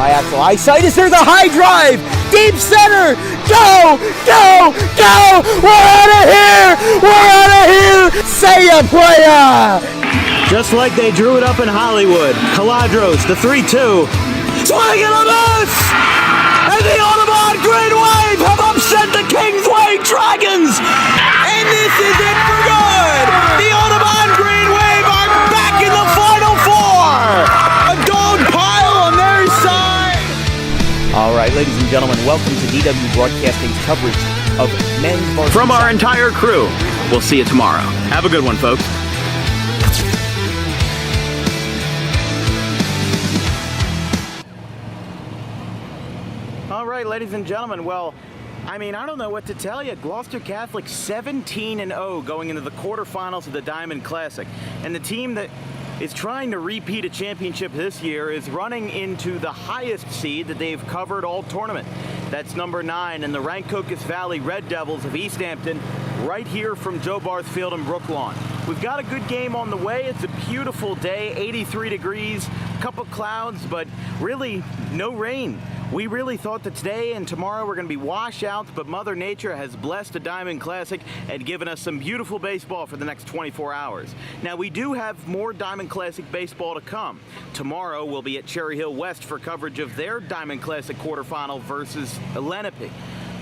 my actual eyesight. Is there the high drive? Deep center! Go! Go! Go! We're out of here! We're out of here! Say ya, playa! Just like they drew it up in Hollywood, Caladros, the 3-2, swing and a miss! And the Audubon Green Wave have upset the Kingsway Dragons! And this is it for good! The Audubon Green Wave are back in the Final Four! A gold pile on their side! All right, ladies and gentlemen, welcome to DW Broadcasting's coverage of men's varsity. From our entire crew, we'll see you tomorrow. Have a good one, folks. All right, ladies and gentlemen, well, I don't know what to tell you. Gloucester Catholic 17-0 going into the quarterfinals of the Diamond Classic. And the team that is trying to repeat a championship this year is running into the highest seed that they've covered all tournament. That's number 9 in the Rancocas Valley Red Devils of East Hampton, right here from Joe Barth Field in Brooklawn. We've got a good game on the way. It's a beautiful day, 83 degrees, a couple clouds, but really no rain. We really thought that today and tomorrow were going to be washouts, but Mother Nature has blessed the Diamond Classic and given us some beautiful baseball for the next 24 hours. Now, we do have more Diamond Classic baseball to come. Tomorrow, we'll be at Cherry Hill West for coverage of their Diamond Classic quarterfinal versus Lenape.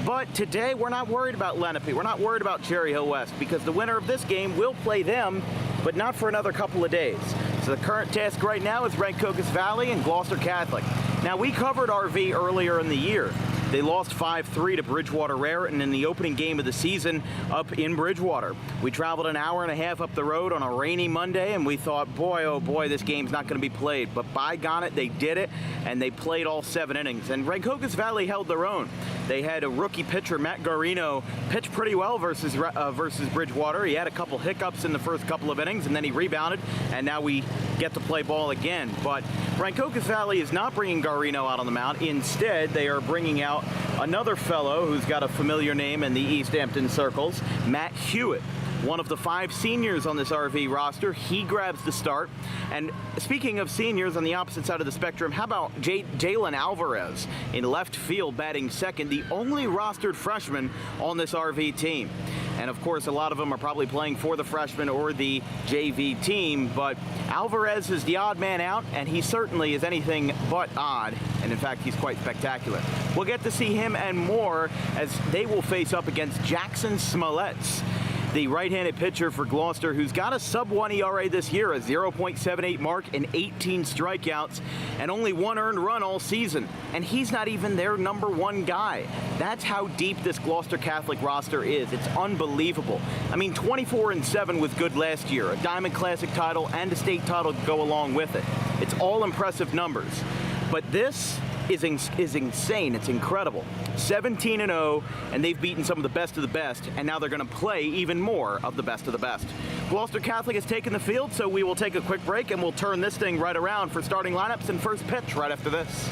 But today, we're not worried about Lenape. We're not worried about Cherry Hill West because the winner of this game will play them, but not for another couple of days. So the current task right now is Rancocas Valley and Gloucester Catholic. Now, we covered RV earlier in the year. They lost 5-3 to Bridgewater Raritan in the opening game of the season up in Bridgewater. We traveled an hour and a half up the road on a rainy Monday, and we thought, boy, oh boy, this game's not going to be played. But by gone it, they did it, and they played all 7 innings. And Rancocas Valley held their own. They had a rookie pitcher, Matt Garino, pitch pretty well versus Bridgewater. He had a couple hiccups in the first couple of innings, and then he rebounded, and now we get to play ball again. But Rancocas Valley is not bringing Garino out on the mound. Instead, they are bringing out another fellow who's got a familiar name in the East Hampton circles, Matt Hewitt. One of the 5 seniors on this RV roster. He grabs the start. And speaking of seniors on the opposite side of the spectrum, how about Jalen Alvarez in left field batting second, the only rostered freshman on this RV team. And of course, a lot of them are probably playing for the freshman or the JV team, but Alvarez is the odd man out, and he certainly is anything but odd. And in fact, he's quite spectacular. We'll get to see him and more as they will face up against Jackson Smolletz, the right-handed pitcher for Gloucester, who's got a sub-1 ERA this year, a 0.78 mark and 18 strikeouts, and only 1 earned run all season. And he's not even their number 1 guy. That's how deep this Gloucester Catholic roster is. It's unbelievable. 24-7 was good last year. A Diamond Classic title and a state title to go along with it. It's all impressive numbers. But this is insane. It's incredible. 17-0, and they've beaten some of the best, and now they're going to play even more of the best. Gloucester Catholic has taken the field, so we will take a quick break, and we'll turn this thing right around for starting lineups and first pitch right after this.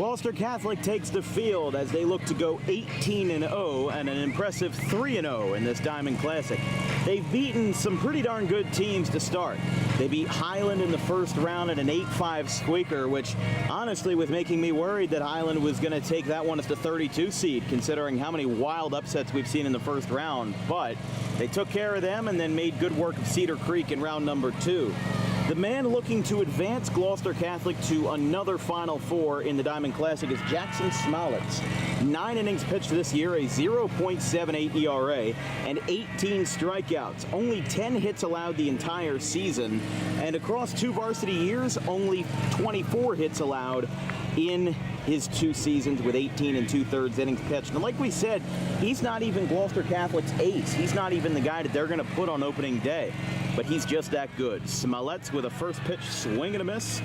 Gloucester Catholic takes the field as they look to go 18-0 and an impressive 3-0 in this Diamond Classic. They've beaten some pretty darn good teams to start. They beat Highland in the first round at an 8-5 squeaker, which honestly was making me worried that Highland was going to take that one as the 32 seed, considering how many wild upsets we've seen in the first round. But they took care of them and then made good work of Cedar Creek in round number 2. The man looking to advance Gloucester Catholic to another Final Four in the Diamond Classic is Jackson Smolitz. 9 innings pitched this year, a 0.78 ERA, and 18 strikeouts. Only 10 hits allowed the entire season, and across 2 varsity years, only 24 hits allowed in his 2 seasons with 18 2/3 innings pitched. And like we said, he's not even Gloucester Catholic's ace. He's not even the guy that they're going to put on opening day. But he's just that good. Smolitz with a first pitch swing and a miss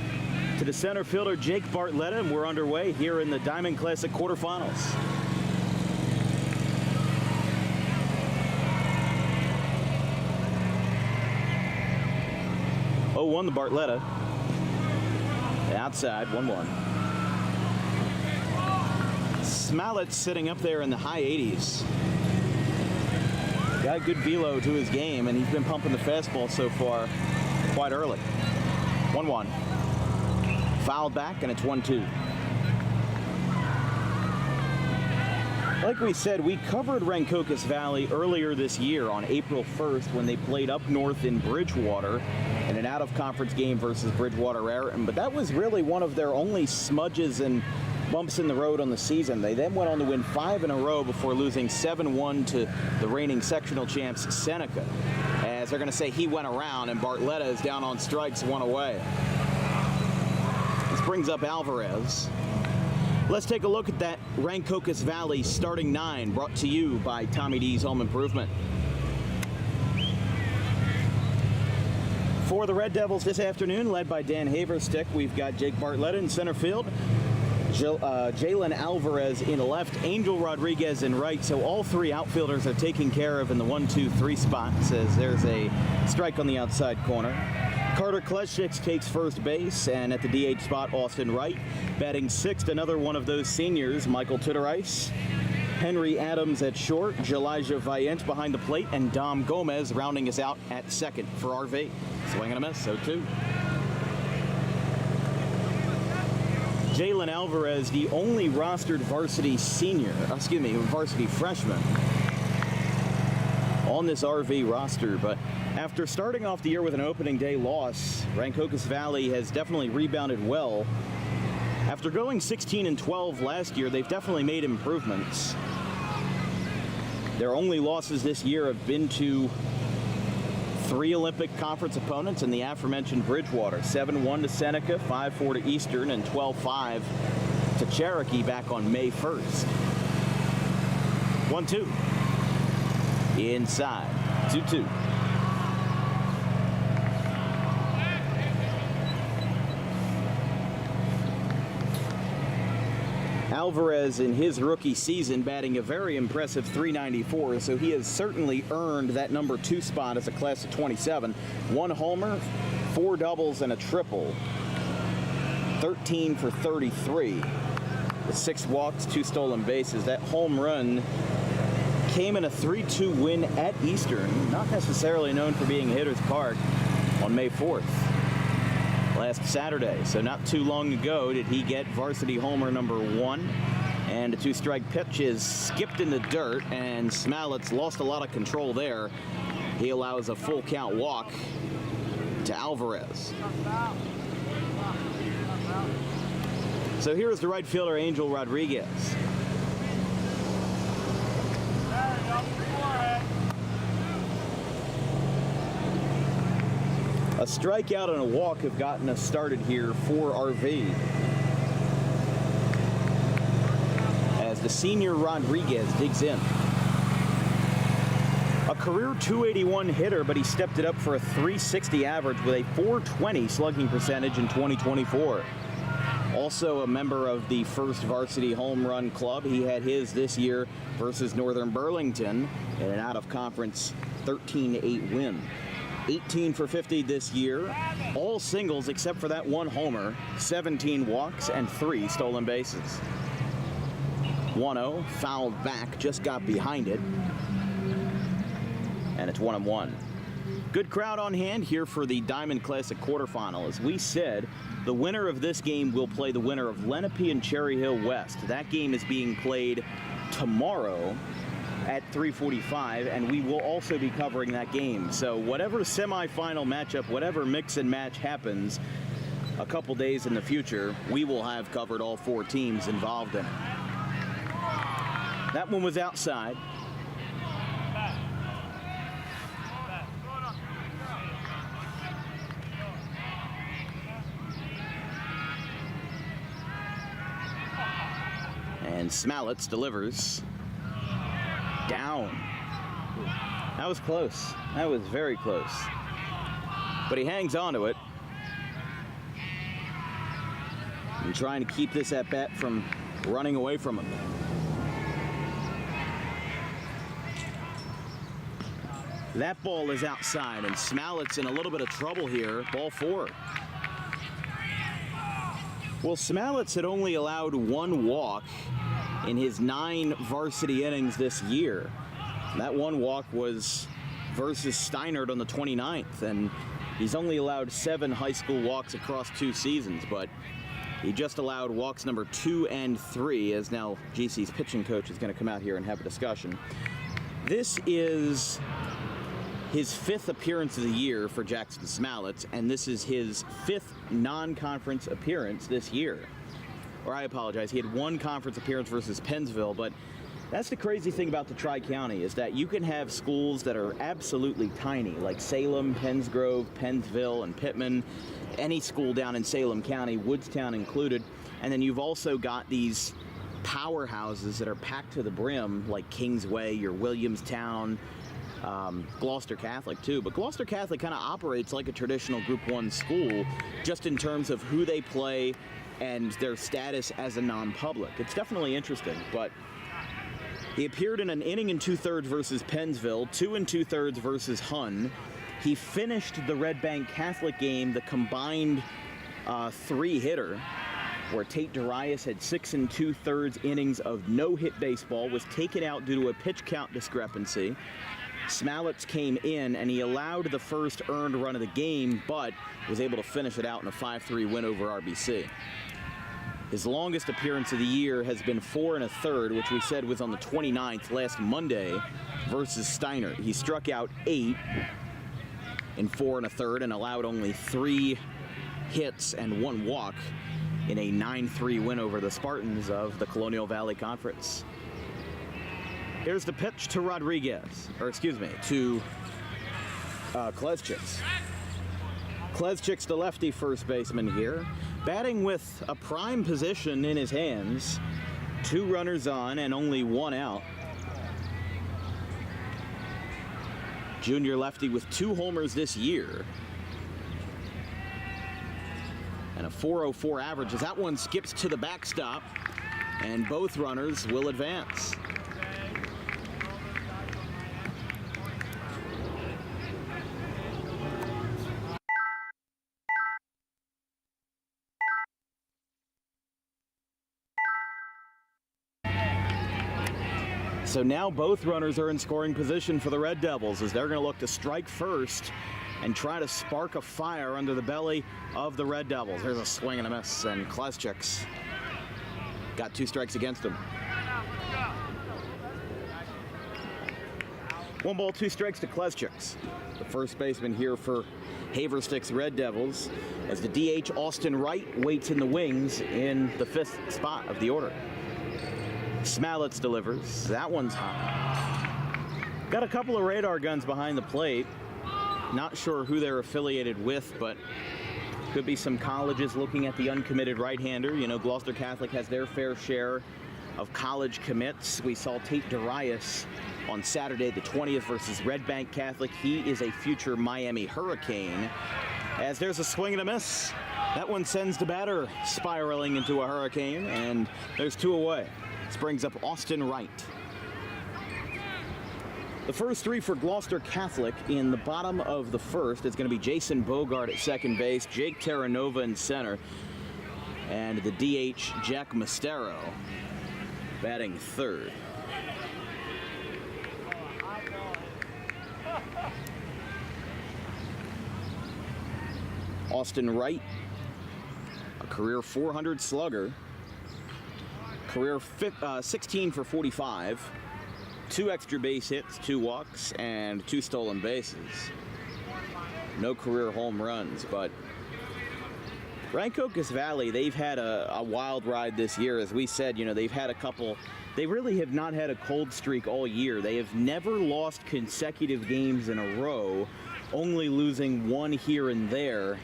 to the center fielder Jake Bartletta, and we're underway here in the Diamond Classic quarterfinals. Oh, 1 the Bartletta. Outside, 1-1. Smolitz sitting up there in the high 80s. Got a good velo to his game, and he's been pumping the fastball so far quite early. 1-1. Fouled back, and it's 1-2. Like we said, we covered Rancocas Valley earlier this year on April 1st when they played up north in Bridgewater in an out-of-conference game versus Bridgewater Raritan, but that was really one of their only smudges and bumps in the road on the season. They then went on to win 5 in a row before losing 7-1 to the reigning sectional champs Seneca. As they're going to say he went around, and Bartletta is down on strikes, 1 away. This brings up Alvarez. Let's take a look at that Rancocas Valley starting 9, brought to you by Tommy D's Home Improvement. For the Red Devils this afternoon, led by Dan Haverstick, we've got Jake Bartletta in center field, Jalen Alvarez in left, Angel Rodriguez in right. So all 3 outfielders are taken care of in the 1-2-3 spots as there's a strike on the outside corner. Carter Kleschik takes first base, and at the DH spot, Austin Wright. Batting 6th, another one of those seniors, Michael Tudorice. Henry Adams at short, Elijah Vaillant behind the plate, and Dom Gomez rounding us out at second for RV. Swing and a miss, 0-2. Jalen Alvarez, the only rostered varsity freshman on this RV roster, but after starting off the year with an opening day loss, Rancocas Valley has definitely rebounded well. After going 16-12 last year, they've definitely made improvements. Their only losses this year have been to 3 Olympic Conference opponents in the aforementioned Bridgewater. 7-1 to Seneca, 5-4 to Eastern, and 12-5 to Cherokee back on May 1st. 1-2. Inside. 2-2. Alvarez in his rookie season batting a very impressive .394, so he has certainly earned that number 2 spot as a class of 27. 1 homer, 4 doubles, and a triple. 13 for 33. With 6 walks, 2 stolen bases. That home run came in a 3-2 win at Eastern, not necessarily known for being Hitters Park, on May 4th. Last Saturday, so not too long ago did he get varsity homer number 1, and a 2-strike pitch is skipped in the dirt, and Smolitz lost a lot of control there. He allows a full count walk to Alvarez. So here is the right fielder Angel Rodriguez. A strikeout and a walk have gotten us started here for RV. As the senior Rodriguez digs in. A career .281 hitter, but he stepped it up for a .360 average with a .420 slugging percentage in 2024. Also a member of the First Varsity Home Run Club. He had his this year versus Northern Burlington in an out-of-conference 13-8 win. 18 for 50 this year. All singles except for that one homer. 17 walks and 3 stolen bases. 1-0, fouled back, just got behind it. And it's 1-1. Good crowd on hand here for the Diamond Classic quarterfinal. As we said, the winner of this game will play the winner of Lenape and Cherry Hill West. That game is being played tomorrow at 3:45, and we will also be covering that game. So whatever semifinal matchup, whatever mix and match happens a couple days in the future, we will have covered all 4 teams involved in it. That one was outside. And Smallets delivers. Down. That was close. That was very close. But he hangs on to it. And trying to keep this at bat from running away from him. That ball is outside, and Smallets in a little bit of trouble here. Ball 4. Well, Smallets had only allowed 1 walk in his 9 varsity innings this year. That 1 walk was versus Steinert on the 29th, and he's only allowed 7 high school walks across 2 seasons, but he just allowed walks number 2 and 3, as now GC's pitching coach is going to come out here and have a discussion. This is his 5th appearance of the year for Jackson Smallets, and this is his 5th non-conference appearance this year. Or I apologize, he had 1 conference appearance versus Pennsville, but that's the crazy thing about the Tri-County, is that you can have schools that are absolutely tiny, like Salem, Pennsgrove, Pennsville, and Pittman, any school down in Salem County, Woodstown included, and then you've also got these powerhouses that are packed to the brim, like Kingsway, your Williamstown, Gloucester Catholic too, but Gloucester Catholic kind of operates like a traditional Group 1 school, just in terms of who they play and their status as a non-public. It's definitely interesting, but he appeared in an inning and 2/3 versus Pennsville, 2 2/3 versus Hunn. He finished the Red Bank Catholic game, the combined 3-hitter, where Tate Darius had 6 2/3 innings of no-hit baseball, was taken out due to a pitch count discrepancy. Smallets came in and he allowed the first earned run of the game, but was able to finish it out in a 5-3 win over RBC. His longest appearance of the year has been 4 1/3, which we said was on the 29th, last Monday, versus Steinert. He struck out 8 in 4 1/3 and allowed only 3 hits and 1 walk in a 9-3 win over the Spartans of the Colonial Valley Conference. Here's the pitch to Rodriguez, or excuse me, to Kleszczyk. Kleszczyk's the lefty first baseman here, batting with a prime position in his hands. 2 runners on and only 1 out. Junior lefty with 2 homers this year. And a .404 average as that one skips to the backstop, and both runners will advance. So now both runners are in scoring position for the Red Devils, as they're going to look to strike first and try to spark a fire under the belly of the Red Devils. There's a swing and a miss, and Kleszczyk's got 2 strikes against him. 1 ball, 2 strikes to Kleszczyk's, the first baseman here for Haverstick's Red Devils, as the DH Austin Wright waits in the wings in the 5th spot of the order. Smallets delivers. That one's high. Got a couple of radar guns behind the plate. Not sure who they're affiliated with, but could be some colleges looking at the uncommitted right-hander. You know, Gloucester Catholic has their fair share of college commits. We saw Tate Darius on Saturday the 20th versus Red Bank Catholic. He is a future Miami Hurricane. As there's a swing and a miss. That one sends the batter spiraling into a hurricane, and there's 2 away. This brings up Austin Wright. The first three for Gloucester Catholic in the bottom of the first is going to be Jason Bogart at second base, Jake Terranova in center, and the DH, Jack Mastero, batting third. Austin Wright, a career 400 slugger, career 16 for 45, 2 extra base hits, 2 walks, and 2 stolen bases. No career home runs, but Rancocas Valley, they've had a wild ride this year. As we said, you know, they've had a couple, they really have not had a cold streak all year. They have never lost consecutive games in a row, only losing one here and there.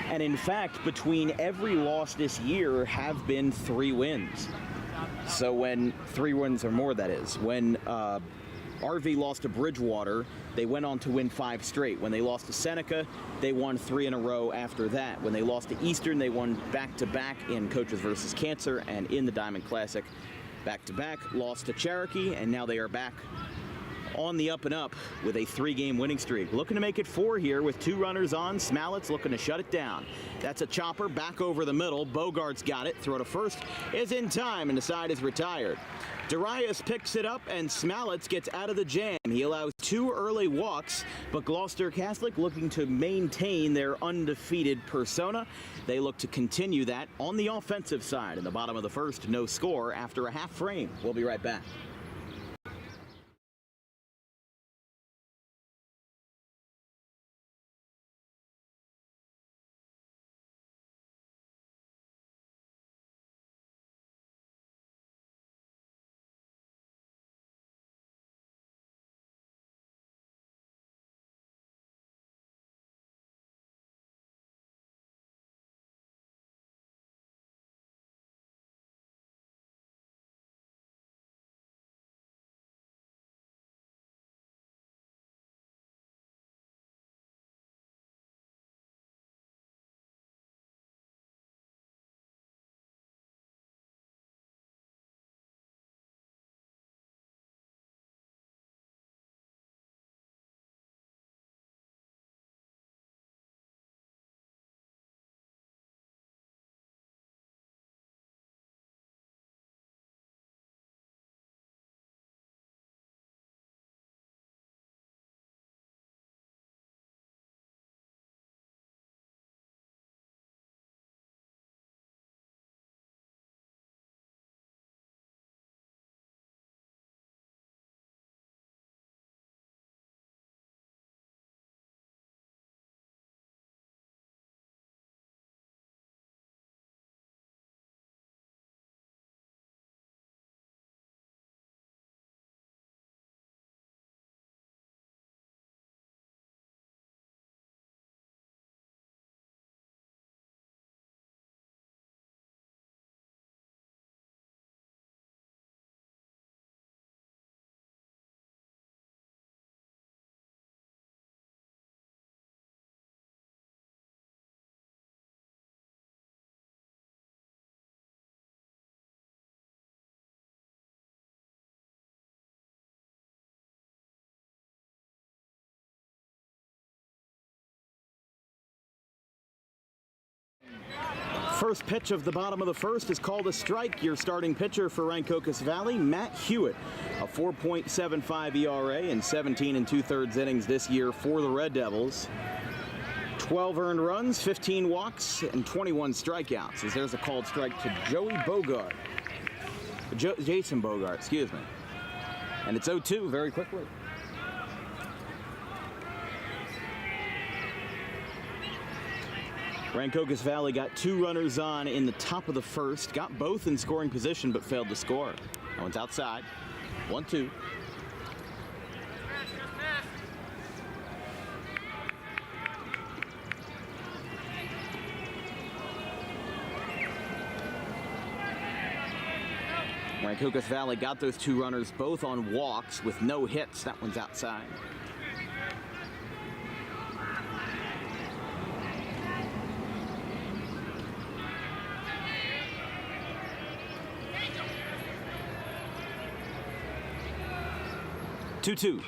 And in fact, between every loss this year have been 3 wins. So when 3 wins or more, that is. When RV lost to Bridgewater, they went on to win 5 straight. When they lost to Seneca, they won 3 in a row after that. When they lost to Eastern, they won back-to-back in Coaches versus Cancer and in the Diamond Classic back-to-back. Lost to Cherokee, and now they are back on the up and up with a 3-game winning streak. Looking to make it 4 here with 2 runners on. Smallett's looking to shut it down. That's a chopper back over the middle. Bogart's got it. Throw to first is in time, and the side is retired. Darius picks it up, and Smallett's gets out of the jam. He allows 2 early walks, but Gloucester Catholic looking to maintain their undefeated persona. They look to continue that on the offensive side. In the bottom of the first, no score after a half frame. We'll be right back. First pitch of the bottom of the first is called a strike. Your starting pitcher for Rancocas Valley, Matt Hewitt, a 4.75 ERA in 17 2/3 innings this year for the Red Devils. 12 earned runs, 15 walks, and 21 strikeouts. As there's a called strike to Joey Bogart. Jason Bogart, excuse me. And it's 0-2 very quickly. Rancocas Valley got 2 runners on in the top of the first, got both in scoring position but failed to score. That one's outside. 1-2. Rancocas Valley got those 2 runners both on walks with no hits. That one's outside. 2-2.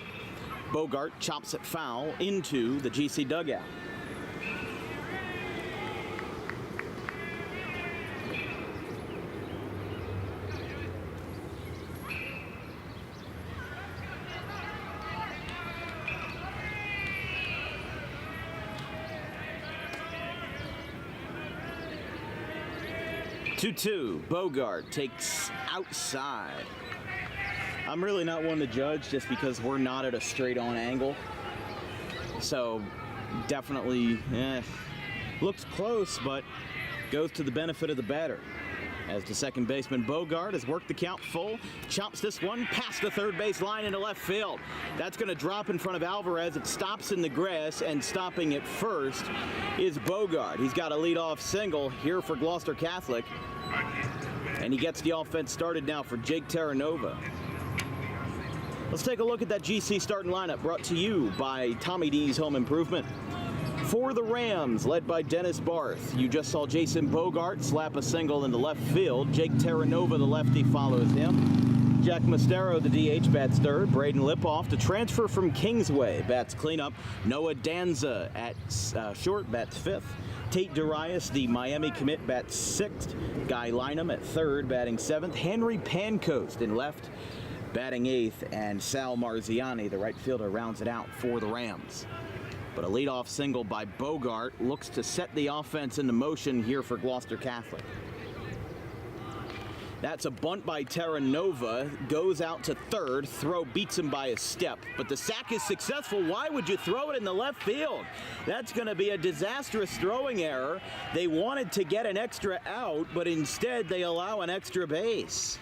Bogart chops it foul into the GC dugout. Bogart takes outside. I'm really not one to judge just because we're not at a straight-on angle. So, definitely, looks close, but goes to the benefit of the batter. As the second baseman Bogart has worked the count full, chops this one past the third base line into left field. That's going to drop in front of Alvarez. It stops in the grass, and stopping it first is Bogart. He's got a leadoff single here for Gloucester Catholic, and he gets the offense started now for Jake Terranova. Let's take a look at that GC starting lineup brought to you by Tommy D's Home Improvement. For the Rams, led by Dennis Barth, you just saw Jason Bogart slap a single into left field. Jake Terranova, the lefty, follows him. Jack Mastero, the DH, bats third. Braden Lipoff, the transfer from Kingsway, bats cleanup. Noah Danza at short, bats fifth. Tate Darius, the Miami commit, bats sixth. Guy Lynham at third, batting seventh. Henry Pancoast in left, batting eighth. And Sal Marziani, the right fielder, rounds it out for the Rams. But a leadoff single by Bogart looks to set the offense into motion here for Gloucester Catholic. That's a bunt by Terranova, goes out to third, throw beats him by a step, but the sack is successful. Why would you throw it in the left field? That's going to be a disastrous throwing error. They wanted to get an extra out, but instead they allow an extra base.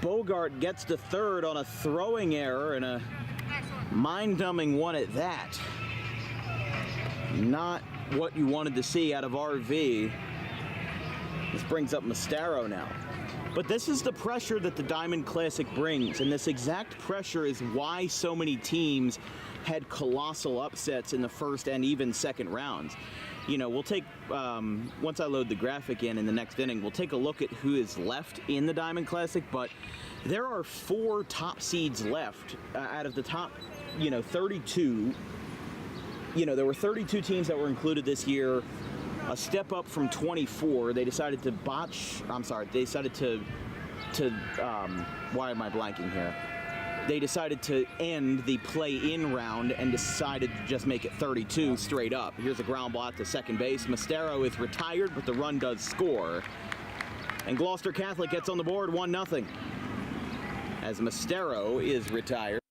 Bogart gets to third on a throwing error, and a mind-numbing one at that. Not what you wanted to see out of RV. This brings up Mastero now. But this is the pressure that the Diamond Classic brings, and this exact pressure is why so many teams had colossal upsets in the first and even second rounds. You know, we'll take, once I load the graphic in the next inning, we'll take a look at who is left in the Diamond Classic, but there are 4 top seeds left out of the top, 32. There were 32 teams that were included this year, a step up from 24. They decided to why am I blanking here? They decided to end the play-in round and decided to just make it 32 straight up. Here's a ground ball to second base. Mastero is retired, but the run does score. And Gloucester Catholic gets on the board 1-0 as Mastero is retired.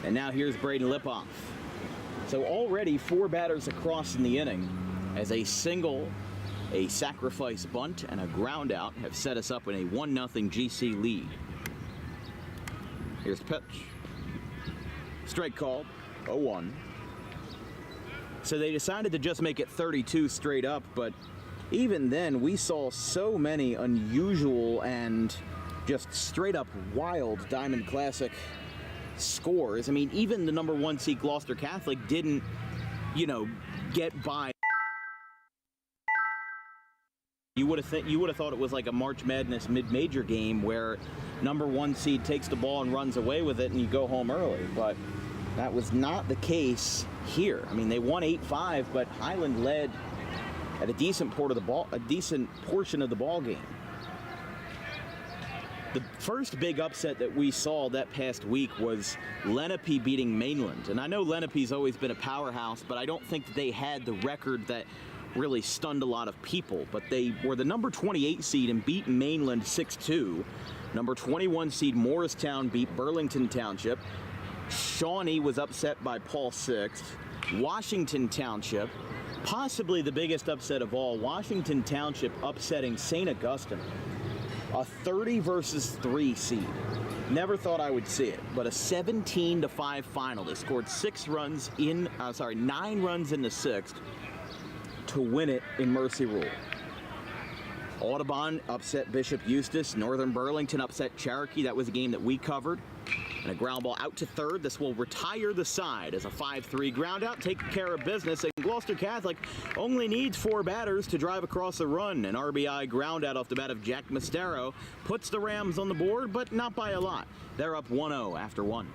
And now here's Braden Lipoff. So already 4 batters across in the inning as a single, a sacrifice bunt, and a ground out have set us up in a 1-0 GC lead. Here's the pitch. Strike called, 0-1. So they decided to just make it 32 straight up, but even then we saw so many unusual and just straight up wild Diamond Classic scores. I mean, even the number 1 seed Gloucester Catholic didn't, get by. You would have thought it was like a March Madness mid-major game where number 1 seed takes the ball and runs away with it and you go home early, but that was not the case here. I mean, they won 8-5, but Highland led at a decent portion of the ball game. The first big upset that we saw that past week was Lenape beating Mainland. And I know Lenape's always been a powerhouse, but I don't think that they had the record that really stunned a lot of people. But they were the number 28 seed and beat Mainland 6-2. Number 21 seed Morristown beat Burlington Township. Shawnee was upset by Paul Sixth. Washington Township, possibly the biggest upset of all, Washington Township upsetting St. Augustine. A 30 versus 3 seed. Never thought I would see it, but a 17-5 final. They scored 9 runs in the 6th to win it in Mercy Rule. Audubon upset Bishop Eustace. Northern Burlington upset Cherokee. That was a game that we covered. And a ground ball out to third. This will retire the side as a 5-3 ground out, taking care of business. And Gloucester Catholic only needs 4 batters to drive across a run. An RBI ground out off the bat of Jack Mastero puts the Rams on the board, but not by a lot. They're up 1-0 after 1.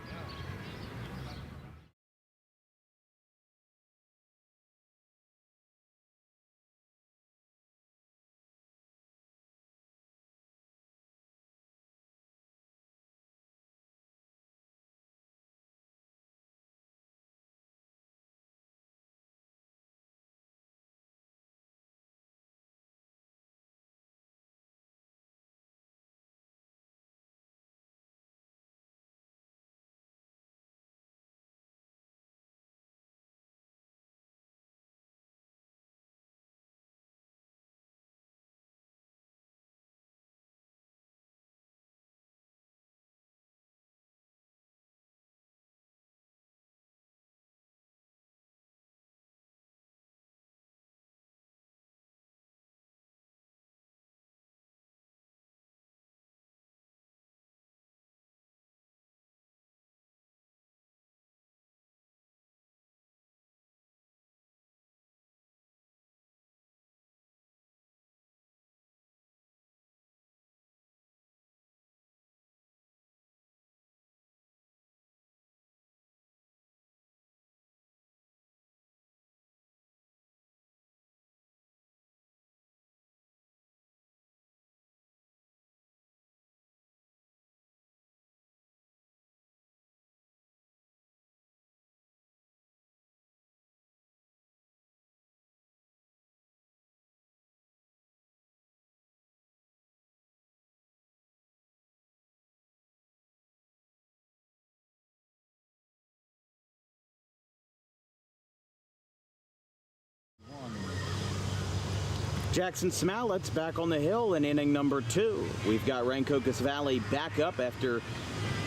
Jackson Smalit's back on the hill in inning number 2. We've got Rancocas Valley back up after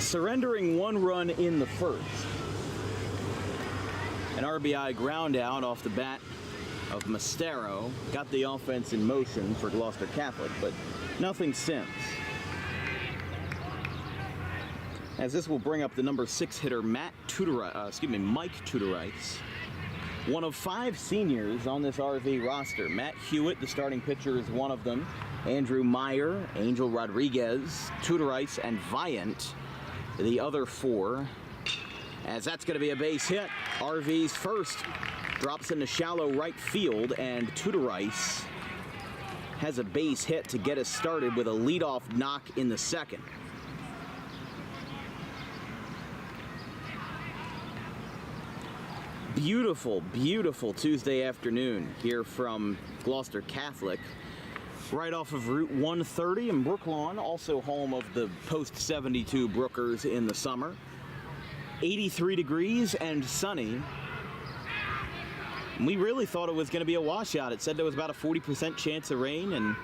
surrendering 1 run in the first. An RBI ground out off the bat of Mastero got the offense in motion for Gloucester Catholic, but nothing since. As this will bring up the number 6 hitter Mike Tudorites. One of 5 seniors on this RV roster. Matt Hewitt, the starting pitcher, is one of them. Andrew Meyer, Angel Rodriguez, Tudorites, and Viant, the other 4. As that's going to be a base hit. RV's first drops into shallow right field, and Tudorites has a base hit to get us started with a leadoff knock in the second. Beautiful, beautiful Tuesday afternoon here from Gloucester Catholic, right off of Route 130 in Brooklawn, also home of the post-72 Brookers in the summer. 83 degrees and sunny. We really thought it was going to be a washout. It said there was about a 40% chance of rain, and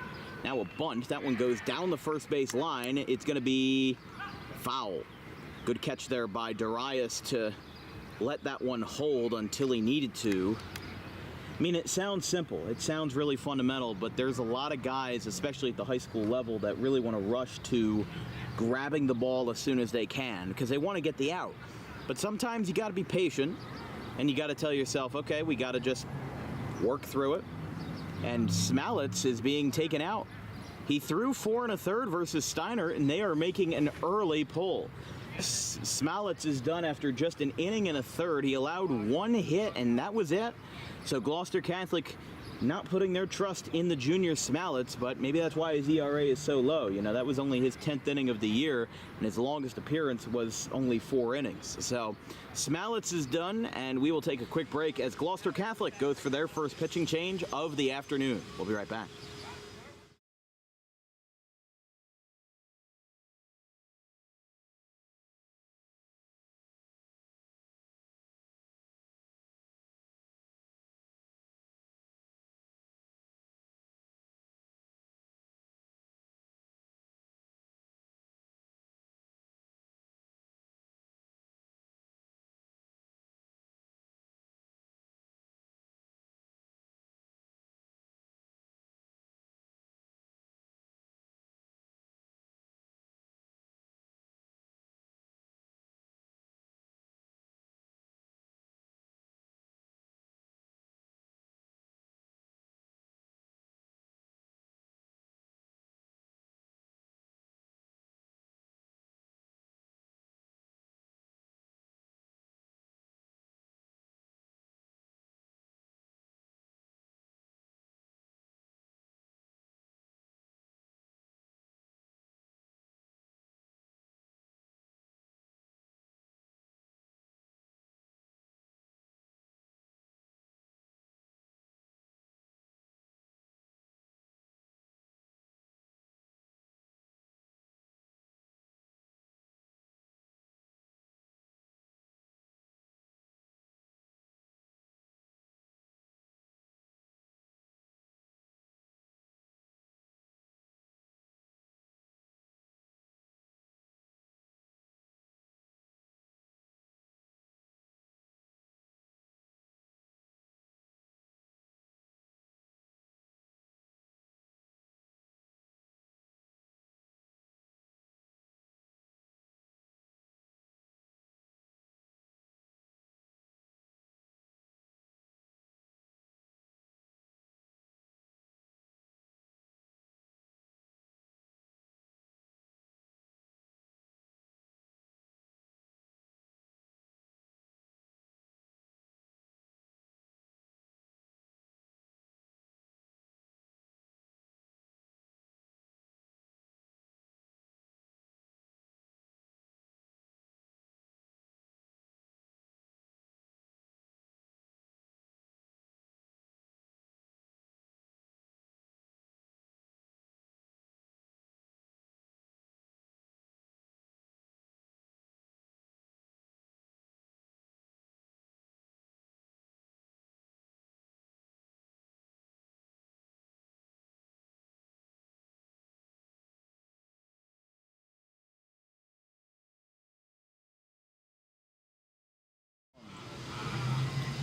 now a bunt. That one goes down the first base line. It's going to be foul. Good catch there by Darius to let that one hold until he needed to. I mean, it sounds simple. It sounds really fundamental, but there's a lot of guys, especially at the high school level, that really want to rush to grabbing the ball as soon as they can because they want to get the out. But sometimes you got to be patient, and you got to tell yourself, okay, we got to just work through it. And Smalit's is being taken out. He threw 4 1/3 versus Steiner, and they are making an early pull. Smalit's is done after just an inning and a third. He allowed 1 hit, and that was it. So Gloucester Catholic not putting their trust in the junior Smalit's, but maybe that's why his ERA is so low. You know, that was only his 10th inning of the year, and his longest appearance was only 4 innings. So Smalit's is done, and we will take a quick break as Gloucester Catholic goes for their first pitching change of the afternoon. We'll be right back.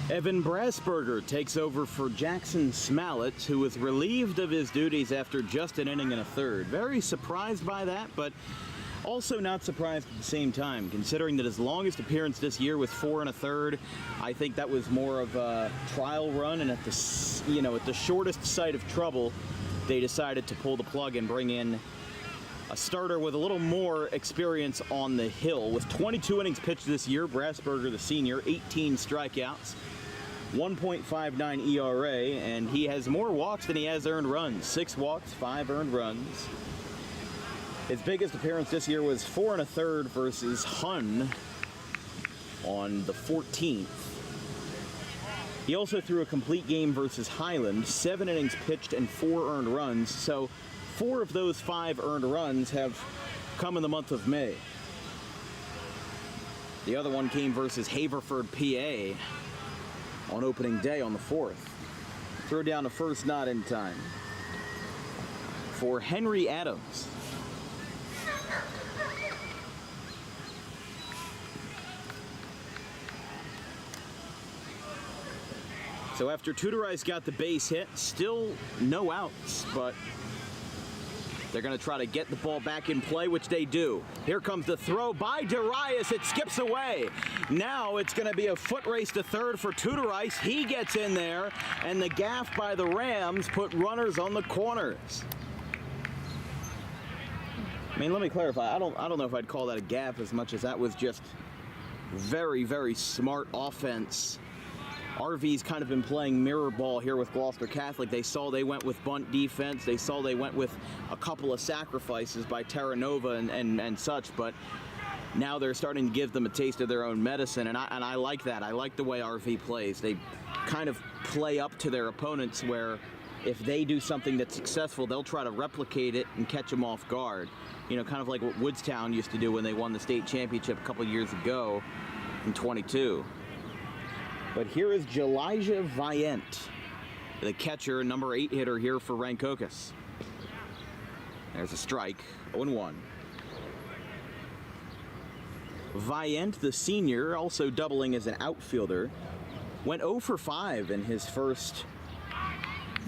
Evan Brasburger takes over for Jackson Smallet, who was relieved of his duties after just an inning and a third. Very surprised by that, but also not surprised at the same time, considering that his longest appearance this year was 4 1/3. I think that was more of a trial run, and at the shortest sight of trouble, they decided to pull the plug and bring in a starter with a little more experience on the hill. With 22 innings pitched this year, Brasburger, the senior, 18 strikeouts, 1.59 ERA, and he has more walks than he has earned runs. 6 walks, 5 earned runs. His biggest appearance this year was 4 1/3 versus Hun on the 14th. He also threw a complete game versus Highland, 7 innings pitched and 4 earned runs, so 4 of those 5 earned runs have come in the month of May. The other one came versus Haverford, PA on opening day on the 4th. Throw down to first, not in time for Henry Adams. So after Tudorice got the base hit, still no outs, but they're going to try to get the ball back in play, which they do. Here comes the throw by Darius. It skips away. Now it's going to be a foot race to third for Tudorice. He gets in there, and the gaff by the Rams put runners on the corners. I mean, let me clarify. I don't know if I'd call that a gaff as much as that was just very, very smart offense. RV's kind of been playing mirror ball here with Gloucester Catholic. They saw they went with bunt defense. They saw they went with a couple of sacrifices by Terra Nova and such, but now they're starting to give them a taste of their own medicine, and I like that. I like the way RV plays. They kind of play up to their opponents, where if they do something that's successful, they'll try to replicate it and catch them off guard. You know, kind of like what Woodstown used to do when they won the state championship a couple years ago in 22. But here is Elijah Viant, the catcher, number 8 hitter here for Rancocas. There's a strike, 0-1. Viant, the senior, also doubling as an outfielder, went 0 for 5 in his first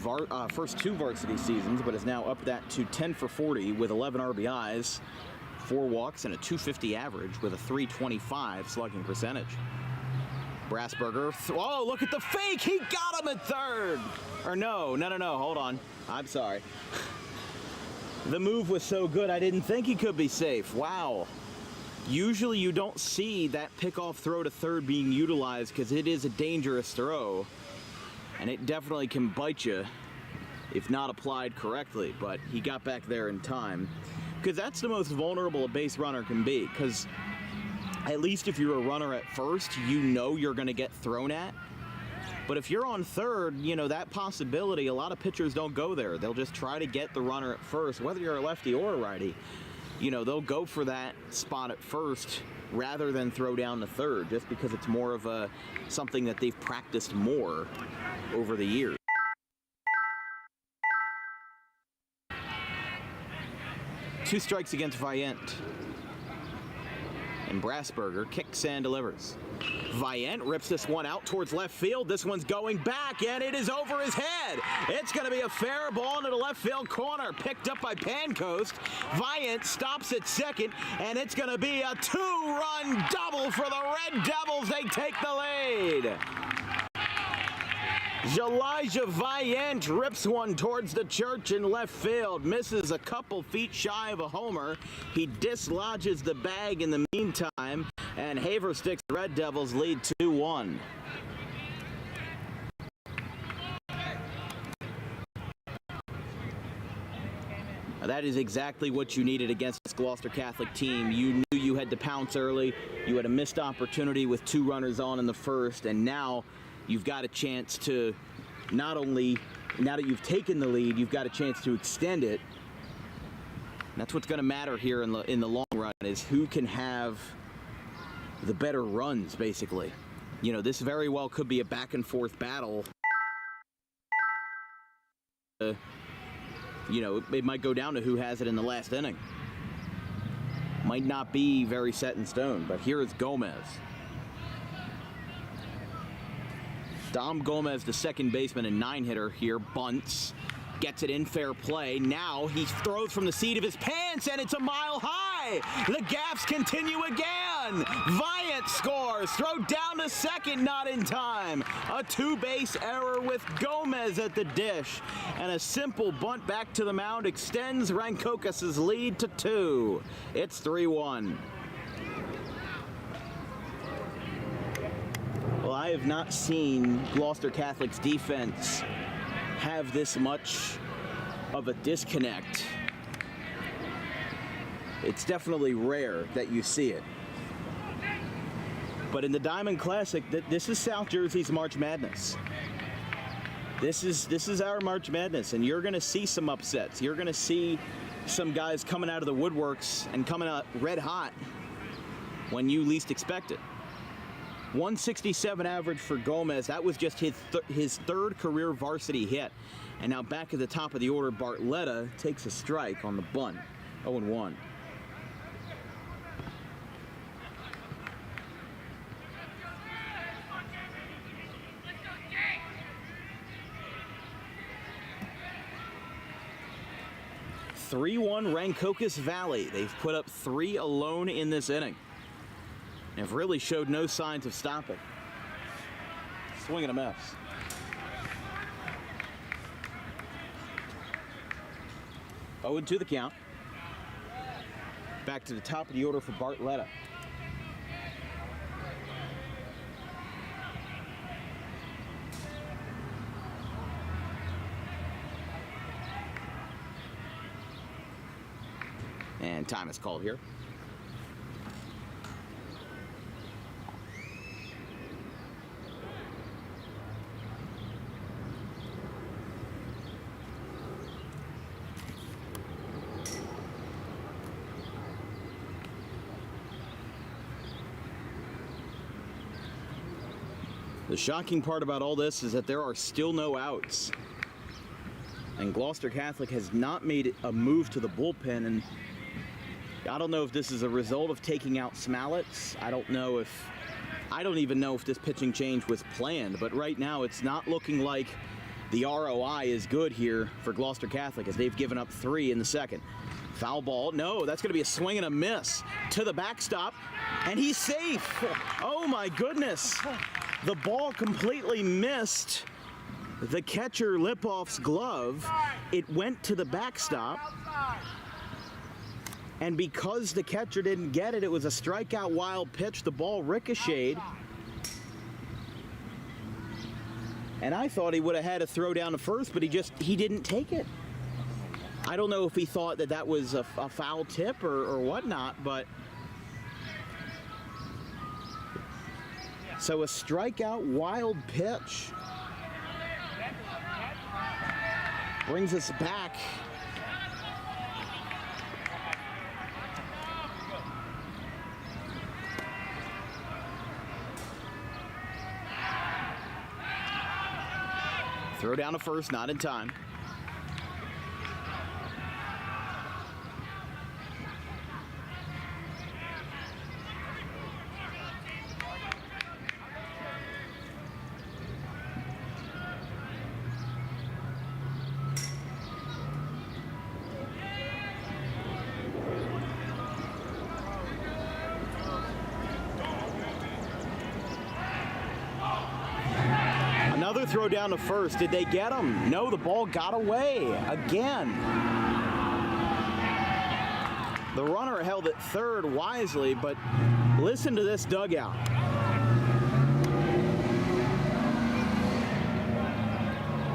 2 varsity seasons, but is now up that to 10 for 40 with 11 RBIs, 4 walks, and a .250 average with a .325 slugging percentage. Brasburger, oh, look at the fake! He got him at third! Or no, hold on. I'm sorry. The move was so good, I didn't think he could be safe. Wow. Usually you don't see that pickoff throw to third being utilized because it is a dangerous throw. And it definitely can bite you if not applied correctly, but he got back there in time. Because that's the most vulnerable a base runner can be, because at least if you're a runner at first, you know you're going to get thrown at. But if you're on third, you know, that possibility, a lot of pitchers don't go there. They'll just try to get the runner at first, whether you're a lefty or a righty. You know, they'll go for that spot at first rather than throw down to third, just because it's more of a something that they've practiced more over the years. Two strikes against Viant. And Brasburger kicks and delivers. Viant rips this one out towards left field. This one's going back, and it is over his head. It's going to be a fair ball into the left field corner, picked up by Pancoast. Viant stops at second, and it's going to be a 2-run double for the Red Devils. They take the lead. Elijah Viant rips one towards the church in left field, misses a couple feet shy of a homer. He dislodges the bag in the meantime, and Haverstick's Red Devils lead 2-1. That is exactly what you needed against this Gloucester Catholic team. You knew you had to pounce early. You had a missed opportunity with 2 runners on in the first, and now you've got a chance to not only, now that you've taken the lead, you've got a chance to extend it. And that's what's going to matter here in the long run, is who can have the better runs, basically. You know, this very well could be a back and forth battle. You know, it might go down to who has it in the last inning. Might not be very set in stone, but here is Gomez. Dom Gomez, the second baseman and 9-hitter here, bunts. Gets it in, fair play. Now he throws from the seat of his pants, and it's a mile high. The gaffes continue again. Viant scores. Throw down to second, not in time. A two-base error with Gomez at the dish. And a simple bunt back to the mound extends Rancocas' lead to 2. It's 3-1. Well, I have not seen Gloucester Catholic's defense have this much of a disconnect. It's definitely rare that you see it. But in the Diamond Classic, this is South Jersey's March Madness. This is our March Madness, and you're going to see some upsets. You're going to see some guys coming out of the woodworks and coming out red hot when you least expect it. 167 average for Gomez. That was just his third career varsity hit. And now back at the top of the order, Bartletta takes a strike on the bunt. 0-1. Rancocas Valley. They've put up 3 alone in this inning. And have really showed no signs of stopping. Swing and a miss. Oh, 0-2 the count. Back to the top of the order for Bartletta. And time is called here. The shocking part about all this is that there are still no outs. And Gloucester Catholic has not made a move to the bullpen, and I don't know if this is a result of taking out Smallets. I don't even know if this pitching change was planned, but right now it's not looking like the ROI is good here for Gloucester Catholic, as they've given up 3 in the second. Foul ball. No, that's going to be a swing and a miss to the backstop, and he's safe. Oh my goodness. The ball completely missed the catcher Lipoff's glove. It went to the backstop. And because the catcher didn't get it, it was a strikeout wild pitch. The ball ricocheted. And I thought he would have had to throw down to first, but he didn't take it. I don't know if he thought that was a foul tip or whatnot, but so a strikeout wild pitch brings us back. Throw down to first, not in time. Another throw down to first. Did they get him? No, the ball got away again. The runner held it third wisely, but listen to this dugout.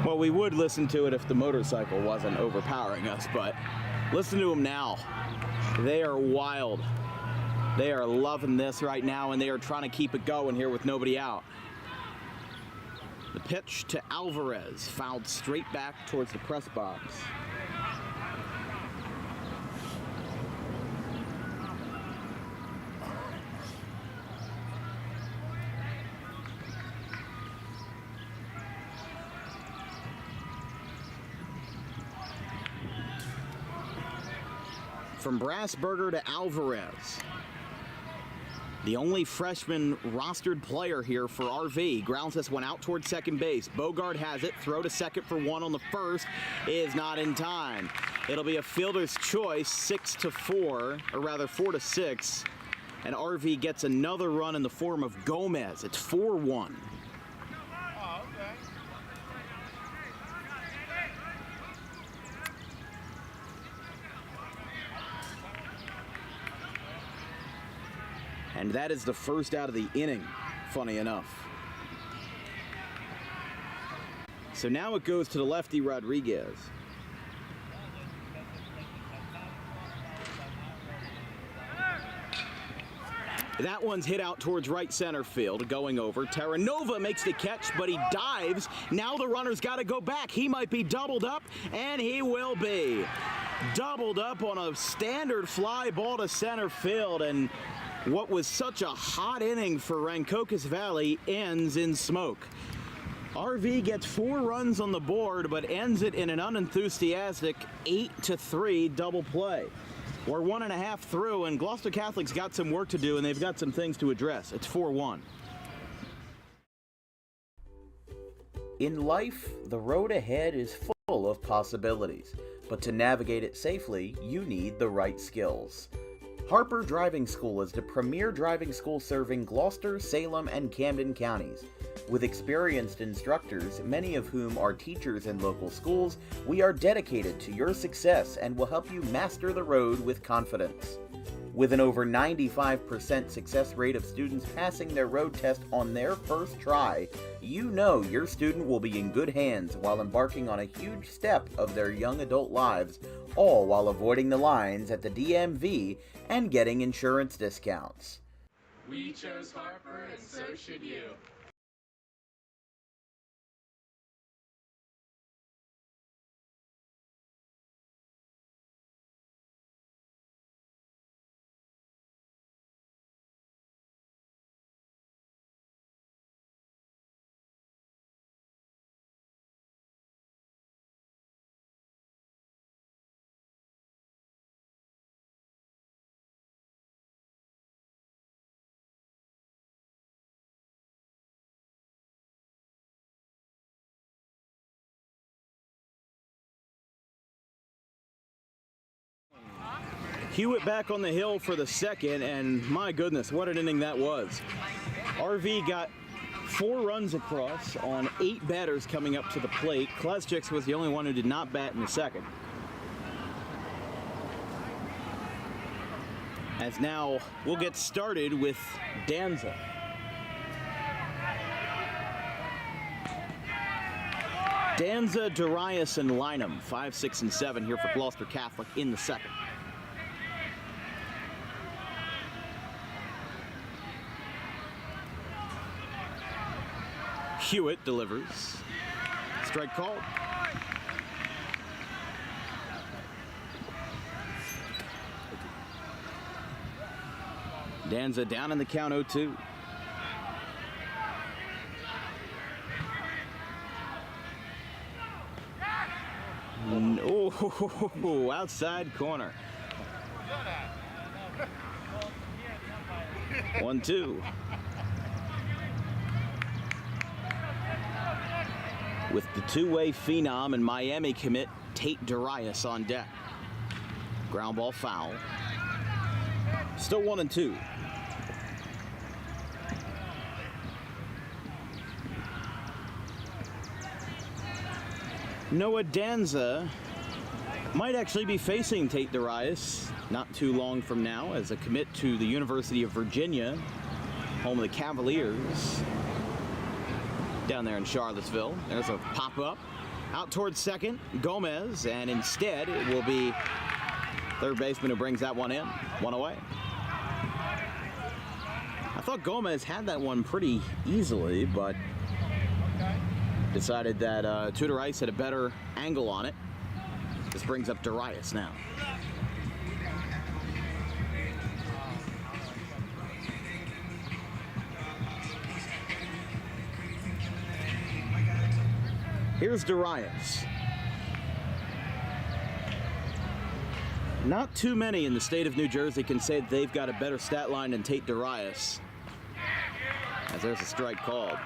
Well, we would listen to it if the motorcycle wasn't overpowering us, but listen to them now. They are wild. They are loving this right now, and they are trying to keep it going here with nobody out. The pitch to Alvarez, fouled straight back towards the press box. From Brassberger to Alvarez. the only freshman rostered player here for RV. Grounds this one out towards second base. Bogard has it. Throw to second for one on the first is not in time. It'll be a fielder's choice, 6-4, or rather 4-6. And RV gets another run in the form of Gomez. It's 4-1. And that is the first out of the inning, funny enough. So now it goes to the lefty Rodriguez. That one's hit out towards right center field, going over. Terranova makes the catch, but he dives. Now the runner's got to go back. He might be doubled up, and he will be. Doubled up on a standard fly ball to center field, and what was such a hot inning for Rancocas Valley ends in smoke. RV gets 4 runs on the board, but ends it in an unenthusiastic 8-3 double play. We're 1.5 through, and Gloucester Catholic's got some work to do, and they've got some things to address. It's 4-1. In life, the road ahead is full of possibilities, but to navigate it safely, you need the right skills. Harper Driving School is the premier driving school serving Gloucester, Salem, and Camden counties. With experienced instructors, many of whom are teachers in local schools, we are dedicated to your success and will help you master the road with confidence. With an over 95% success rate of students passing their road test on their first try, you know your student will be in good hands while embarking on a huge step of their young adult lives, all while avoiding the lines at the DMV and getting insurance discounts. We chose Harper, and so should you. Hewitt back on the hill for the second, and my goodness, what an inning that was. RV got 4 runs across on 8 batters coming up to the plate. Kleschiks was the only one who did not bat in the second. As now we'll get started with Danza. Danza, Darius, and Lynham, 5, 6, and 7 here for Gloucester Catholic in the second. Hewitt delivers. Strike called. Danza down in the count 0-2. Oh, outside corner. 1-2. With the two-way phenom and Miami commit Tate Darius on deck. Ground ball foul. Still 1-2. Noah Danza might actually be facing Tate Darius not too long from now as a commit to the University of Virginia, home of the Cavaliers, down there in Charlottesville. There's a pop-up out towards second, Gomez, and instead it will be third baseman who brings that one in, one away. I thought Gomez had that one pretty easily, but decided that Darius had a better angle on it. This brings up Darius now. Here's Darius. Not too many in the state of New Jersey can say that they've got a better stat line than Tate Darius, as there's a strike called.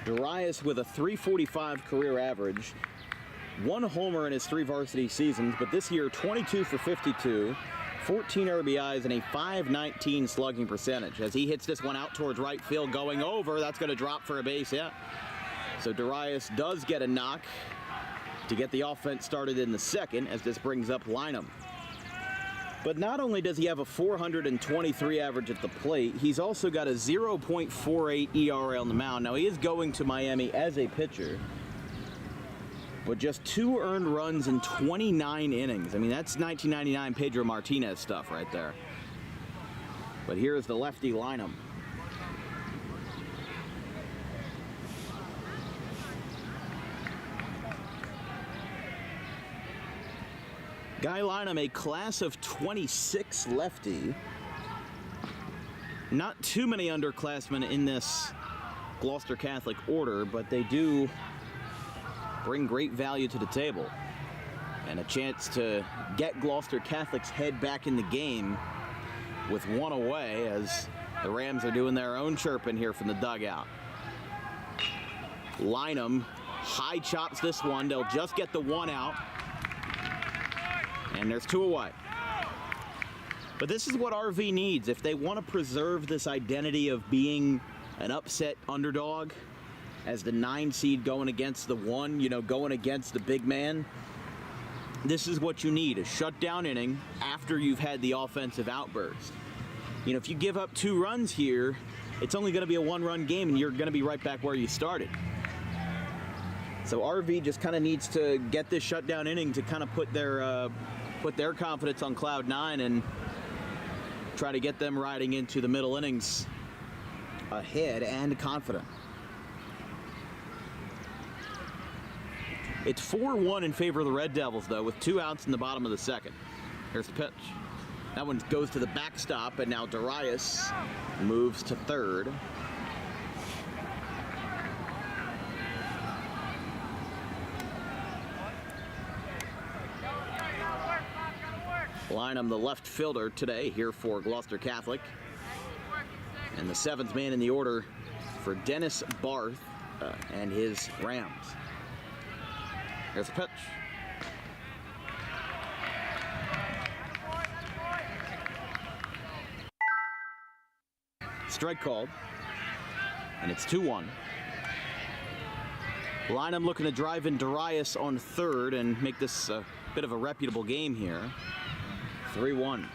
Darius with a .345 career average, 1 homer in his 3 varsity seasons, but this year 22 for 52, 14 RBIs, and a .519 slugging percentage. As he hits this one out towards right field, going over, that's going to drop for a base hit. So Darius does get a knock to get the offense started in the second, as this brings up Lynam. But not only does he have a .423 average at the plate, he's also got a 0.48 ERA on the mound. Now, he is going to Miami as a pitcher, but just 2 earned runs in 29 innings. I mean, that's 1999 Pedro Martinez stuff right there. But here's the lefty Lynam. Guy Lynam, a class of 26 lefty. Not too many underclassmen in this Gloucester Catholic order, but they do bring great value to the table. And a chance to get Gloucester Catholic's head back in the game with 1 away, as the Rams are doing their own chirping here from the dugout. Lynam high chops this one. They'll just get the 1 out. And there's 2 away. But this is what RV needs. If they want to preserve this identity of being an upset underdog as the 9 seed going against the 1, you know, going against the big man, this is what you need, a shutdown inning after you've had the offensive outburst. You know, if you give up 2 runs here, it's only going to be a 1-run game, and you're going to be right back where you started. So RV just kind of needs to get this shutdown inning to kind of put their confidence on cloud 9 and try to get them riding into the middle innings ahead and confident. It's 4-1 in favor of the Red Devils, though, with 2 outs in the bottom of the second. Here's the pitch. That one goes to the backstop, and now Darius moves to third. Lynam, the left fielder today here for Gloucester Catholic. And the 7th man in the order for Dennis Barth and his Rams. Here's the pitch. Strike called. And it's 2-1. Lynam looking to drive in Darius on third and make this a bit of a reputable game here. 3-1.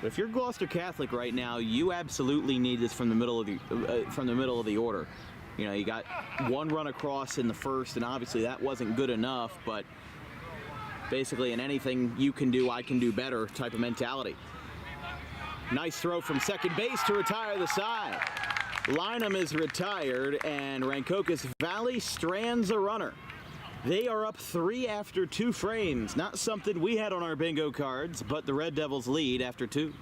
But if you're Gloucester Catholic right now, you absolutely need this from the middle of the order. You know, you got 1 run across in the first, and obviously that wasn't good enough, but basically in anything you can do, I can do better type of mentality. Nice throw from second base to retire the side. Lynam is retired, and Rancocas Valley strands a runner. They are up 3 after 2 frames. Not something we had on our bingo cards, but the Red Devils lead after 2.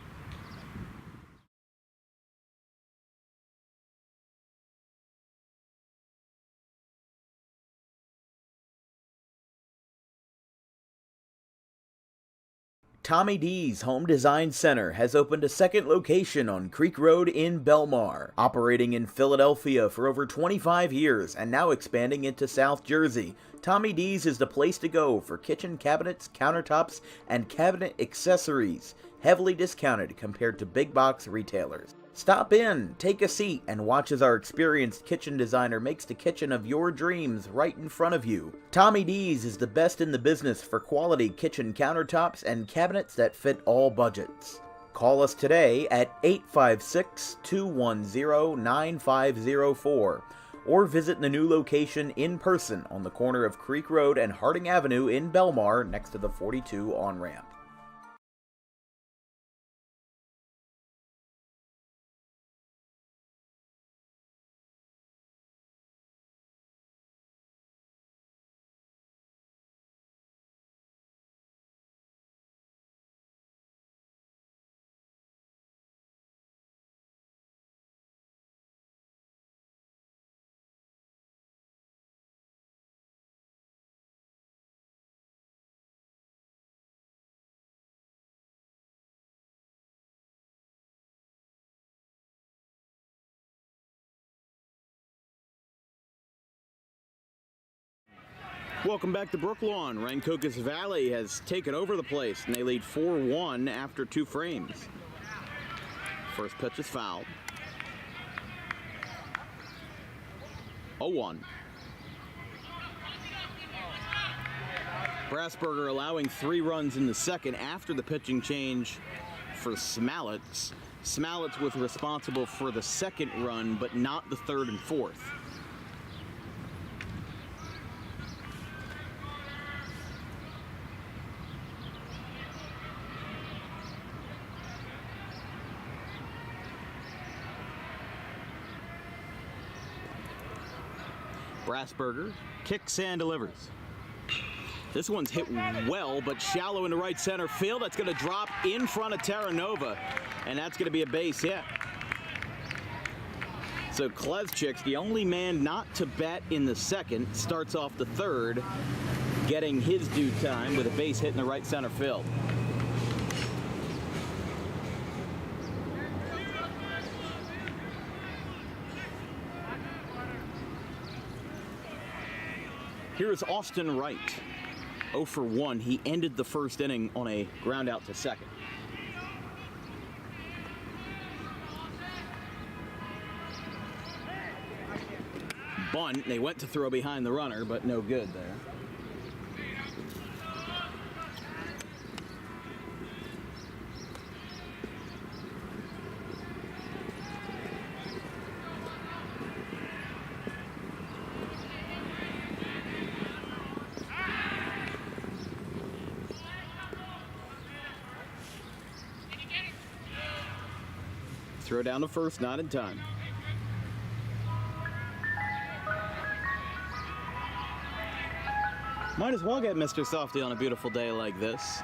Tommy D's Home Design Center has opened a second location on Creek Road in Belmar, operating in Philadelphia for over 25 years and now expanding into South Jersey. Tommy D's is the place to go for kitchen cabinets, countertops, and cabinet accessories, heavily discounted compared to big box retailers. Stop in, take a seat, and watch as our experienced kitchen designer makes the kitchen of your dreams right in front of you. Tommy D's is the best in the business for quality kitchen countertops and cabinets that fit all budgets. Call us today at 856-210-9504 or visit the new location in person on the corner of Creek Road and Harding Avenue in Belmar next to the 42 on-ramp. Welcome back to Brooklawn. Rancocas Valley has taken over the place, and they lead 4-1 after 2 frames. First pitch is fouled. 0-1. Brassberger allowing 3 runs in the second after the pitching change for Smallets. Smallets was responsible for the second run, but not the third and fourth. Brassberger kicks and delivers. This one's hit well, but shallow into right center field. That's going to drop in front of Terra Nova, and that's going to be a base hit. So Klezchik's the only man not to bat in the second, starts off the third, getting his due time with a base hit in the right center field. Here is Austin Wright, 0 for 1. He ended the first inning on a ground out to second. Bunt, they went to throw behind the runner, but no good there. Throw down to first, not in time. Might as well get Mr. Softy on a beautiful day like this.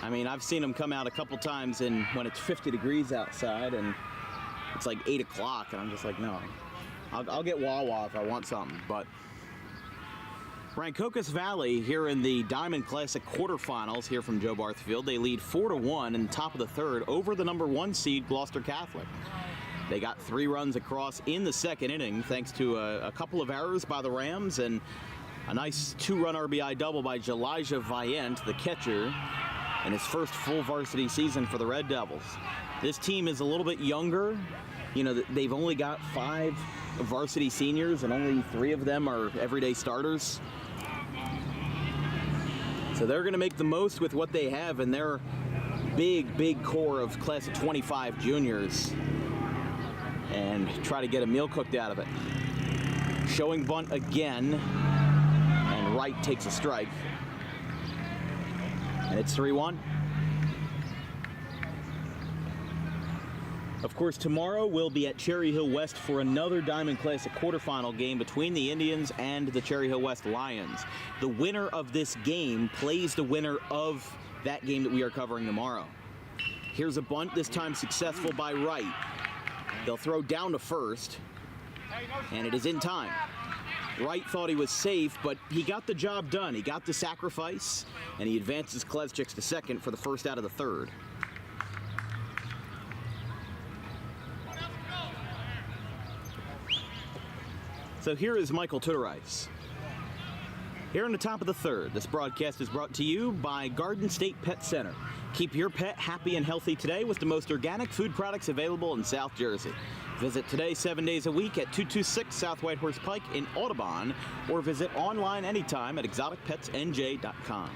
I mean, I've seen him come out a couple times when it's 50 degrees outside and it's like 8 o'clock, and I'm just like, no. I'll get Wawa if I want something, but Rancocas Valley here in the Diamond Classic quarterfinals here from Joe Barth Field. They lead 4-1 in the top of the third over the number 1 seed Gloucester Catholic. They got 3 runs across in the second inning thanks to a couple of errors by the Rams and a nice 2-run RBI double by Elijah Viant, the catcher, in his first full varsity season for the Red Devils. This team is a little bit younger. You know, they've only got 5 varsity seniors and only 3 of them are everyday starters. So they're going to make the most with what they have in their big core of class of 25 juniors and try to get a meal cooked out of it. Showing bunt again, and Wright takes a strike. And it's 3-1. Of course, tomorrow we'll be at Cherry Hill West for another Diamond Classic quarterfinal game between the Indians and the Cherry Hill West Lions. The winner of this game plays the winner of that game that we are covering tomorrow. Here's a bunt, this time successful by Wright. They'll throw down to first, and it is in time. Wright thought he was safe, but he got the job done. He got the sacrifice, and he advances Klezchik's to second for the first out of the third. So here is Michael Tutorice. Here in the top of the third, this broadcast is brought to you by Garden State Pet Center. Keep your pet happy and healthy today with the most organic food products available in South Jersey. Visit today 7 days a week at 226 South Whitehorse Pike in Audubon, or visit online anytime at exoticpetsnj.com.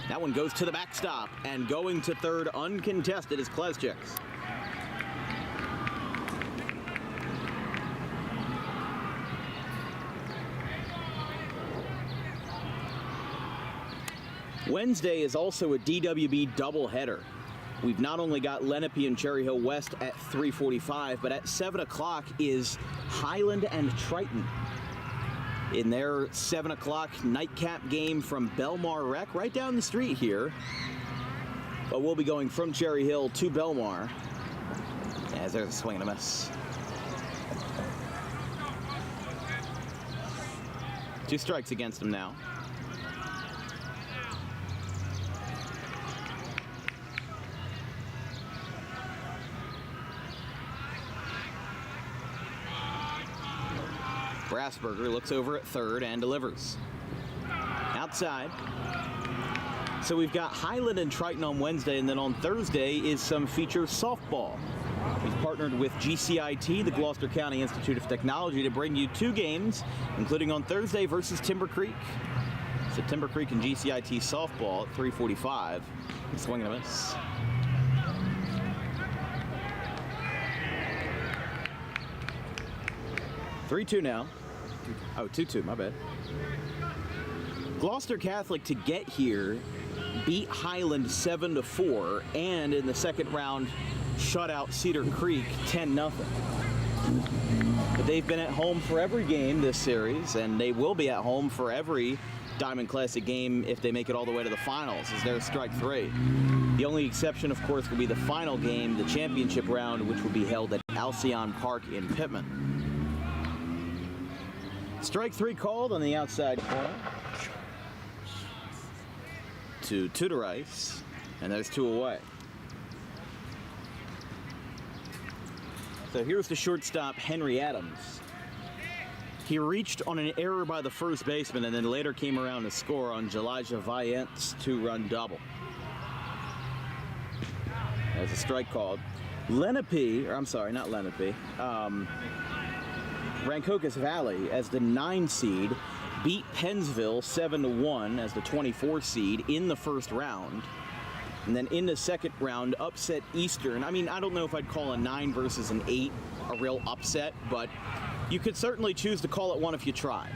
That one goes to the backstop, and going to third uncontested is Klezchik's. Wednesday is also a DWB doubleheader. We've not only got Lenape and Cherry Hill West at 3:45, but at 7 o'clock is Highland and Triton in their 7 o'clock nightcap game from Belmar Rec, right down the street here. But we'll be going from Cherry Hill to Belmar, as there's a swing and a miss. 2 strikes against him now. Brassberger looks over at third and delivers. Outside. So we've got Highland and Triton on Wednesday, and then on Thursday is some feature softball. We've partnered with GCIT, the Gloucester County Institute of Technology, to bring you 2 games, including on Thursday versus Timber Creek. So Timber Creek and GCIT softball at 3:45. Swing and a miss. (3-2) now. Oh, 2-2, my bad. Gloucester Catholic to get here beat Highland 7-4, and in the second round shut out Cedar Creek 10-0. But they've been at home for every game this series, and they will be at home for every Diamond Classic game if they make it all the way to the finals, as they're strike 3. The only exception, of course, will be the final game, the championship round, which will be held at Alcyon Park in Pittman. Strike 3 called on the outside corner to Tudorice, and there's 2 away. So here's the shortstop, Henry Adams. He reached on an error by the first baseman and then later came around to score on Elijah Vient's 2-run double. There's a strike called. Rancocas Valley, as the 9 seed, beat Pennsville 7-1 as the 24 seed in the first round. And then in the second round, upset Eastern. I mean, I don't know if I'd call a 9 versus an 8 a real upset, but you could certainly choose to call it one if you try.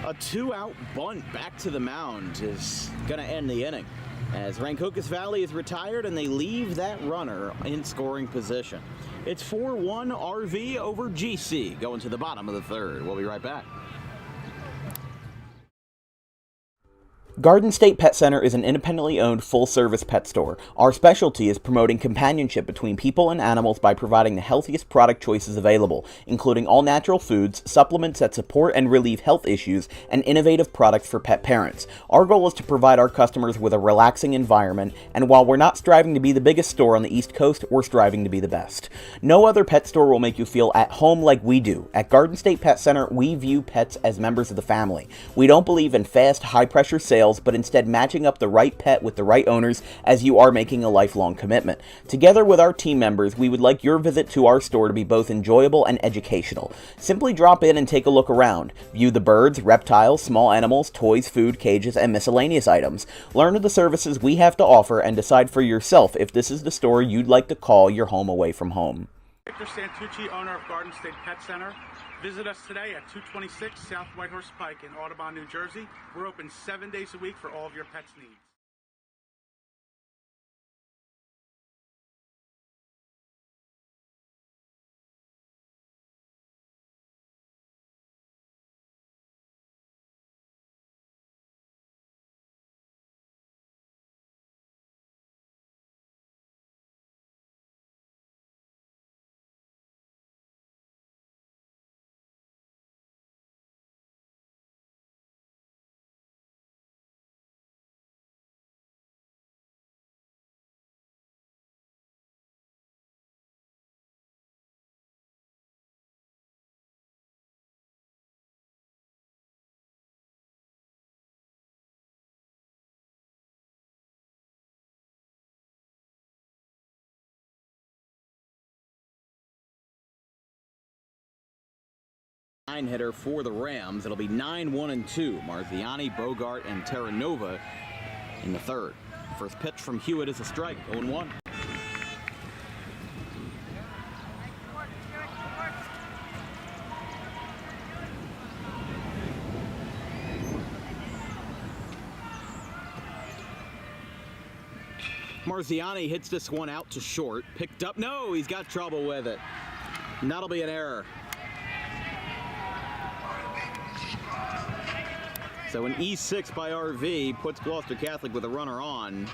A 2-out bunt back to the mound is going to end the inning, as Rancocas Valley is retired and they leave that runner in scoring position. It's 4-1 RV over GC going to the bottom of the third. We'll be right back. Garden State Pet Center is an independently owned full-service pet store. Our specialty is promoting companionship between people and animals by providing the healthiest product choices available, including all-natural foods, supplements that support and relieve health issues, and innovative products for pet parents. Our goal is to provide our customers with a relaxing environment, and while we're not striving to be the biggest store on the East Coast, we're striving to be the best. No other pet store will make you feel at home like we do. At Garden State Pet Center, we view pets as members of the family. We don't believe in fast, high-pressure sales, but instead matching up the right pet with the right owners, as you are making a lifelong commitment. Together with our team members, we would like your visit to our store to be both enjoyable and educational. Simply drop in and take a look around. View the birds, reptiles, small animals, toys, food, cages, and miscellaneous items. Learn of the services we have to offer and decide for yourself if this is the store you'd like to call your home away from home. Victor Santucci, owner of Garden State Pet Center. Visit us today at 226 South Whitehorse Pike in Audubon, New Jersey. We're open 7 days a week for all of your pets' needs. Hitter for the Rams. It'll be 9-1-2. Marziani, Bogart, and Terranova in the third. First pitch from Hewitt is a strike, 0-1. Marziani hits this one out to short. Picked up. No, he's got trouble with it. And that'll be an error. So an E6 by RV puts Gloucester Catholic with a runner on.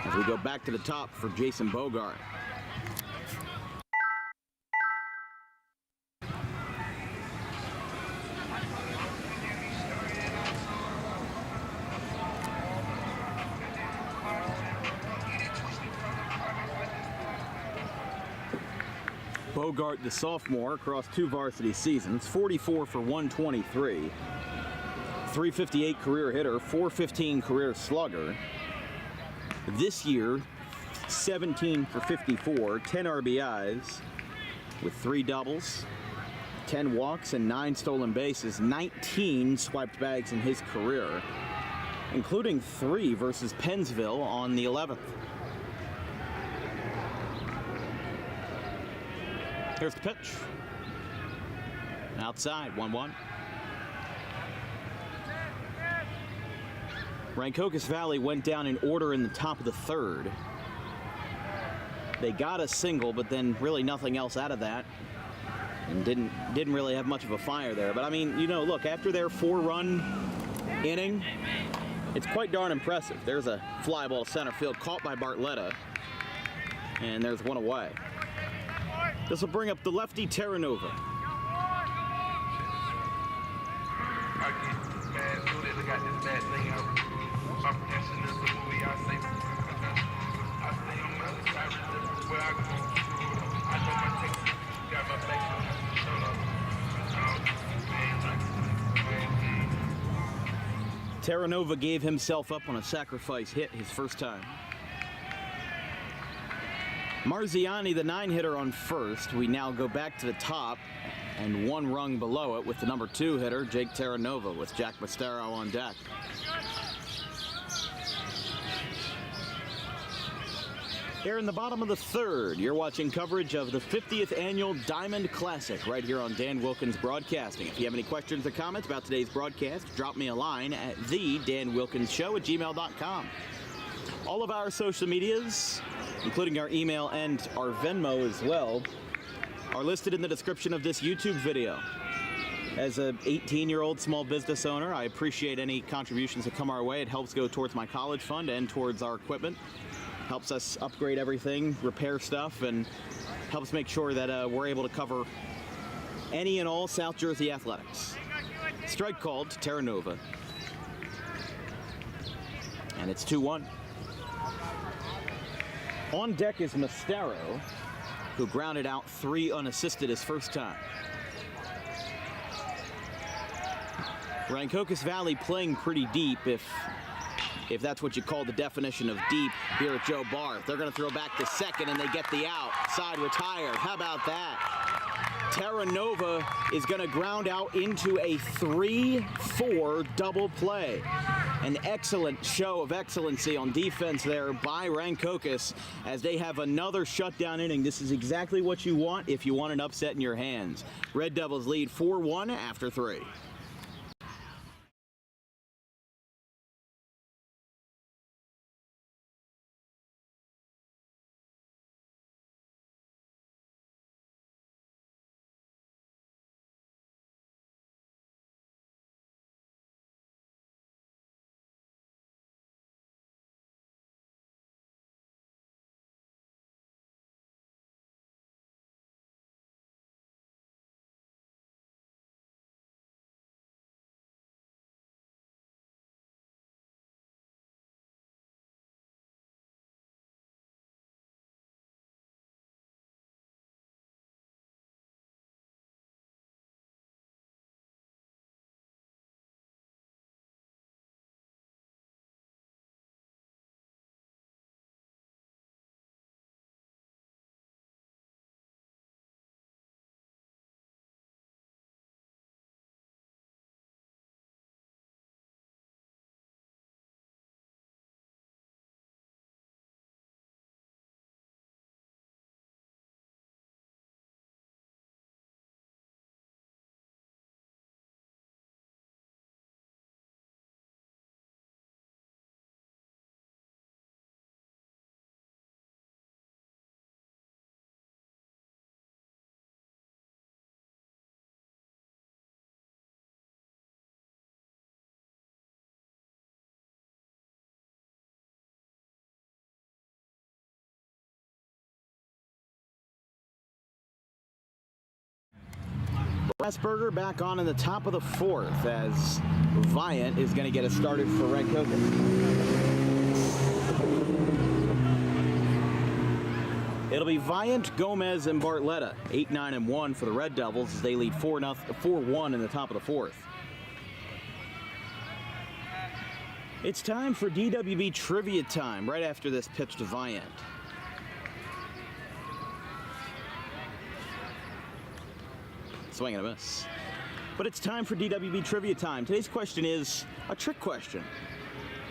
As we go back to the top for Jason Bogart. Bogart, the sophomore, across 2 varsity seasons, 44 for 123, 358 career hitter, 415 career slugger. This year, 17 for 54, 10 RBIs with 3 doubles, 10 walks, and 9 stolen bases, 19 swiped bags in his career, including 3 versus Pennsville on the 11th. Here's the pitch. Outside, 1-1. Rancocas Valley went down in order in the top of the 3rd. They got a single, but then really nothing else out of that. And didn't really have much of a fire there. But I mean, you know, look, after their 4-run inning, it's quite darn impressive. There's a fly ball to center field caught by Bartletta. And there's one away. This will bring up the lefty Terranova. Terranova gave himself up on a sacrifice hit his first time. Marziani, the 9-hitter, on first. We now go back to the top and 1 rung below it with the number 2 hitter, Jake Terranova, with Jack Mastero on deck. Here in the bottom of the 3rd, you're watching coverage of the 50th Annual Diamond Classic right here on Dan Wilkins Broadcasting. If you have any questions or comments about today's broadcast, drop me a line at thedanwilkinsshow@gmail.com. All of our social medias, including our email and our Venmo as well, are listed in the description of this YouTube video. As an 18-year-old small business owner, I appreciate any contributions that come our way. It helps go towards my college fund and towards our equipment. Helps us upgrade everything, repair stuff, and helps make sure that we're able to cover any and all South Jersey athletics. Strike called to Terranova. And it's 2-1. On deck is Mastero, who grounded out 3 unassisted his first time. Rancocas Valley playing pretty deep, if that's what you call the definition of deep here at Joe Barth. They're going to throw back to second, and they get the out. Side retired. How about that? Terranova is going to ground out into a 3-4 double play. An excellent show of excellency on defense there by Rancocas as they have another shutdown inning. This is exactly what you want if you want an upset in your hands. Red Devils lead 4-1 after 3. Pressburger back on in the top of the 4th as Viant is going to get us started for Rancocas. It'll be Viant, Gomez, and Bartletta. 8, 9, and 1 for the Red Devils as they lead 4-1 in the top of the fourth. It's time for DWB Trivia Time right after this pitch to Viant. Swing and a miss. But it's time for DWB Trivia Time. Today's question is a trick question.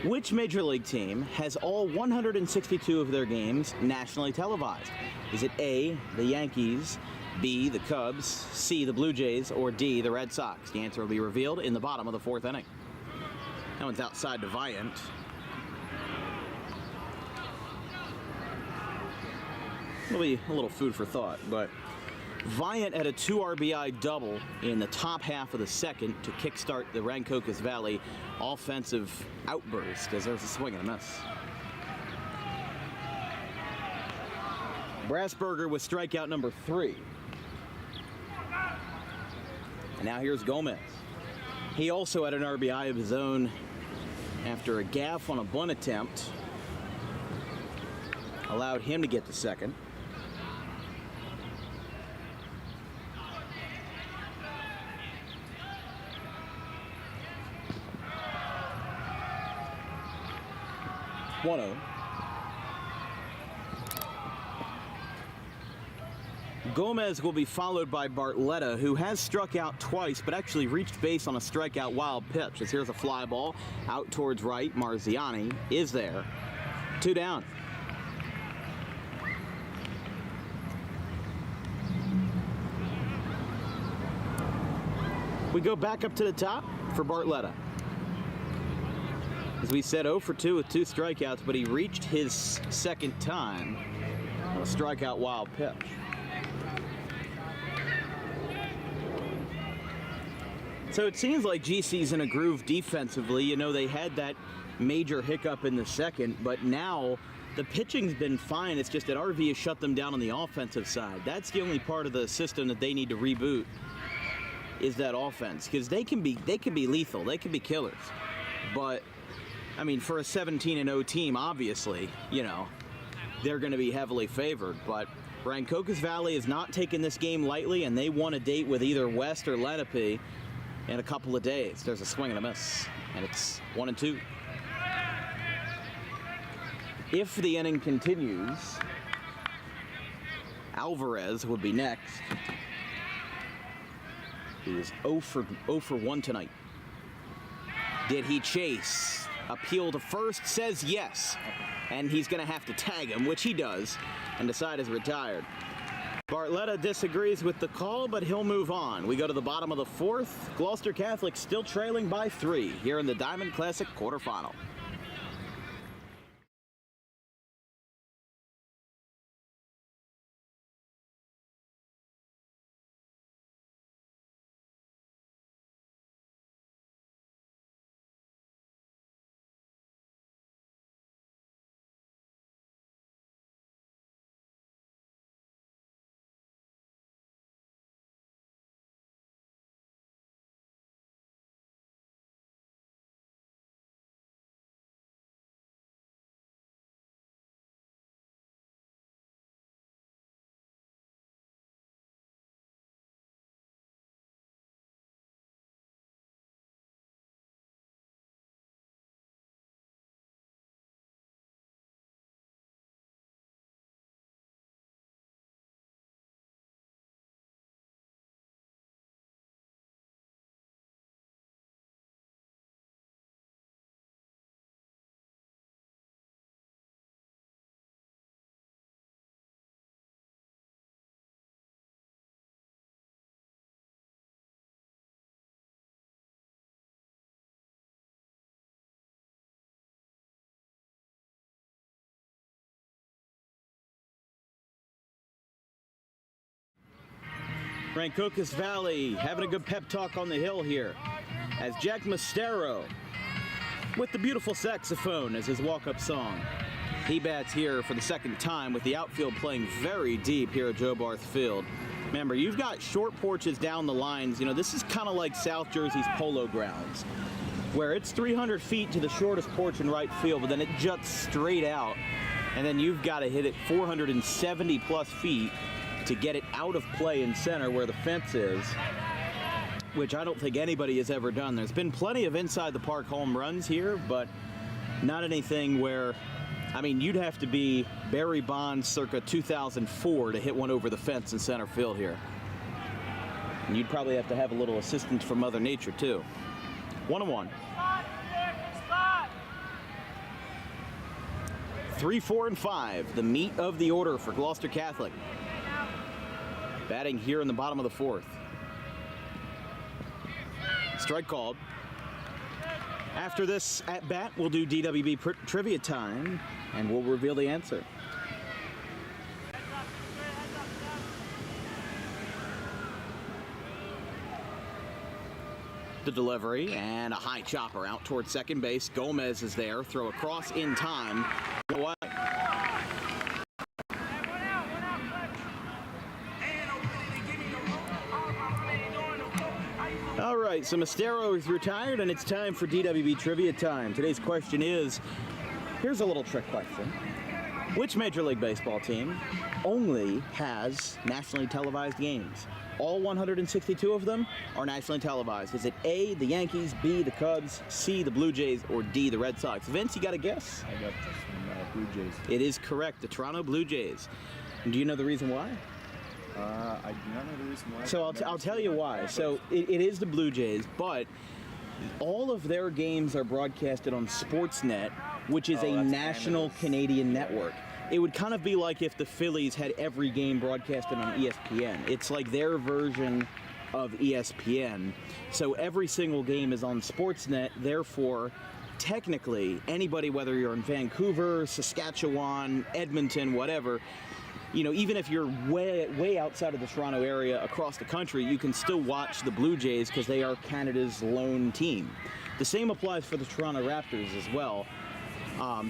Which Major League team has all 162 of their games nationally televised? Is it A, the Yankees, B, the Cubs, C, the Blue Jays, or D, the Red Sox? The answer will be revealed in the bottom of the fourth inning. That one's outside to Viant. It'll be a little food for thought, but Viant had a 2 RBI double in the top half of the second to kickstart the Rancocas Valley offensive outburst as there's a swing and a miss. Brassberger with strikeout number 3. And now here's Gomez. He also had an RBI of his own after a gaff on a bunt attempt allowed him to get to second. Gomez will be followed by Bartletta, who has struck out twice, but actually reached base on a strikeout wild pitch. As here's a fly ball out towards right. Marziani is there. 2 down. We go back up to the top for Bartletta. As we said, 0 for 2 with 2 strikeouts, but he reached his second time on a strikeout wild pitch. So it seems like GC's in a groove defensively. You know, they had that major hiccup in the second, but now the pitching's been fine. It's just that RV has shut them down on the offensive side. That's the only part of the system that they need to reboot, is that offense, because they can be lethal. They can be killers. But I mean, for a 17-0 team, obviously, you know, they're going to be heavily favored. But Rancocas Valley is not taking this game lightly, and they want a date with either West or Lenape in a couple of days. There's a swing and a miss, and it's 1-2. If the inning continues, Alvarez would be next. He was 0 for 1 tonight. Did he chase? Appeal to first, says yes. And he's going to have to tag him, which he does, and the side is retired. Bartletta disagrees with the call, but he'll move on. We go to the bottom of the fourth. Gloucester Catholic still trailing by 3 here in the Diamond Classic quarterfinal. Rancocas Valley having a good pep talk on the hill here as Jack Mastero with the beautiful saxophone as his walk-up song. He bats here for the second time with the outfield playing very deep here at Joe Barth Field. Remember, you've got short porches down the lines. You know, this is kind of like South Jersey's Polo Grounds, where it's 300 feet to the shortest porch in right field, but then it juts straight out and then you've got to hit it 470 plus feet to get it out of play in center where the fence is, which I don't think anybody has ever done. There's been plenty of inside the park home runs here, but not anything where, I mean, you'd have to be Barry Bonds circa 2004 to hit one over the fence in center field here. And you'd probably have to have a little assistance from Mother Nature too. 1-1. 3, 4, and 5, the meat of the order for Gloucester Catholic. Batting here in the bottom of the 4th. Strike called. After this at bat, we'll do DWB trivia time, and we'll reveal the answer. The delivery and a high chopper out towards second base. Gomez is there. Throw across in time. What? All right, so Mestero is retired, and it's time for DWB trivia time. Today's question is, here's a little trick question. Which Major League Baseball team only has nationally televised games? All 162 of them are nationally televised. Is it A, the Yankees, B, the Cubs, C, the Blue Jays, or D, the Red Sox? Vince, you got a guess? I got this one, Blue Jays. It is correct, the Toronto Blue Jays. And do you know the reason why? I do not know the reason why. So I'll tell you why. So it is the Blue Jays, but all of their games are broadcasted on Sportsnet, which is a national Canadian network. It would kind of be like if the Phillies had every game broadcasted on ESPN. It's like their version of ESPN. So every single game is on Sportsnet. Therefore, technically, anybody, whether you're in Vancouver, Saskatchewan, Edmonton, whatever, you know, even if you're way outside of the Toronto area across the country, you can still watch the Blue Jays because they are Canada's lone team. The same applies for the Toronto Raptors as well.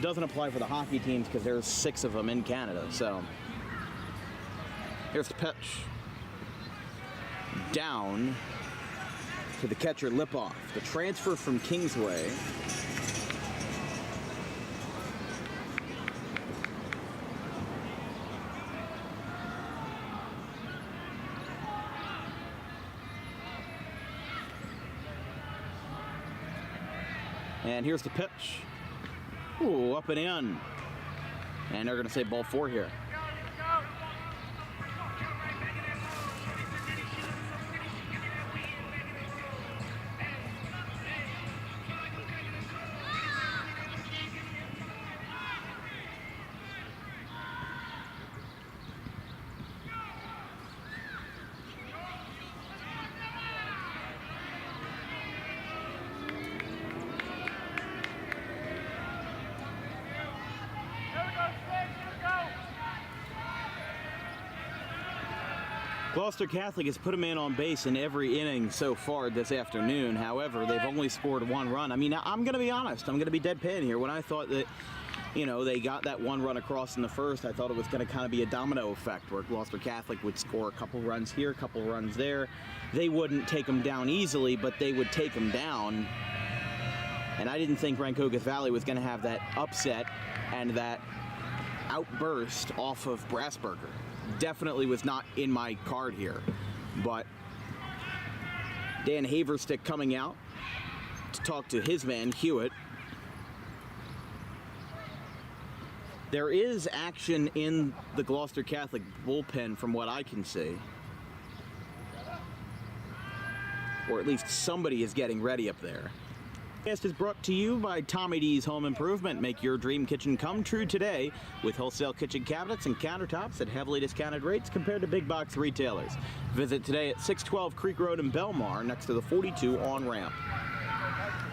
Doesn't apply for the hockey teams because there's 6 of them in Canada. So here's the pitch. Down to the catcher Lipoff. The transfer from Kingsway. And here's the pitch. Ooh, up and in. And they're going to say ball 4 here. Gloucester Catholic has put a man on base in every inning so far this afternoon. However, they've only scored 1 run. I mean, I'm going to be honest. I'm going to be deadpan here. When I thought that, you know, they got that 1 run across in the first, I thought it was going to kind of be a domino effect where Gloucester Catholic would score a couple runs here, a couple runs there. They wouldn't take them down easily, but they would take them down. And I didn't think Rancocas Valley was going to have that upset and that outburst off of Brassburger. Definitely was not in my card here, but Dan Haverstick coming out to talk to his man Hewitt. There is action in the Gloucester Catholic bullpen from what I can see, or at least somebody is getting ready up there. This podcast is brought to you by Tommy D's Home Improvement. Make your dream kitchen come true today with wholesale kitchen cabinets and countertops at heavily discounted rates compared to big box retailers. Visit today at 612 Creek Road in Belmar next to the 42 on-ramp.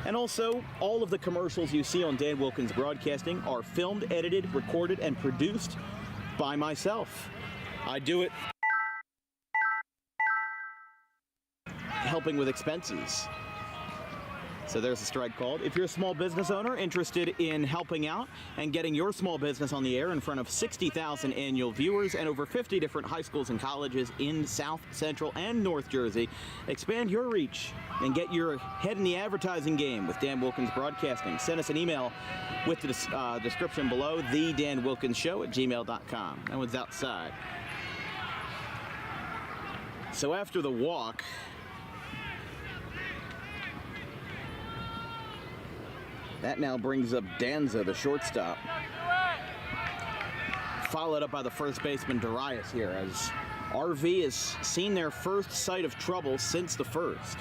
And also, all of the commercials you see on Dan Wilkins Broadcasting are filmed, edited, recorded, and produced by myself. I do it helping with expenses. So there's a strike called. If you're a small business owner interested in helping out and getting your small business on the air in front of 60,000 annual viewers and over 50 different high schools and colleges in South, Central, and North Jersey, expand your reach and get your head in the advertising game with Dan Wilkins Broadcasting. Send us an email with the description below, thedanwilkinsshow@gmail.com. That one's outside. So after the walk, that now brings up Danza, the shortstop. Followed up by the first baseman, Darius, here, as RV has seen their first sight of trouble since the first.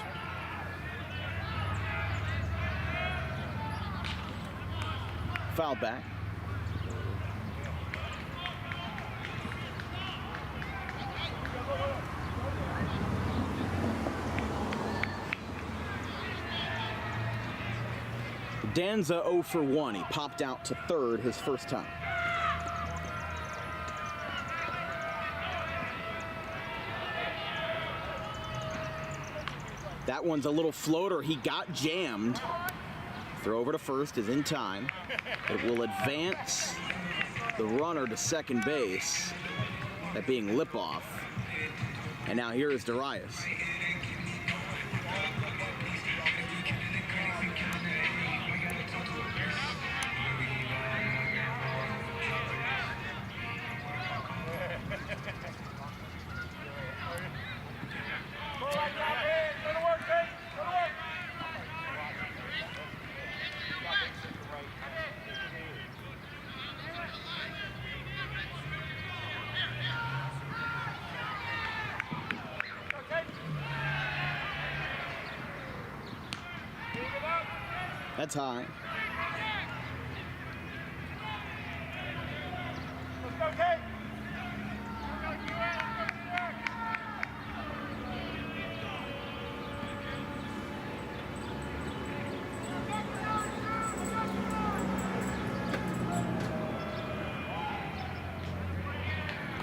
Foul back. Danza 0 for 1. He popped out to third his first time. That one's a little floater. He got jammed. Throw over to first is in time. It will advance the runner to second base, that being Lipoff. And now here is Darius. That's high.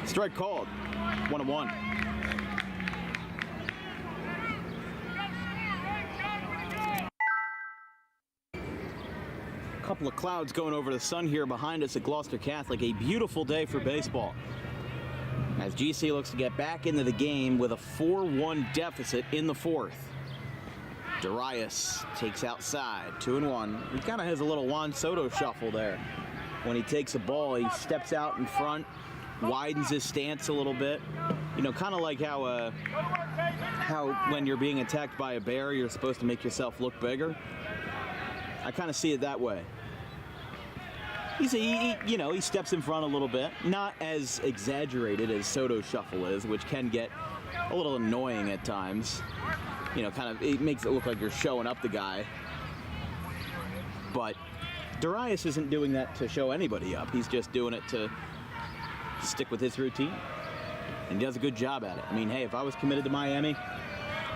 Strike called. 1-1. Couple of clouds going over the sun here behind us at Gloucester Catholic. A beautiful day for baseball, as GC looks to get back into the game with a 4-1 deficit in the fourth. Darius takes outside, 2-1. He kind of has a little Juan Soto shuffle there. When he takes a ball, he steps out in front, widens his stance a little bit. You know, kind of like how when you're being attacked by a bear, you're supposed to make yourself look bigger. I kind of see it that way. He steps in front a little bit. Not as exaggerated as Soto's shuffle is, which can get a little annoying at times. You know, it makes it look like you're showing up the guy. But Darius isn't doing that to show anybody up. He's just doing it to stick with his routine. And he does a good job at it. I mean, hey, if I was committed to Miami,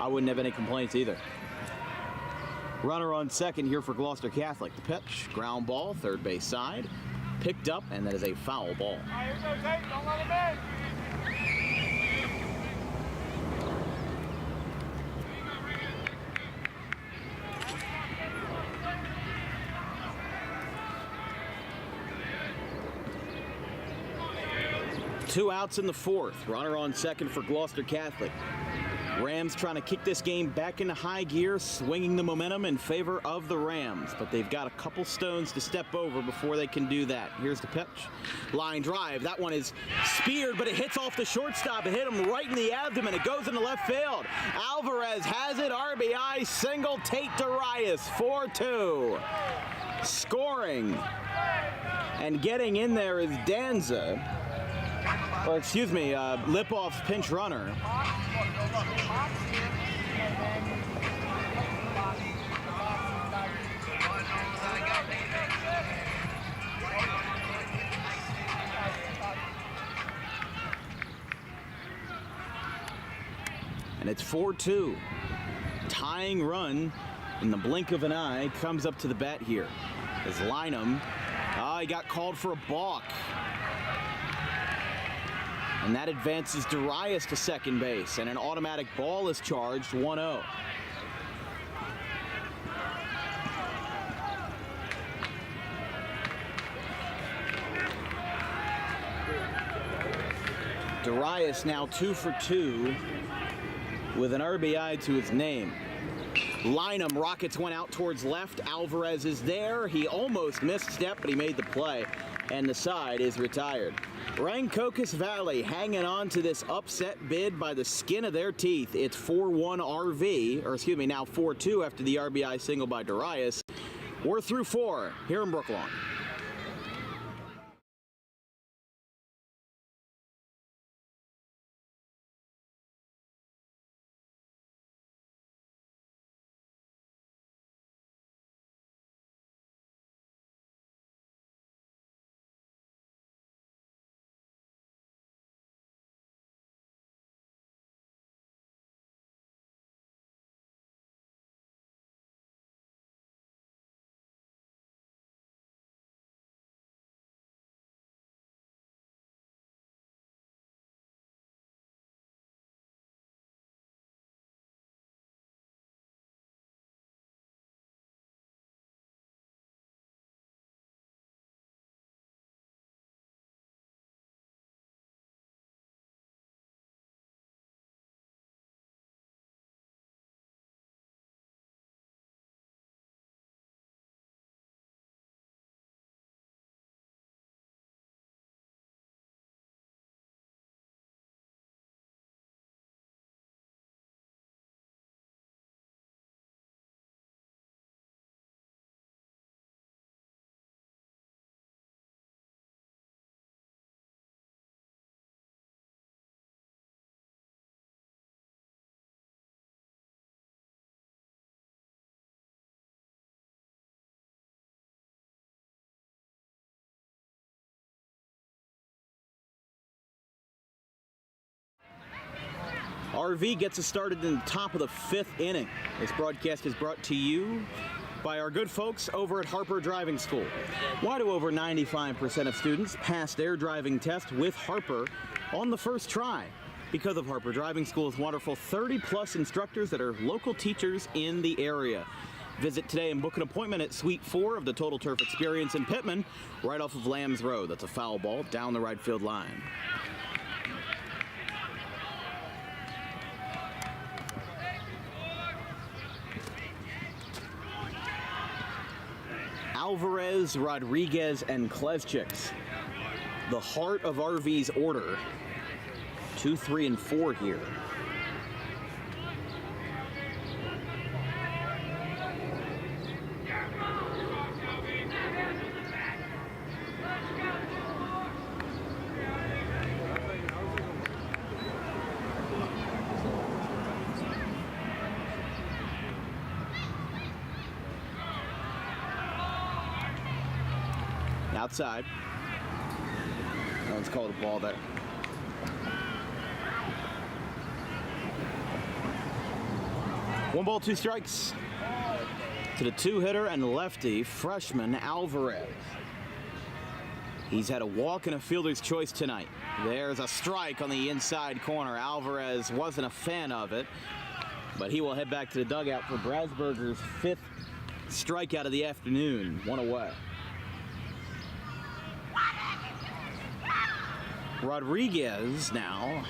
I wouldn't have any complaints either. Runner on second here for Gloucester Catholic. The pitch, ground ball, third base side, picked up, and that is a foul ball. Here we go, Tate. Don't let him in. 2 outs in the fourth. Runner on second for Gloucester Catholic. Rams trying to kick this game back into high gear, swinging the momentum in favor of the Rams. But they've got a couple stones to step over before they can do that. Here's the pitch. Line drive. That one is speared, but it hits off the shortstop. It hit him right in the abdomen. It goes into left field. Alvarez has it. RBI single. Tate Darius, 4-2. Scoring. And getting in there is Danza. Or excuse me, Lipoff's pinch runner. And it's 4-2. Tying run in the blink of an eye comes up to the bat here. As Lynham, he got called for a balk. And that advances Darius to second base, and an automatic ball is charged, 1-0. Darius now 2 for 2 with an RBI to his name. Lineham, Rockets went out towards left. Alvarez is there. He almost missed step, but he made the play, and the side is retired. Rancocas Valley hanging on to this upset bid by the skin of their teeth. It's 4-1 RV, or excuse me, now 4-2 after the RBI single by Darius. We're through 4 here in Brooklawn. RV gets us started in the top of the 5th inning. This broadcast is brought to you by our good folks over at Harper Driving School. Why do over 95% of students pass their driving test with Harper on the first try? Because of Harper Driving School's wonderful 30-plus instructors that are local teachers in the area. Visit today and book an appointment at Suite 4 of the Total Turf Experience in Pittman, right off of Lambs Road. That's a foul ball down the right field line. Alvarez, Rodriguez, and Klevchiks. The heart of RV's order. 2, 3, and 4 here. Outside. Let's call the ball there. One ball, 2 strikes to the 2-hitter and lefty freshman Alvarez. He's had a walk and a fielder's choice tonight. There's a strike on the inside corner. Alvarez wasn't a fan of it, but he will head back to the dugout for Brasburger's 5th strikeout of the afternoon. 1 away. Rodriguez now,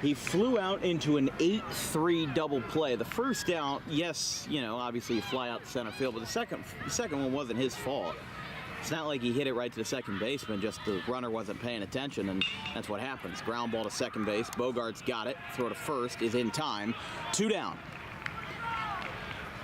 he flew out into an 8-3 double play. The first out, yes, you know, obviously you fly out to center field, but the second one wasn't his fault. It's not like he hit it right to the second baseman, just the runner wasn't paying attention, and that's what happens. Ground ball to second base, Bogart's got it, throw to first, is in time, 2 down.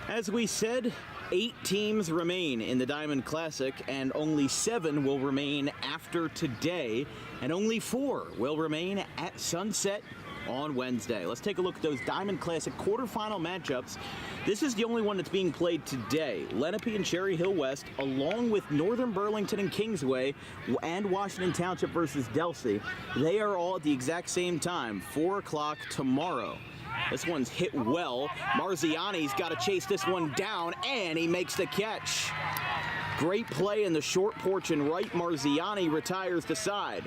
As we said, 8 teams remain in the Diamond Classic, and only 7 will remain after today, and only 4 will remain at sunset on Wednesday. Let's take a look at those Diamond Classic quarterfinal matchups. This is the only one that's being played today. Lenape and Cherry Hill West, along with Northern Burlington and Kingsway, and Washington Township versus Delsey. They are all at the exact same time, 4 o'clock tomorrow. This one's hit well. Marziani's got to chase this one down, and he makes the catch. Great play in the short porch and right. Marziani retires to side.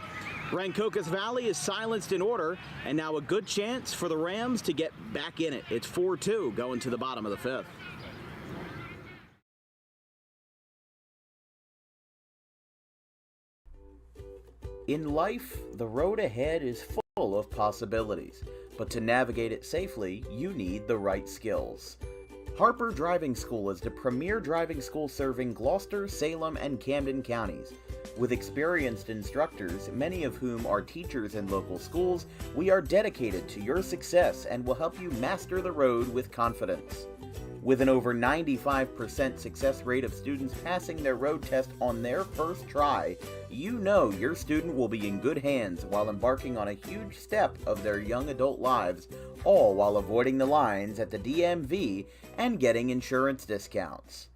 Rancocas Valley is silenced in order, and now a good chance for the Rams to get back in it. It's 4-2 going to the bottom of the 5th. In life, the road ahead is full of possibilities, but to navigate it safely, you need the right skills. Harper Driving School is the premier driving school serving Gloucester, Salem, and Camden counties. With experienced instructors, many of whom are teachers in local schools, we are dedicated to your success and will help you master the road with confidence. With an over 95% success rate of students passing their road test on their first try, you know your student will be in good hands while embarking on a huge step of their young adult lives, all while avoiding the lines at the DMV and getting insurance discounts.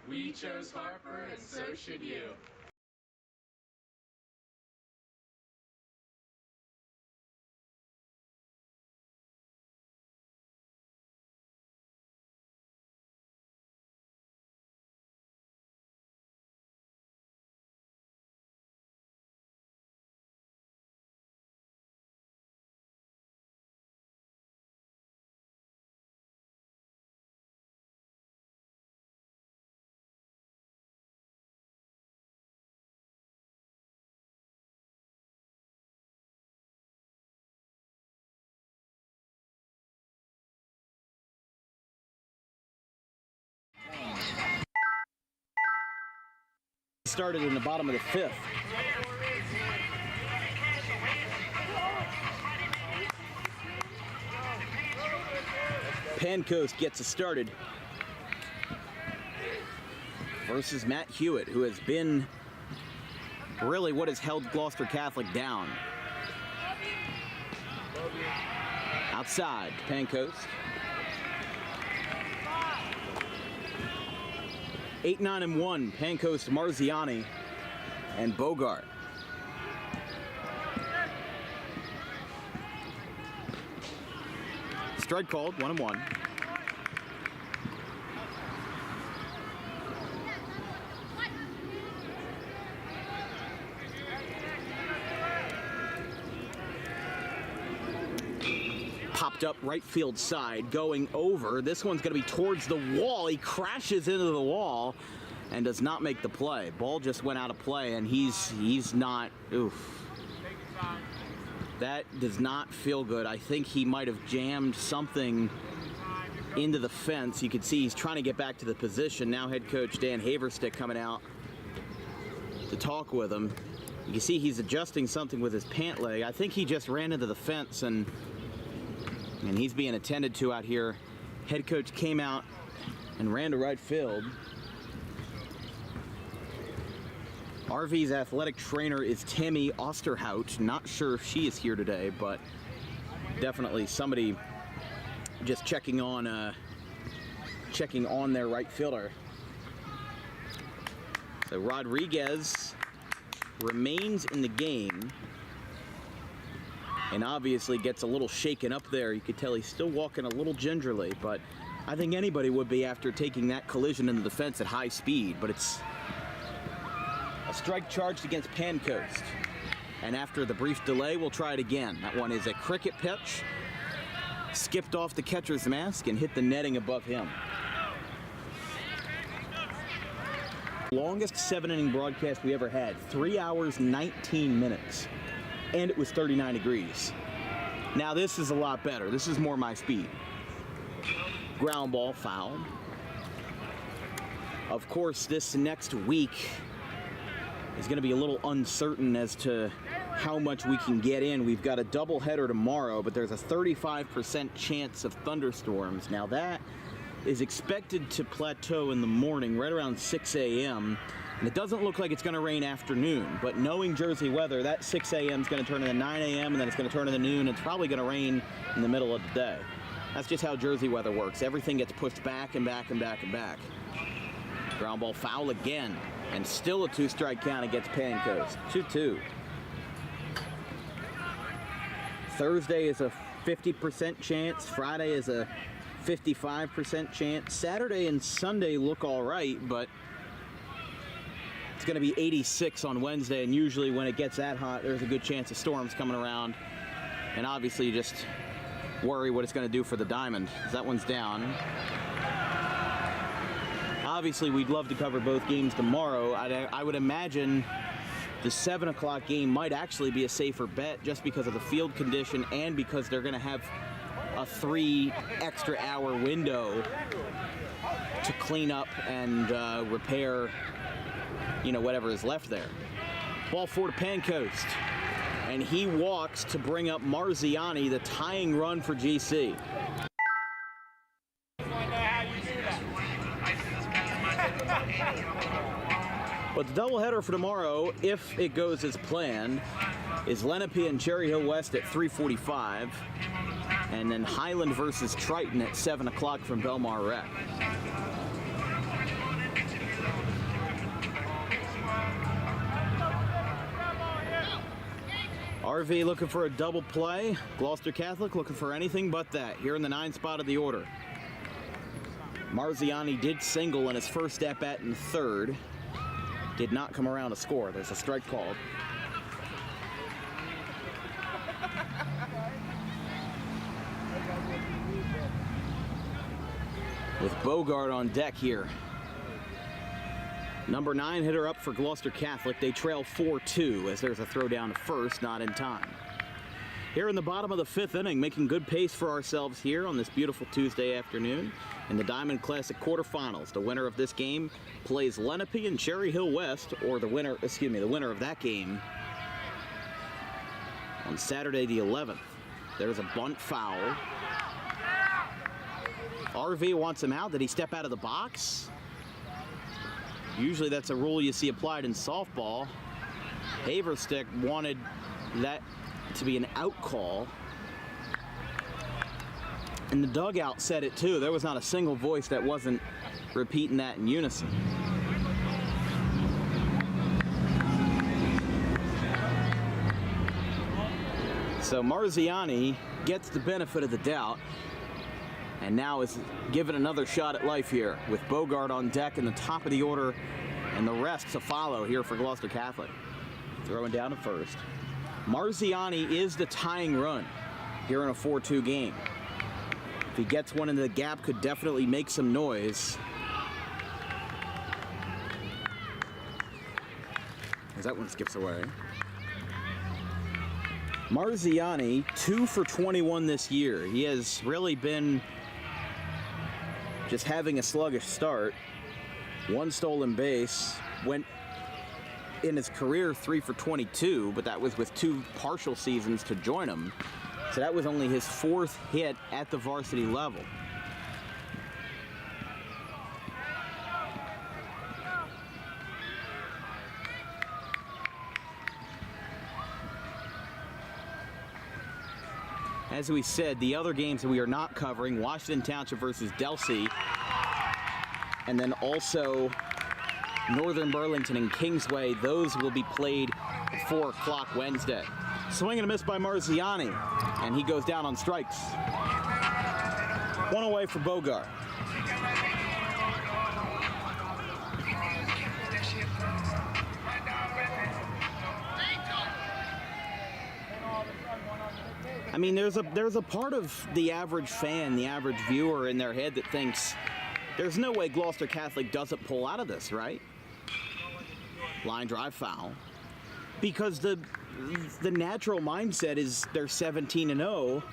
We chose Harper, and so should you. Started in the bottom of the fifth. Pancoast gets it started versus Matt Hewitt, who has been really what has held Gloucester Catholic down. Outside, Pancoast. 8-9-1, Pancoast, Marziani, and Bogart. Strike called, 1-1. Popped up right field side, going over. This one's going to be towards the wall. He crashes into the wall and does not make the play. Ball just went out of play, and he's not. Oof. That does not feel good. I think he might have jammed something into the fence. You can see he's trying to get back to the position. Now head coach Dan Haverstick coming out to talk with him. You can see he's adjusting something with his pant leg. I think he just ran into the fence, and he's being attended to out here. Head coach came out and ran to right field. RV's athletic trainer is Tammy Osterhout. Not sure if she is here today, but definitely somebody just checking on their right fielder. So Rodriguez remains in the game and obviously gets a little shaken up there. You could tell he's still walking a little gingerly, but I think anybody would be after taking that collision into the fence at high speed. But it's a strike charged against Pancoast. And after the brief delay, we'll try it again. That one is a cricket pitch. Skipped off the catcher's mask and hit the netting above him. Longest 7-inning broadcast we ever had. 3 hours, 19 minutes. And it was 39 degrees. Now this is a lot better. This is more my speed. Ground ball, foul. Of course, this next week is going to be a little uncertain as to how much we can get in. We've got a doubleheader tomorrow, but there's a 35% chance of thunderstorms. Now that is expected to plateau in the morning, right around 6 a.m., and it doesn't look like it's going to rain afternoon, but knowing Jersey weather, that 6 a.m. is going to turn into 9 a.m., and then it's going to turn into noon, and it's probably going to rain in the middle of the day. That's just how Jersey weather works. Everything gets pushed back and back and back and back. Ground ball foul again, and still a two-strike count against Pancoast. 2-2. Thursday is a 50% chance. Friday is a 55% chance. Saturday and Sunday look all right, but it's going to be 86 on Wednesday, and usually when it gets that hot, there's a good chance of storms coming around. And obviously you just worry what it's going to do for the diamond. That one's down. Obviously we'd love to cover both games tomorrow. I would imagine the 7 o'clock game might actually be a safer bet just because of the field condition and because they're going to have a 3 extra hour window to clean up and repair, you know, whatever is left there. Ball 4 to Pancoast, and he walks to bring up Marziani, the tying run for GC. But the doubleheader for tomorrow, if it goes as planned, is Lenape and Cherry Hill West at 3:45, and then Highland versus Triton at 7 o'clock from Belmar Rec. RV looking for a double play. Gloucester Catholic looking for anything but that here in the 9 spot of the order. Marziani did single in his first at-bat in 3rd. Did not come around to score. There's a strike called. With Bogart on deck here. Number 9 hitter up for Gloucester Catholic. They trail 4-2 as there's a throw down to first, not in time. Here in the bottom of the 5th inning, making good pace for ourselves here on this beautiful Tuesday afternoon in the Diamond Classic quarterfinals. The winner of this game plays Lenape and Cherry Hill West, or the winner of that game on Saturday the 11th. There's a bunt foul. RV wants him out. Did he step out of the box? Usually that's a rule you see applied in softball. Haverstick wanted that to be an out call. And the dugout said it too. There was not a single voice that wasn't repeating that in unison. So Marziani gets the benefit of the doubt and now is given another shot at life here with Bogart on deck in the top of the order and the rest to follow here for Gloucester Catholic. Throwing down to first. Marziani is the tying run here in a 4-2 game. If he gets one into the gap, could definitely make some noise. As that one skips away. Marziani, 2 for 21 this year. He has really been just having a sluggish start. 1 stolen base, went in his career 3 for 22, but that was with 2 partial seasons to join him. So that was only his 4th hit at the varsity level. As we said, the other games that we are not covering, Washington Township versus Delsea, and then also Northern Burlington and Kingsway, those will be played at 4 o'clock Wednesday. Swing and a miss by Marziani, and he goes down on strikes. 1 away for Bogart. I mean, there's a part of the average fan, the average viewer in their head that thinks there's no way Gloucester Catholic doesn't pull out of this, right? Line drive foul. Because the natural mindset is they're 17-0.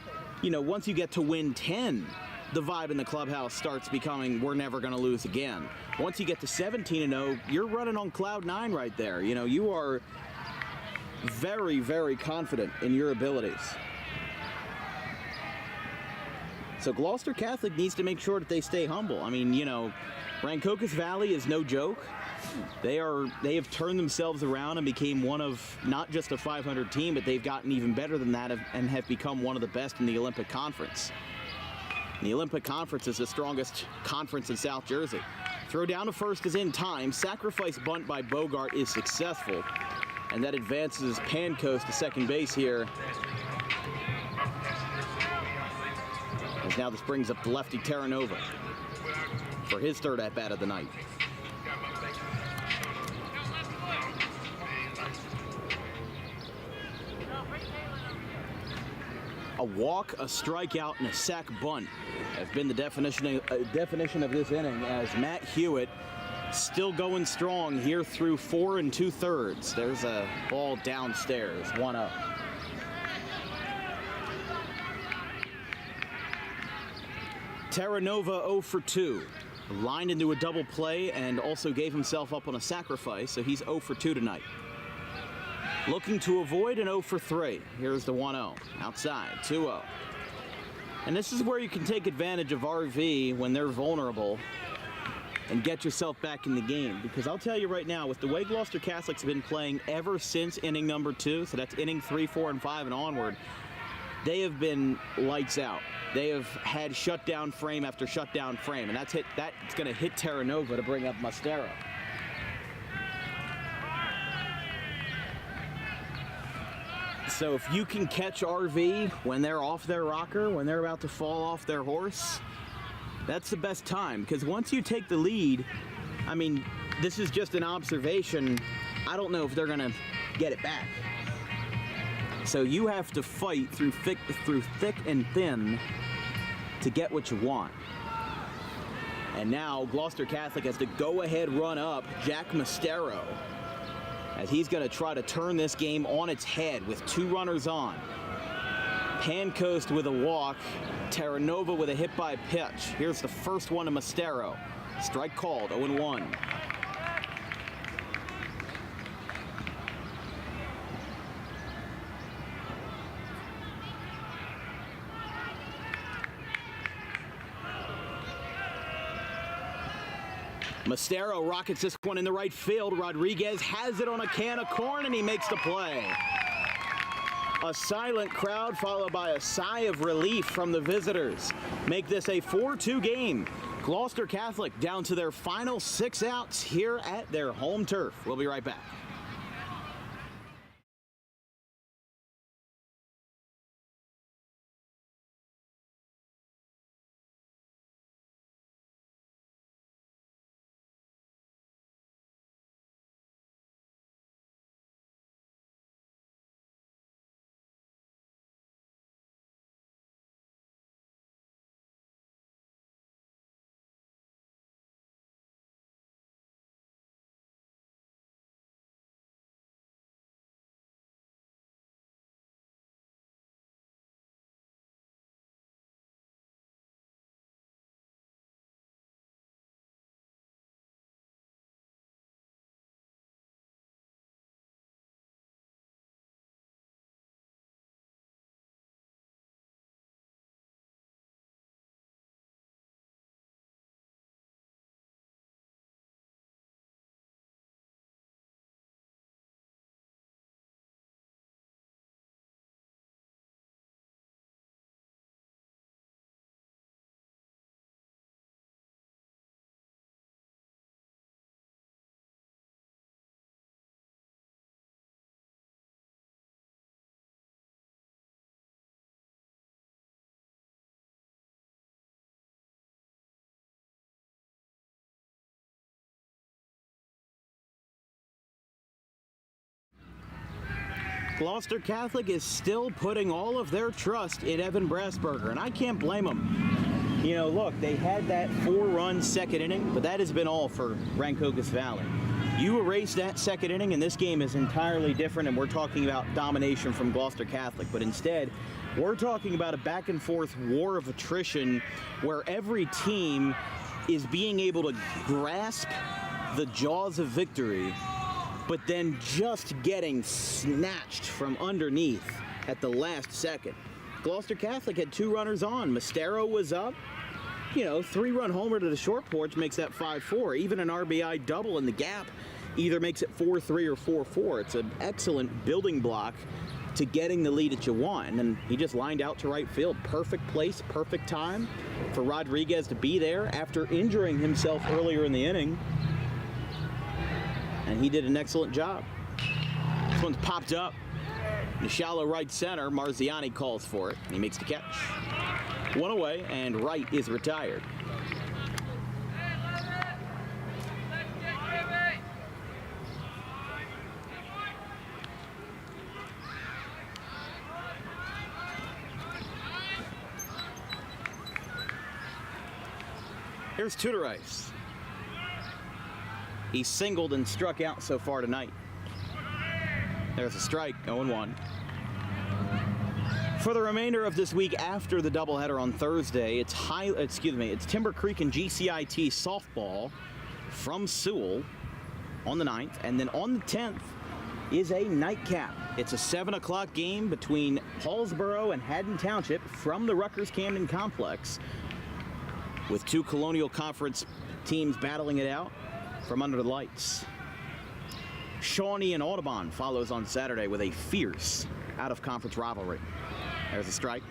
You know, once you get to win 10, the vibe in the clubhouse starts becoming, we're never going to lose again. Once you get to 17-0, you're running on cloud 9 right there. You know, you are very, very confident in your abilities. So Gloucester Catholic needs to make sure that they stay humble. I mean, you know, Rancocas Valley is no joke. They have turned themselves around and became one of not just a 500 team, but they've gotten even better than that and have become one of the best in the Olympic Conference. The Olympic Conference is the strongest conference in South Jersey. Throw down to first is in time. Sacrifice bunt by Bogart is successful, and that advances Pancoast to second base here. As now this brings up the lefty Terranova for his 3rd at-bat of the night. A walk, a strikeout, and a sac bunt have been the definition of this inning, as Matt Hewitt still going strong here through 4 2/3. There's a ball downstairs, 1-0. Terra Nova 0 for 2. Lined into a double play and also gave himself up on a sacrifice, so he's 0 for 2 tonight. Looking to avoid an 0 for 3. Here's the 1-0. Outside, 2-0. And this is where you can take advantage of RV when they're vulnerable and get yourself back in the game. Because I'll tell you right now, with the way Gloucester Catholic's been playing ever since inning number 2, so that's inning 3, 4, and 5 and onward, they have been lights out. They have had shutdown frame after shutdown frame, and that's going to hit Terra Nova to bring up Mastero. So if you can catch RV when they're off their rocker, when they're about to fall off their horse, that's the best time. Because once you take the lead, I mean, this is just an observation. I don't know if they're going to get it back. So you have to fight through thick and thin to get what you want. And now Gloucester Catholic has to go-ahead run up Jack Mastero, as he's going to try to turn this game on its head with 2 runners on. Pancoast with a walk, Terra Nova with a hit by pitch. Here's the first one to Mastero. Strike called, 0-1. Mastero rockets this one in the right field. Rodriguez has it on a can of corn, and he makes the play. A silent crowd followed by a sigh of relief from the visitors make this a 4-2 game. Gloucester Catholic down to their final 6 outs here at their home turf. We'll be right back. Gloucester Catholic is still putting all of their trust in Evan Brassberger, and I can't blame them. You know, look, they had that 4-run second inning, but that has been all for Rancocas Valley. You erase that second inning, and this game is entirely different, and we're talking about domination from Gloucester Catholic. But instead, we're talking about a back-and-forth war of attrition where every team is being able to grasp the jaws of victory, but then just getting snatched from underneath at the last second. Gloucester Catholic had 2 runners on. Mastero was up. You know, 3-run homer to the short porch makes that 5-4. Even an RBI double in the gap either makes it 4-3 or 4-4. It's an excellent building block to getting the lead that you want. And he just lined out to right field. Perfect place, perfect time for Rodriguez to be there after injuring himself earlier in the inning. And he did an excellent job. This one's popped up. In the shallow right center, Marziani calls for it. And he makes the catch. 1 away, and Wright is retired. Here's Tudorice. He singled and struck out so far tonight. There's a strike, 0-1. For the remainder of this week after the doubleheader on Thursday, it's Timber Creek and GCIT softball from Sewell on the 9th, and then on the 10th is a nightcap. It's a 7 o'clock game between Paulsboro and Haddon Township from the Rutgers-Camden Complex, with two Colonial Conference teams battling it out from under the lights. Shawnee and Audubon follows on Saturday with a fierce out-of-conference rivalry. There's a strike.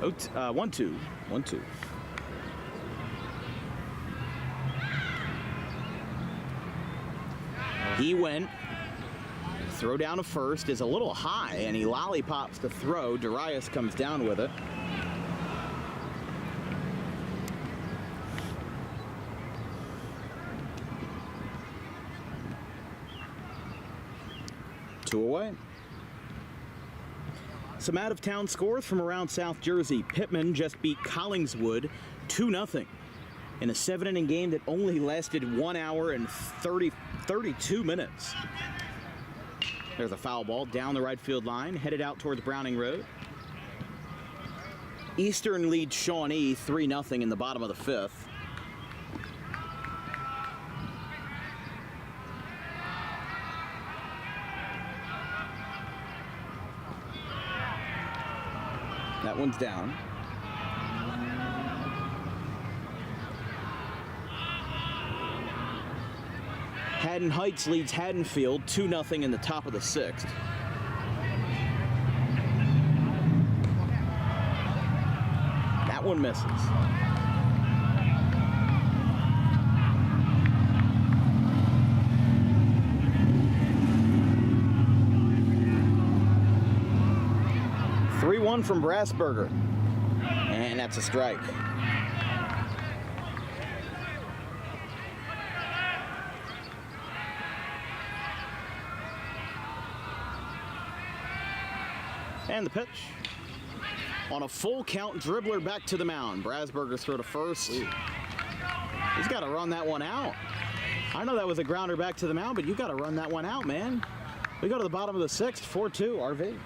Oh, 1-2. 1-2. He went. Throw down to first is a little high, and he lollipops to throw. Darius comes down with it. Two away. Some out-of-town scores from around South Jersey. Pittman just beat Collingswood 2-0 in a 7-inning game that only lasted 1 hour and 32 minutes. There's a foul ball down the right field line, headed out towards Browning Road. Eastern leads Shawnee 3-0 in the bottom of the 5th. That one's down. Haddon Heights leads Haddonfield 2-0 in the top of the 6th. That one misses. From Brassberger, and that's a strike. And the pitch. On a full count, dribbler back to the mound. Brassberger's throw to first. He's got to run that one out. I know that was a grounder back to the mound, but you got to run that one out, man. We go to the bottom of the 6th, 4-2, RV.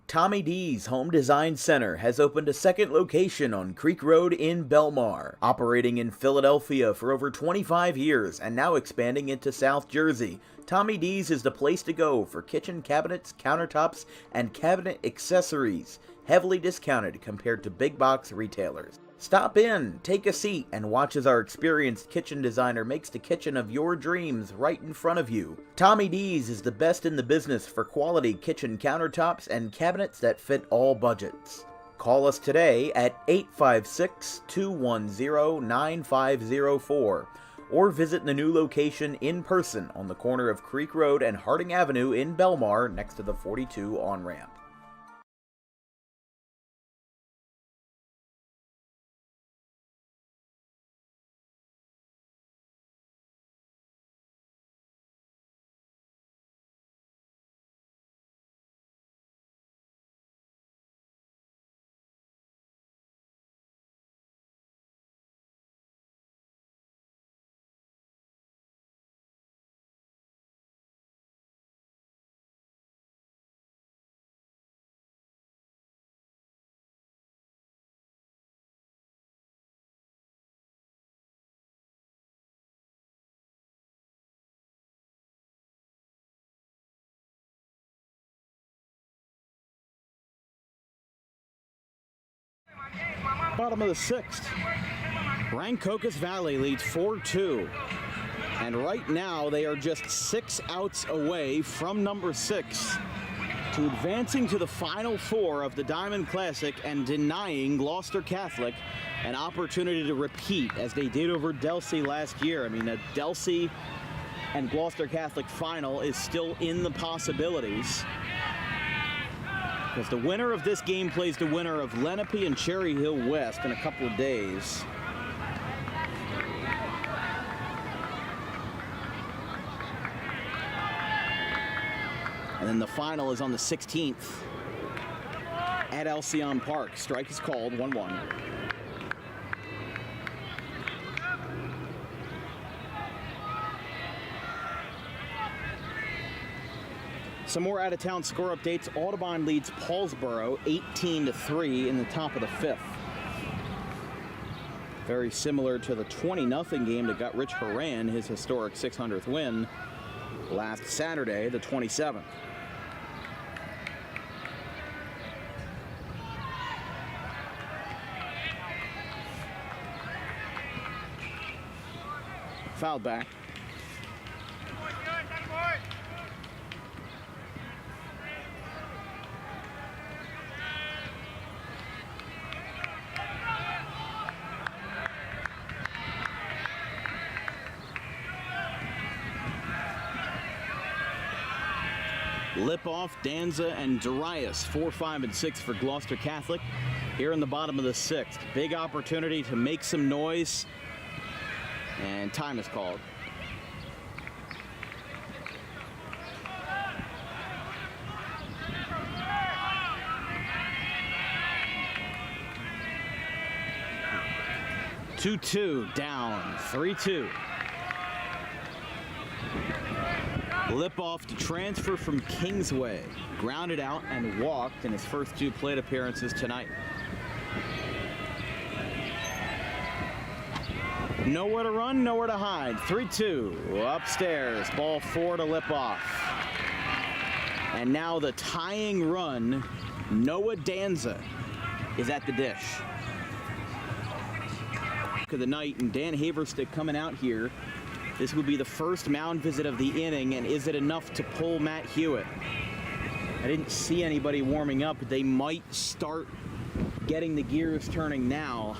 Tommy D's Home Design Center has opened a second location on Creek Road in Belmar, operating in Philadelphia for over 25 years and now expanding into South Jersey. Tommy D's is the place to go for kitchen cabinets, countertops, and cabinet accessories, heavily discounted compared to big box retailers. Stop in, take a seat, and watch as our experienced kitchen designer makes the kitchen of your dreams right in front of you. Tommy D's is the best in the business for quality kitchen countertops and cabinets that fit all budgets. Call us today at 856-210-9504 or visit the new location in person on the corner of Creek Road and Harding Avenue in Belmar next to the 42 on-ramp. Bottom of the 6th. Rancocas Valley leads 4-2. And right now they are just 6 outs away from number 6 to advancing to the Final Four of the Diamond Classic and denying Gloucester Catholic an opportunity to repeat as they did over Delsea last year. I mean, a Delsea and Gloucester Catholic final is still in the possibilities, because the winner of this game plays the winner of Lenape and Cherry Hill West in a couple of days. And then the final is on the 16th at Alcyon Park. Strike is called, 1-1. Some more out-of-town score updates. Audubon leads Paulsboro 18-3 in the top of the 5th. Very similar to the 20-0 game that got Rich Horan his historic 600th win last Saturday, the 27th. Fouled back. Lipoff, Danza, and Darius, 4, 5, and 6 for Gloucester Catholic. Here in the bottom of the 6th. Big opportunity to make some noise. And time is called. Two, down, 3-2. Lipoff to transfer from Kingsway. Grounded out and walked in his first 2 plate appearances tonight. Nowhere to run, nowhere to hide. 3-2. Upstairs. Ball 4 to Lipoff. And now the tying run, Noah Danza, is at the dish. Of the night, and Dan Haverstick coming out here. This would be the first mound visit of the inning, and is it enough to pull Matt Hewitt? I didn't see anybody warming up, but they might start getting the gears turning now.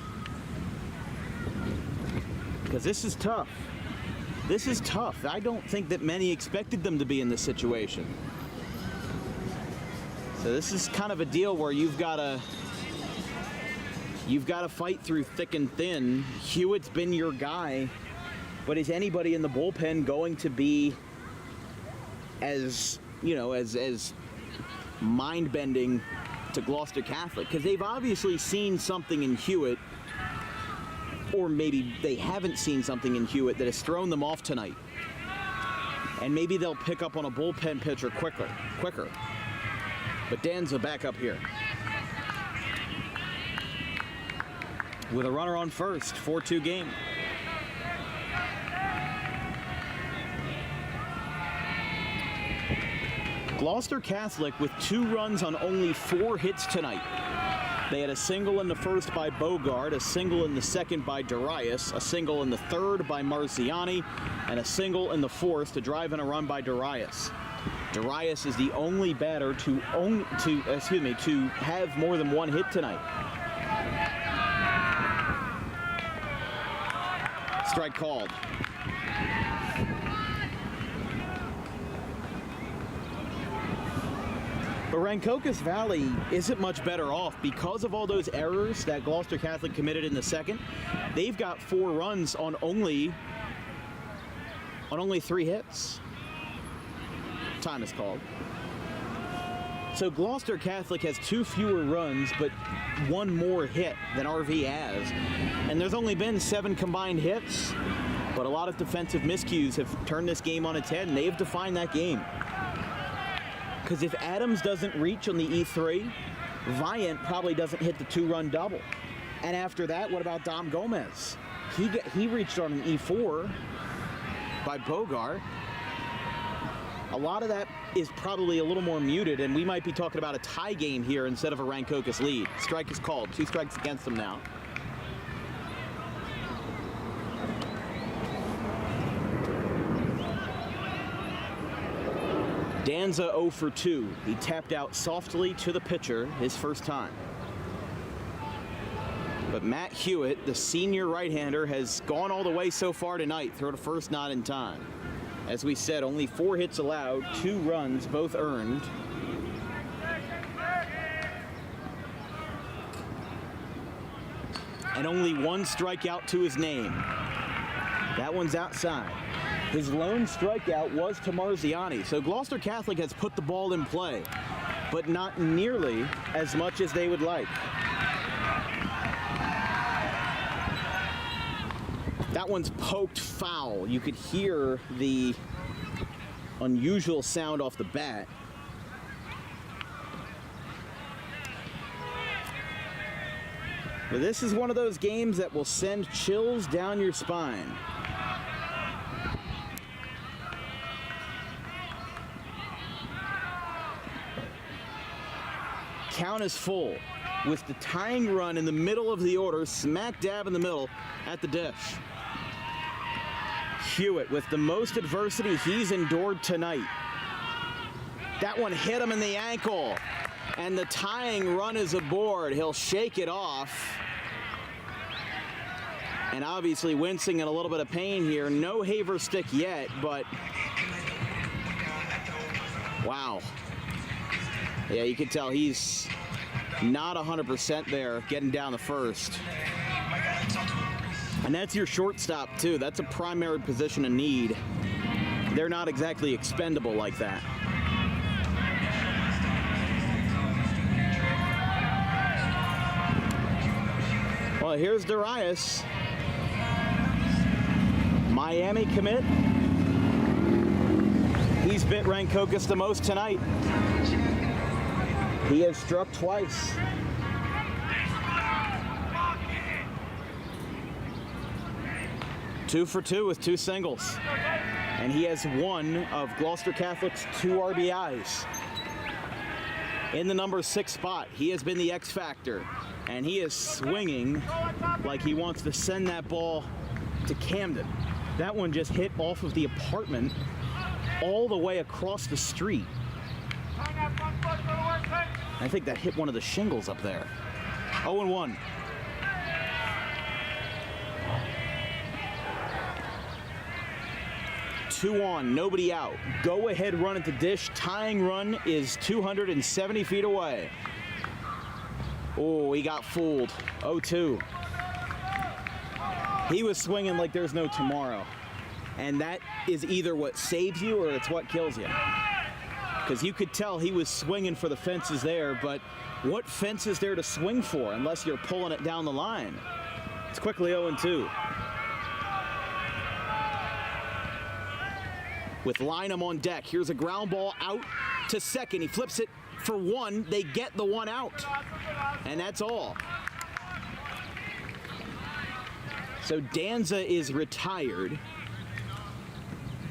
Because this is tough. This is tough. I don't think that many expected them to be in this situation. So this is kind of a deal where you've got to fight through thick and thin. Hewitt's been your guy, but is anybody in the bullpen going to be as, as mind-bending to Gloucester Catholic? Because they've obviously seen something in Hewitt, or maybe they haven't seen something in Hewitt that has thrown them off tonight. And maybe they'll pick up on a bullpen pitcher quicker. But Danza back up here. With a runner on first, 4-2 game. Gloucester Catholic with 2 runs on only 4 hits tonight. They had a single in the first by Bogart, a single in the second by Darius, a single in the third by Marziani, and a single in the fourth to drive in a run by Darius. Darius is the only batter to have more than 1 hit tonight. Strike called. But Rancocas Valley isn't much better off because of all those errors that Gloucester Catholic committed in the second. They've got 4 runs on only 3 hits. Time is called. So Gloucester Catholic has 2 fewer runs, but 1 more hit than RV has. And there's only been 7 combined hits, but a lot of defensive miscues have turned this game on its head, and they've defined that game. Because if Adams doesn't reach on the E3, Viant probably doesn't hit the 2-run double. And after that, what about Dom Gomez? He reached on an E4 by Bogart. A lot of that is probably a little more muted, and we might be talking about a tie game here instead of a Rancocas lead. Strike is called. 2 strikes against them now. Danza 0 for 2. He tapped out softly to the pitcher his first time. But Matt Hewitt, the senior right-hander, has gone all the way so far tonight. Throw to first, not in time. As we said, only 4 hits allowed, 2 runs, both earned. And only 1 strikeout to his name. That one's outside. His lone strikeout was to Marziani, so Gloucester Catholic has put the ball in play, but not nearly as much as they would like. That one's poked foul. You could hear the unusual sound off the bat. But this is one of those games that will send chills down your spine. Count is full with the tying run in the middle of the order, smack dab in the middle at the dish. Hewitt with the most adversity he's endured tonight. That one hit him in the ankle, and the tying run is aboard. He'll shake it off. And obviously wincing in a little bit of pain here. No Haver stick yet, but wow. Yeah, you can tell he's not 100% there getting down the first. And that's your shortstop too. That's a primary position of need. They're not exactly expendable like that. Well, here's Darius. Miami commit. He's bit Rancocas the most tonight. He has struck twice. Two for two with two singles. And he has one of Gloucester Catholic's 2 RBIs. In the number 6 spot, he has been the X factor. And he is swinging like he wants to send that ball to Camden. That one just hit off of the apartment all the way across the street. I think that hit one of the shingles up there. 0-1. Two on, nobody out. Go ahead run at the dish. Tying run is 270 feet away. Oh, he got fooled. 0-2. He was swinging like there's no tomorrow. And that is either what saves you or it's what kills you. Because you could tell he was swinging for the fences there, but what fence is there to swing for unless you're pulling it down the line? It's quickly 0-2. With Lynham on deck, here's a ground ball out to second. He flips it for one. They get the one out. And that's all. So Danza is retired.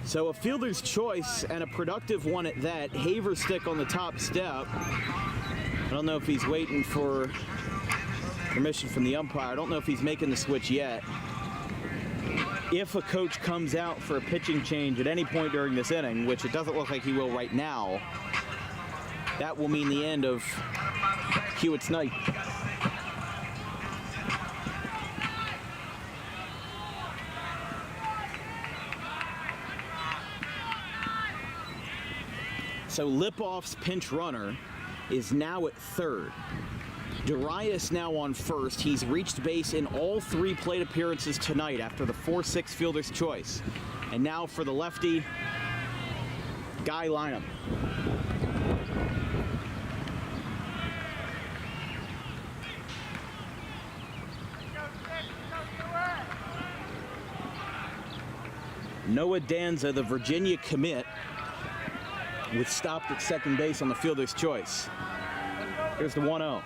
So a fielder's choice and a productive one at that. Haver stick on the top step. I don't know if he's waiting for permission from the umpire. I don't know if he's making the switch yet. If a coach comes out for a pitching change at any point during this inning, which it doesn't look like he will right now, that will mean the end of Hewitt's night. So Lipoff's pinch runner is now at third. Darius now on first. He's reached base in all 3 plate appearances tonight after the 4-6 fielder's choice. And now for the lefty, Guy Lynham. Noah Danza, the Virginia commit, was stopped at second base on the fielder's choice. Here's the 1-0.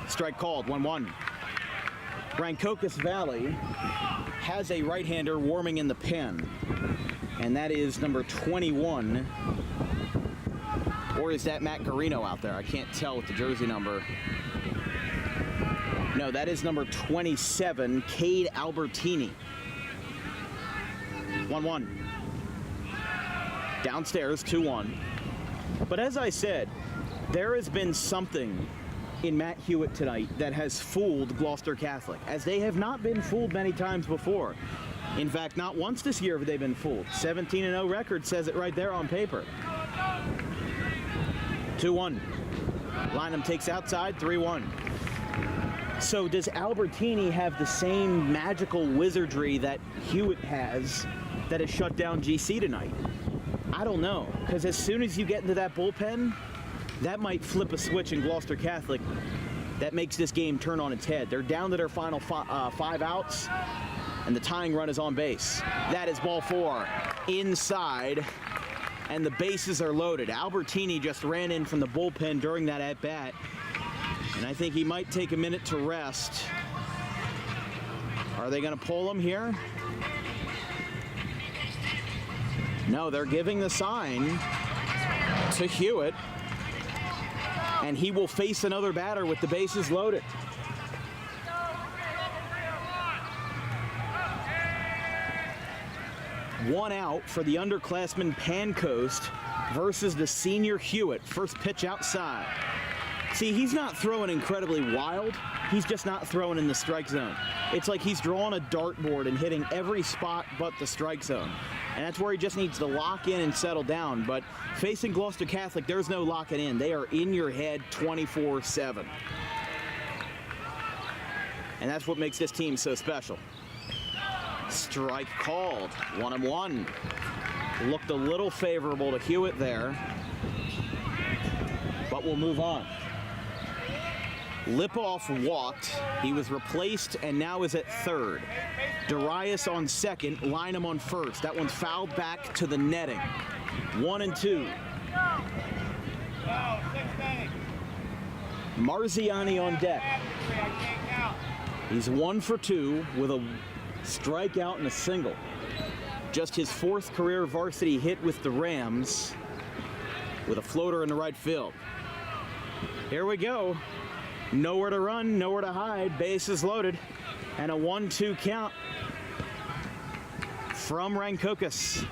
Strike called, 1-1. Rancocas Valley has a right-hander warming in the pen, and that is number 21. Or is that Matt Garino out there? I can't tell with the jersey number. No, that is number 27, Cade Albertini. 1-1. Downstairs, 2-1. But as I said, there has been something in Matt Hewitt tonight that has fooled Gloucester Catholic, as they have not been fooled many times before. In fact, not once this year have they been fooled. 17-0 record says it right there on paper. 2-1. Lynham takes outside, 3-1. So does Albertini have the same magical wizardry that Hewitt has that has shut down GC tonight? I don't know, because as soon as you get into that bullpen, that might flip a switch in Gloucester Catholic that makes this game turn on its head. They're down to their final 5 outs, and the tying run is on base. That is ball 4 inside, and the bases are loaded. Albertini just ran in from the bullpen during that at-bat, and I think he might take a minute to rest. Are they going to pull him here? No, they're giving the sign to Hewitt, and he will face another batter with the bases loaded. One out for the underclassman Pancoast versus the senior Hewitt. First pitch outside. See, he's not throwing incredibly wild. He's just not throwing in the strike zone. It's like he's drawing a dartboard and hitting every spot but the strike zone. And that's where he just needs to lock in and settle down. But facing Gloucester Catholic, there's no locking in. They are in your head 24/7. And that's what makes this team so special. Strike called. 1-1. Looked a little favorable to Hewitt there, but we'll move on. Lipoff walked. He was replaced and now is at third. Darius on second, Lynham on first. That one's fouled back to the netting. 1-2. Marziani on deck. He's 1 for 2 with a strikeout and a single. Just his 4th career varsity hit with the Rams, with a floater in the right field. Here we go. Nowhere to run, nowhere to hide. Bases loaded, and a 1-2 count from Rancocas.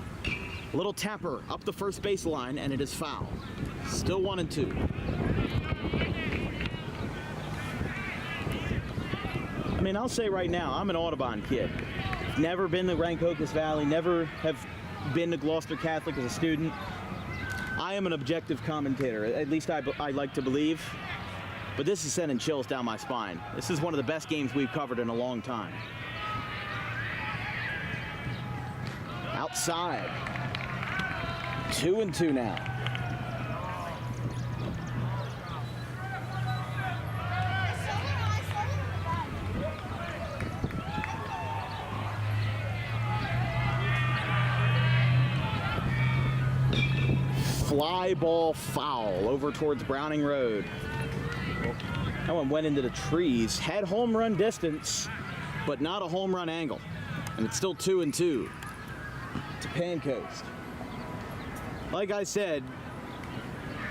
Little tapper up the first baseline, and it is foul. Still 1-2. I mean, I'll say right now, I'm an Audubon kid. Never been to Rancocas Valley, never have been to Gloucester Catholic as a student. I am an objective commentator, at least I like to believe. But this is sending chills down my spine. This is one of the best games we've covered in a long time. Outside. 2-2 now. Fly ball foul over towards Browning Road. That one went into the trees. Had home run distance, but not a home run angle. And it's still 2-2 to Pancoast. Like I said,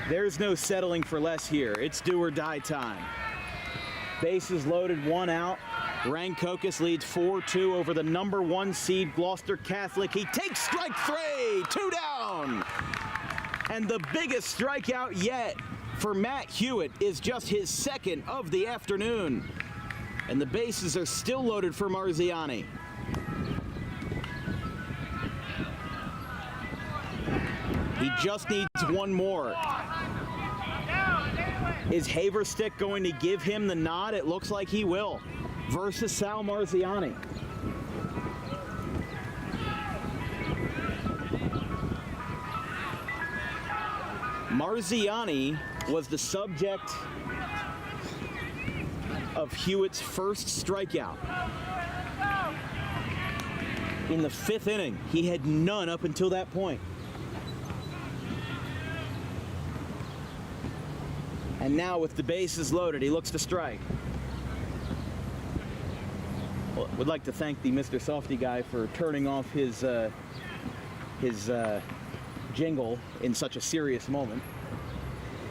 there's no settling for less here. It's do or die time. Bases loaded, 1 out. Rancocas leads 4-2 over the number 1 seed Gloucester Catholic. He takes strike 3, 2 down. And the biggest strikeout yet for Matt Hewitt is just his 2nd of the afternoon. And the bases are still loaded for Marziani. He just needs 1 more. Is Haverstick going to give him the nod? It looks like he will. Versus Sal Marziani. Marziani was the subject of Hewitt's first strikeout. In the 5th inning, he had none up until that point. And now with the bases loaded, he looks to strike. Well, would like to thank the Mr. Softy guy for turning off his jingle in such a serious moment.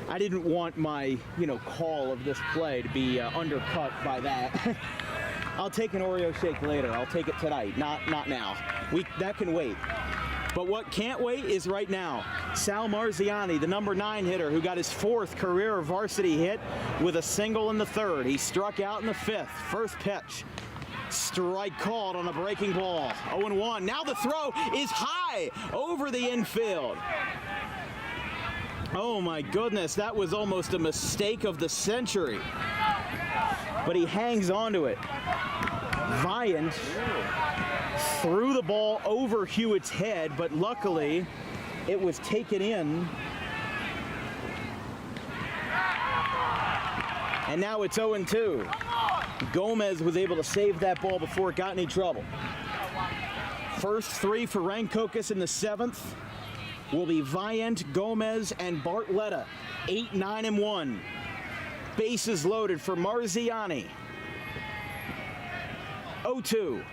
I didn't want my, call of this play to be undercut by that. I'll take an Oreo shake later. I'll take it tonight, not now. That can wait. But what can't wait is right now. Sal Marziani, the number 9 hitter who got his 4th career varsity hit with a single in the 3rd. He struck out in the 5th. First pitch. Strike called on a breaking ball. 0-1. Now the throw is high over the infield. Oh my goodness, that was almost a mistake of the century. but he hangs on to it. Viant threw the ball over Hewitt's head, but luckily it was taken in. And now it's 0-2. Gomez was able to save that ball before it got any trouble. First three for Rancocas in the 7th will be Viant, Gomez, and Bartletta. 8, 9, and 1. Bases loaded for Marziani. 0-2.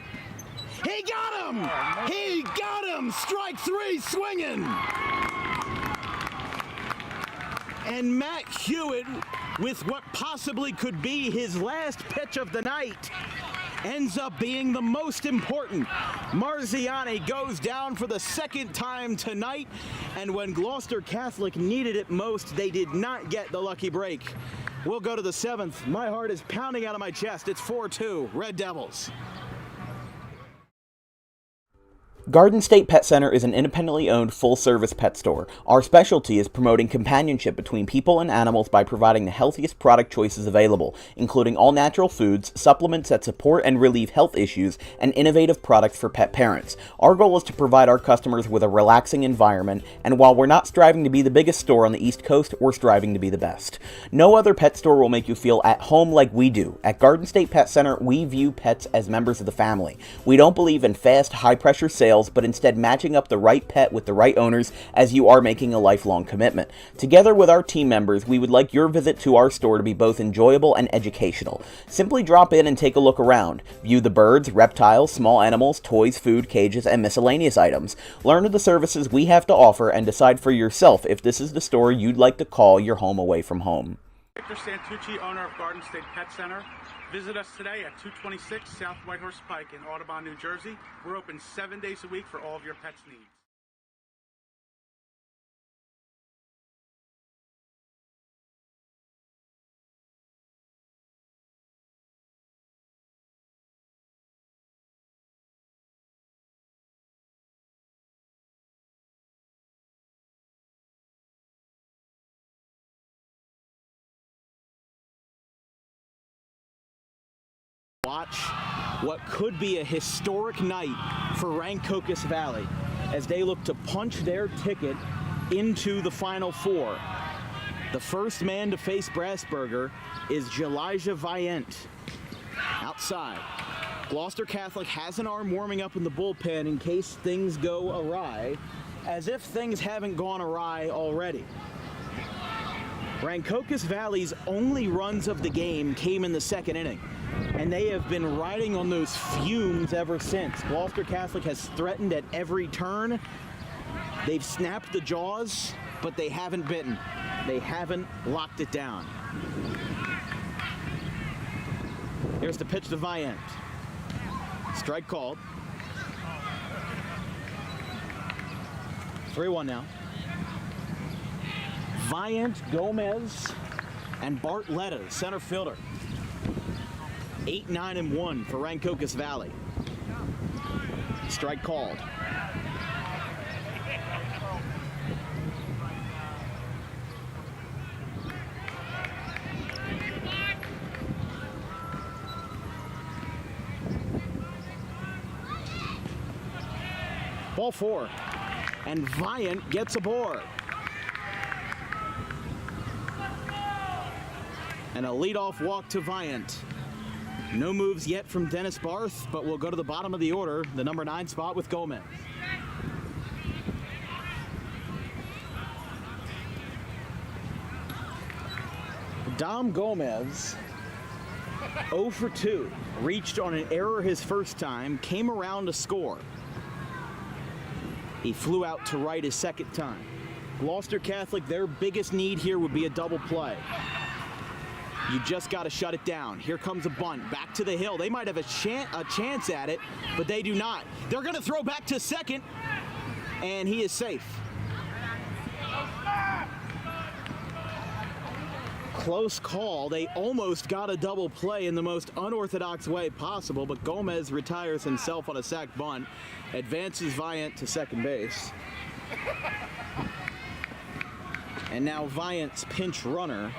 He got him! He got him! Strike 3 swinging! And Matt Hewitt, with what possibly could be his last pitch of the night, ends up being the most important. Marziani goes down for the 2nd time tonight, and when Gloucester Catholic needed it most, they did not get the lucky break. We'll go to the 7th. My heart is pounding out of my chest. It's 4-2, Red Devils. Garden State Pet Center is an independently owned full-service pet store. Our specialty is promoting companionship between people and animals by providing the healthiest product choices available, including all-natural foods, supplements that support and relieve health issues, and innovative products for pet parents. Our goal is to provide our customers with a relaxing environment, and while we're not striving to be the biggest store on the East Coast, we're striving to be the best. No other pet store will make you feel at home like we do. At Garden State Pet Center, we view pets as members of the family. We don't believe in fast, high-pressure sales, but instead matching up the right pet with the right owners, as you are making a lifelong commitment. Together with our team members, we would like your visit to our store to be both enjoyable and educational. Simply drop in and take a look around. View the birds, reptiles, small animals, toys, food, cages, and miscellaneous items. Learn of the services we have to offer and decide for yourself if this is the store you'd like to call your home away from home. Victor Santucci, owner of Garden State Pet Center. Visit us today at 226 South Whitehorse Pike in Audubon, New Jersey. We're open 7 days a week for all of your pets' needs. Watch what could be a historic night for Rancocas Valley as they look to punch their ticket into the Final Four. The first man to face Brassburger is Elijah Viant. Outside, Gloucester Catholic has an arm warming up in the bullpen in case things go awry, as if things haven't gone awry already. Rancocas Valley's only runs of the game came in the 2nd inning, and they have been riding on those fumes ever since. Gloucester Catholic has threatened at every turn. They've snapped the jaws, but they haven't bitten. They haven't locked it down. Here's the pitch to Viant. Strike called. 3-1 now. Viant, Gomez, and Bartletta, center fielder. 8, 9, and 1 for Rancocas Valley. Strike called. Ball 4, and Viant gets aboard. And a leadoff walk to Viant. No moves yet from Dennis Barth, but we'll go to the bottom of the order, the number 9 spot with Gomez. Dom Gomez, 0 for 2, reached on an error his first time, came around to score. He flew out to right his second time. Gloucester Catholic, their biggest need here would be a double play. You just got to shut it down. Here comes a bunt. Back to the hill. They might have a chance at it, but they do not. They're going to throw back to second, and he is safe. Close call. They almost got a double play in the most unorthodox way possible, but Gomez retires himself on a sac bunt, advances Viant to second base. And now Viant's pinch runner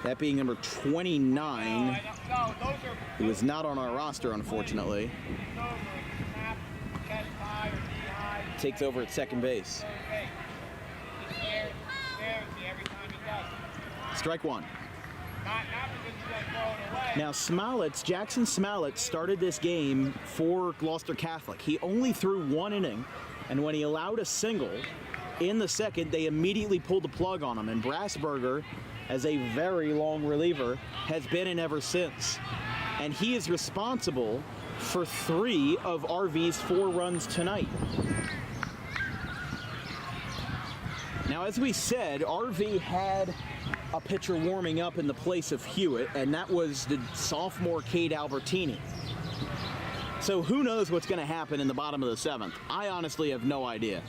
That being number 29, who is not on our roster, unfortunately. Takes over at second base. Strike one. Now Jackson Smollett started this game for Gloucester Catholic. He only threw one inning, and when he allowed a single in the second, they immediately pulled the plug on him. And Brassberger, as a very long reliever, has been in ever since. And he is responsible for 3 of RV's 4 runs tonight. Now, as we said, RV had a pitcher warming up in the place of Hewitt, and that was the sophomore Cade Albertini. So who knows what's going to happen in the bottom of the 7th? I honestly have no idea.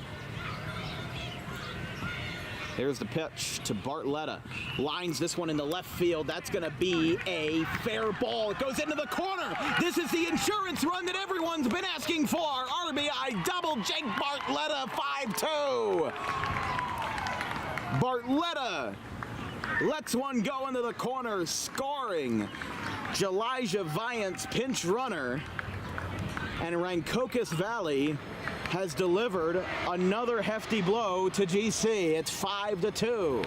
There's the pitch to Bartletta. Lines this one in the left field. That's going to be a fair ball. It goes into the corner. This is the insurance run that everyone's been asking for. RBI double. Jake Bartletta, 5-2. Bartletta lets one go into the corner, scoring. Elijah Viant's pinch runner. And Rancocas Valley has delivered another hefty blow to GC. It's 5-2.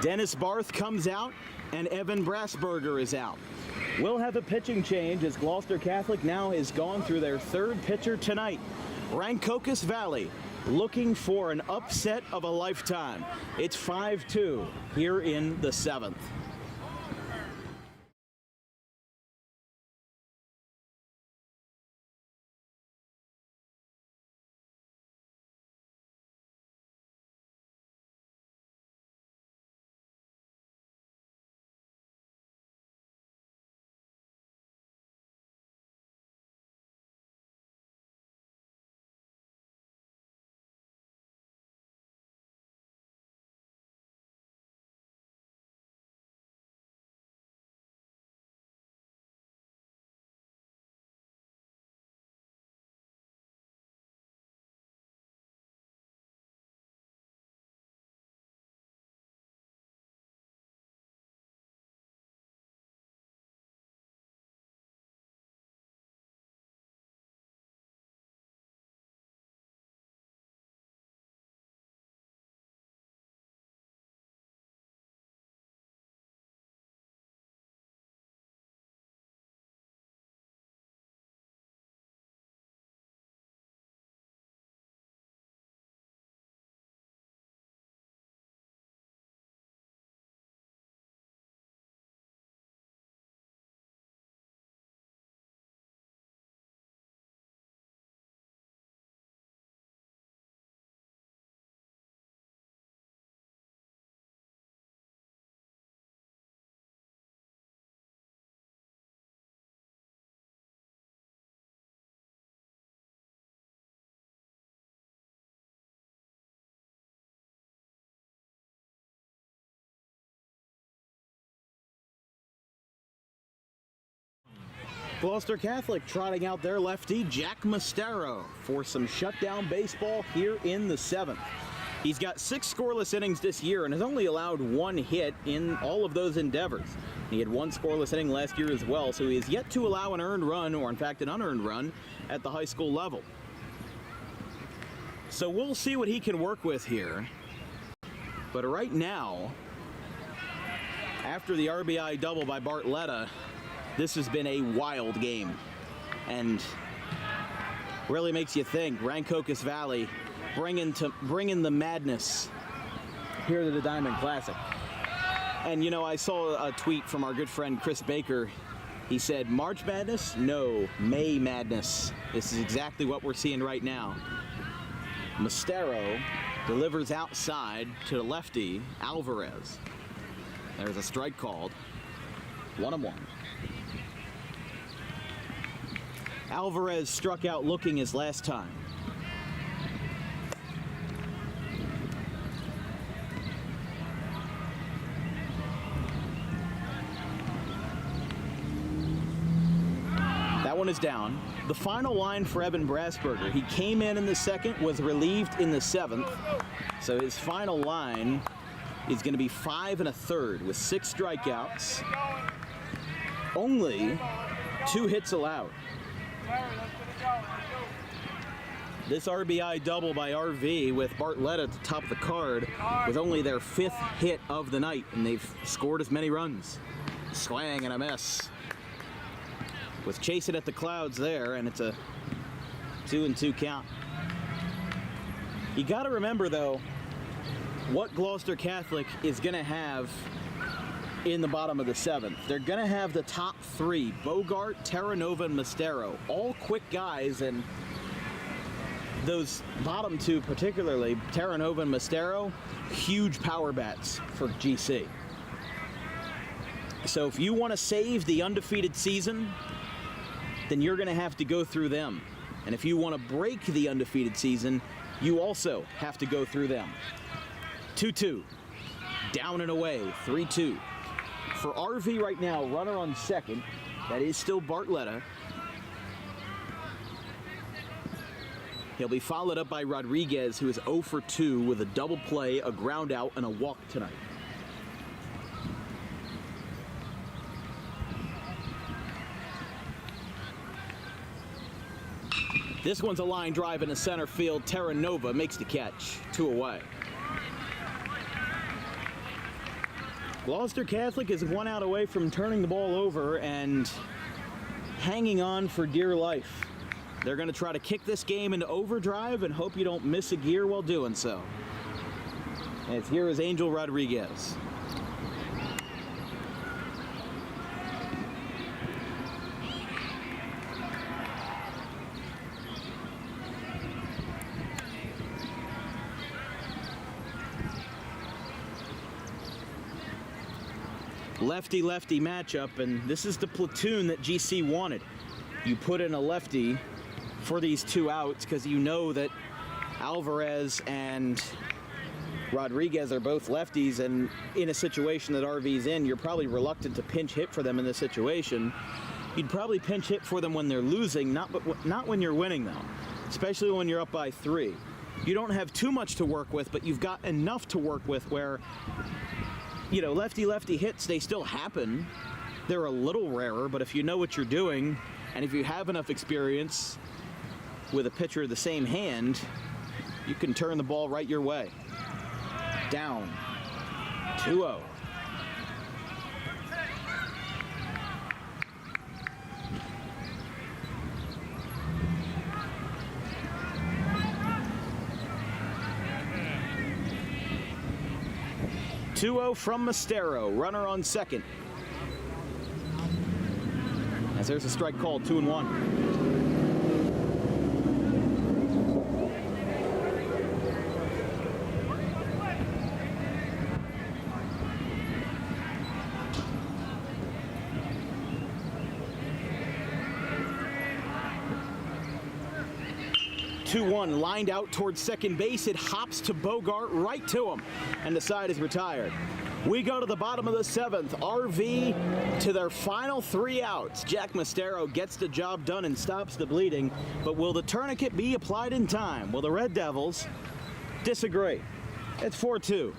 Dennis Barth comes out and Evan Brassberger is out. We'll have a pitching change as Gloucester Catholic now has gone through their 3rd pitcher tonight. Rancocas Valley looking for an upset of a lifetime. It's 5-2 here in the 7th. Gloucester Catholic trotting out their lefty, Jack Mastero, for some shutdown baseball here in the 7th. He's got 6 scoreless innings this year and has only allowed 1 hit in all of those endeavors. He had 1 scoreless inning last year as well, so he is yet to allow an earned run, or in fact an unearned run, at the high school level. So we'll see what he can work with here. But right now, after the RBI double by Bartletta, this has been a wild game, and really makes you think. Rancocas Valley bringing the madness here to the Diamond Classic. And you know, I saw a tweet from our good friend Chris Baker. He said, March Madness? No, May Madness. This is exactly what we're seeing right now. Mastero delivers outside to the lefty, Alvarez. There's a strike called. 1-1. Alvarez struck out looking his last time. one is down. The final line for Evan Brassberger, he came in the second, was relieved in the seventh. So his final line is going to be 5 1/3 with 6 strikeouts. Only 2 hits allowed. This RBI double by RV with Bartlett at the top of the card was only their 5th hit of the night, and they've scored as many runs. Swang and a miss. Was chasing at the clouds there, and it's a 2-2 count. You got to remember, though, what Gloucester Catholic is going to have in the bottom of the 7th. They're going to have the top 3, Bogart, Terranova, and Mastero, all quick guys, and those bottom 2 particularly, Terranova and Mastero, huge power bats for GC. So if you want to save the undefeated season, then you're going to have to go through them. And if you want to break the undefeated season, you also have to go through them. 2-2, down and away, 3-2. For RV right now, runner on second, that is still Bartletta. He'll be followed up by Rodriguez, who is 0 for 2 with a double play, a ground out, and a walk tonight. This one's a line drive into center field. Terranova makes the catch, 2 away. Gloucester Catholic is 1 out away from turning the ball over and hanging on for dear life. They're going to try to kick this game into overdrive and hope you don't miss a gear while doing so. And here is Angel Rodriguez. Lefty-lefty matchup, and this is the platoon that GC wanted. You put in a lefty for these 2 outs because you know that Alvarez and Rodriguez are both lefties, and in a situation that RV's in, you're probably reluctant to pinch hit for them in this situation. You'd probably pinch hit for them when they're losing, not when you're winning, though, especially when you're up by 3. You don't have too much to work with, but you've got enough to work with where, you know, lefty-lefty hits, they still happen. They're a little rarer, but if you know what you're doing, and if you have enough experience with a pitcher of the same hand, you can turn the ball right your way. Down, 2-0. From Mastero, runner on second. As there's a strike called, 2-1. 2-1, lined out towards second base. It hops to Bogart, right to him, and the side is retired. We go to the bottom of the 7th. RV to their final 3 outs. Jack Mastero gets the job done and stops the bleeding, but will the tourniquet be applied in time? Well, the Red Devils disagree. It's 4-2.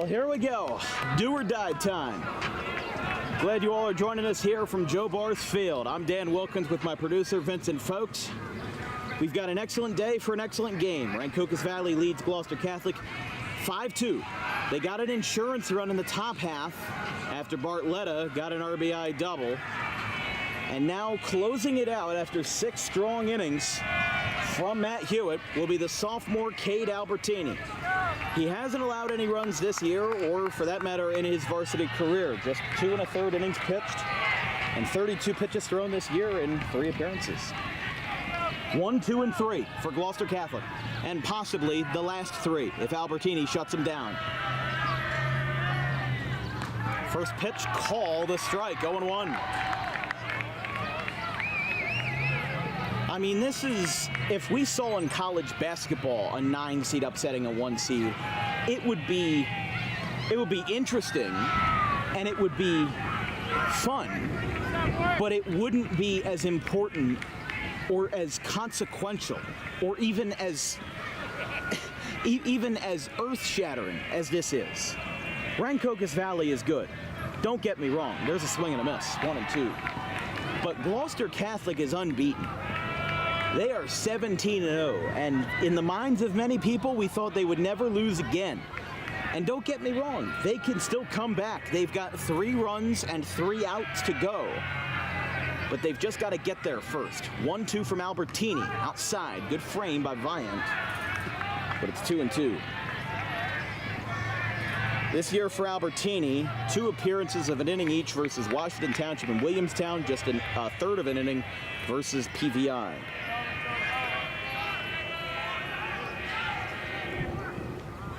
Well, here we go. Do or die time. Glad you all are joining us here from Joe Barth Field. I'm Dan Wilkins with my producer, Vincent Folks. We've got an excellent day for an excellent game. Rancocas Valley leads Gloucester Catholic 5-2. They got an insurance run in the top half after Bartletta got an RBI double. And now closing it out after 6 strong innings from Matt Hewitt will be the sophomore Cade Albertini. He hasn't allowed any runs this year, or for that matter in his varsity career. Just 2 1/3 innings pitched and 32 pitches thrown this year in 3 appearances. 1, 2, and 3 for Gloucester Catholic, and possibly the last 3 if Albertini shuts him down. First pitch called a strike, 0-1. I mean, this is, if we saw in college basketball a 9 seed upsetting a 1 seed, it would be interesting and it would be fun, but it wouldn't be as important or as consequential or even as earth-shattering as this is. Rancocas Valley is good. Don't get me wrong. There's a swing and a miss, 1 and 2. But Gloucester Catholic is unbeaten. They are 17-0, and in the minds of many people, we thought they would never lose again. And don't get me wrong, they can still come back. They've got 3 runs and 3 outs to go. But they've just got to get there first. 1-2 from Albertini, outside. Good frame by Viant, but it's 2 and 2. This year for Albertini, 2 appearances of an inning each versus Washington Township and Williamstown, just a third of an inning versus PVI.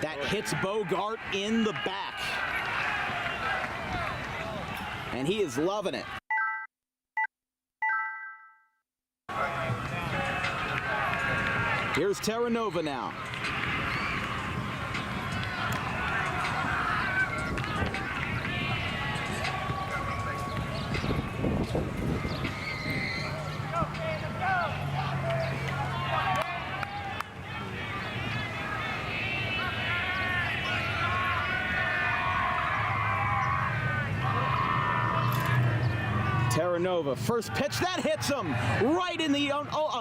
That hits Bogart in the back. And he is loving it. Here's Terranova now. Terranova, first pitch, that hits him right in the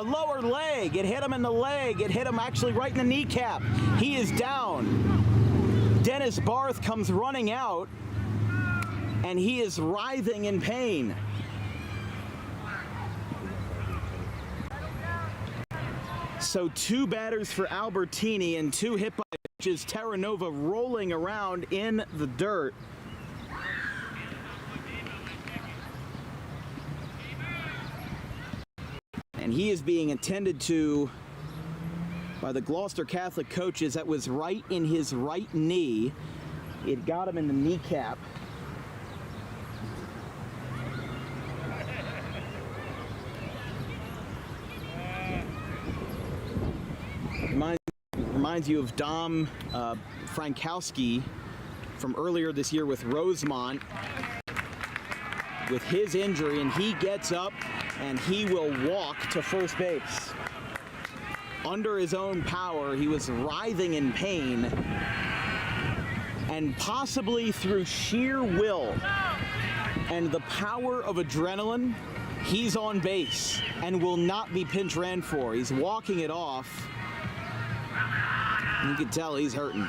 lower leg. It hit him in the leg. It hit him actually right in the kneecap. He is down. Dennis Barth comes running out, and he is writhing in pain. So 2 batters for Albertini and 2 hit by pitches. Terranova rolling around in the dirt. And he is being attended to by the Gloucester Catholic coaches. That was right in his right knee. It got him in the kneecap. Reminds you of Dom Frankowski from earlier this year with Rosemont with his injury, and he gets up and he will walk to first base. Under his own power, he was writhing in pain, and possibly through sheer will and the power of adrenaline, he's on base and will not be pinch ran for. He's walking it off. You can tell he's hurting.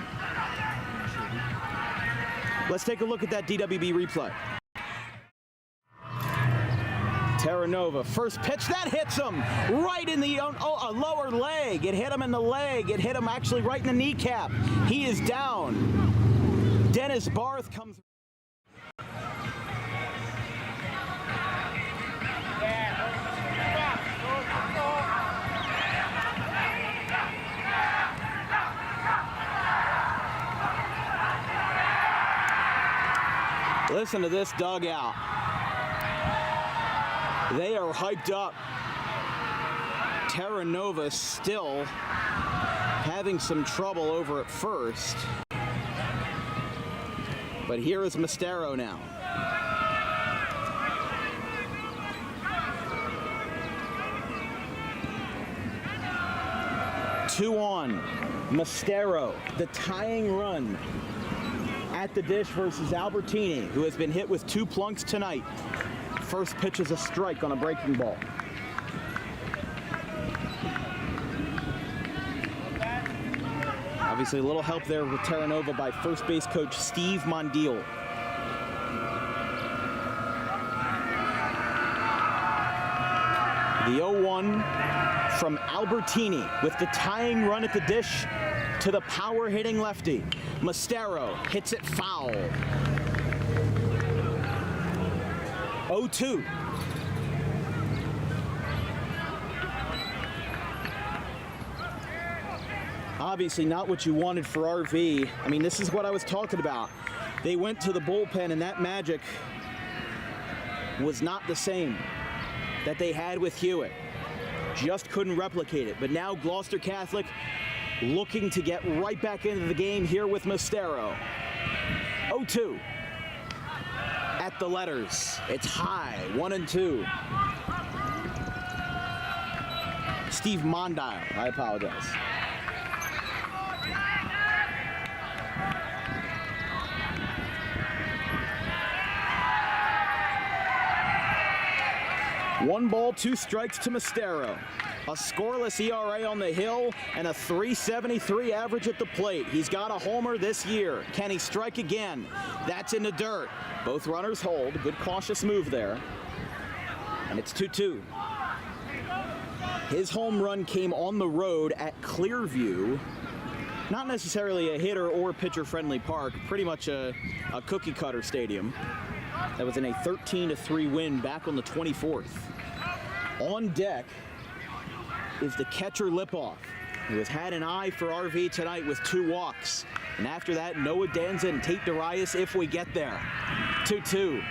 Let's take a look at that DWB replay. Terranova, first pitch, that hits him right in the lower leg. It hit him in the leg. It hit him actually right in the kneecap. He is down. Dennis Barth comes. Listen to this dugout. They are hyped up. Terranova still having some trouble over at first. But here is Mastero now. Two on. Mastero, the tying run the dish versus Albertini, who has been hit with 2 plunks tonight. First pitch is a strike on a breaking ball. Obviously a little help there with Terra Nova by first base coach Steve Mondial. The 0-1 from Albertini with the tying run at the dish to the power-hitting lefty. Mastero hits it foul. 0-2. Obviously not what you wanted for RV. I mean, this is what I was talking about. They went to the bullpen and that magic was not the same that they had with Hewitt. Just couldn't replicate it. But now Gloucester Catholic looking to get right back into the game here with Mastero. 0-2. At the letters. It's high, 1-2. Steve Mondial, I apologize. One ball, 2 strikes to Mastero. A scoreless ERA on the hill and a .373 average at the plate. He's got a homer this year. Can he strike again? That's in the dirt. Both runners hold. Good cautious move there. And it's 2-2. His home run came on the road at Clearview. Not necessarily a hitter or pitcher-friendly park. Pretty much a cookie-cutter stadium. That was in a 13-3 win back on the 24th. On deck is the catcher Lipoff, who has had an eye for RV tonight with 2 walks. And after that, Noah Danza and Tate Darius if we get there. 2-2.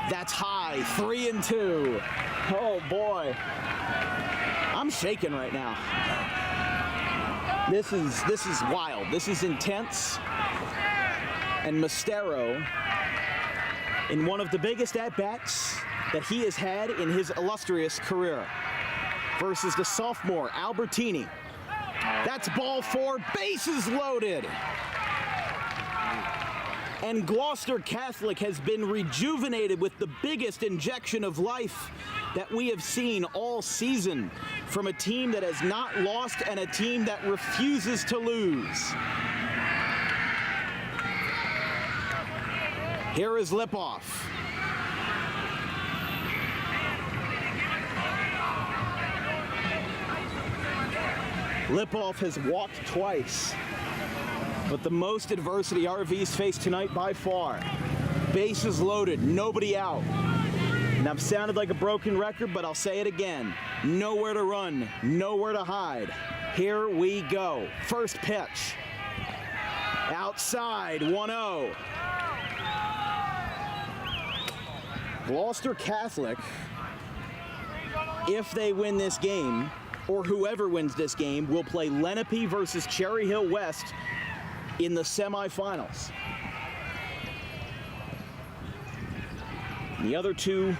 That's high, 3-2. Oh boy. I'm shaking right now. This is wild. This is intense. And Mastero, in one of the biggest at-bats that he has had in his illustrious career, versus the sophomore, Albertini. That's ball 4, bases loaded. And Gloucester Catholic has been rejuvenated with the biggest injection of life that we have seen all season from a team that has not lost and a team that refuses to lose. Here is Lipoff. Lipoff has walked twice, but the most adversity RV's faced tonight by far. Bases loaded, nobody out. And I've sounded like a broken record, but I'll say it again. Nowhere to run, nowhere to hide. Here we go. First pitch. Outside, 1-0. Gloucester Catholic, if they win this game, or whoever wins this game, will play Lenape versus Cherry Hill West in the semifinals. The other 2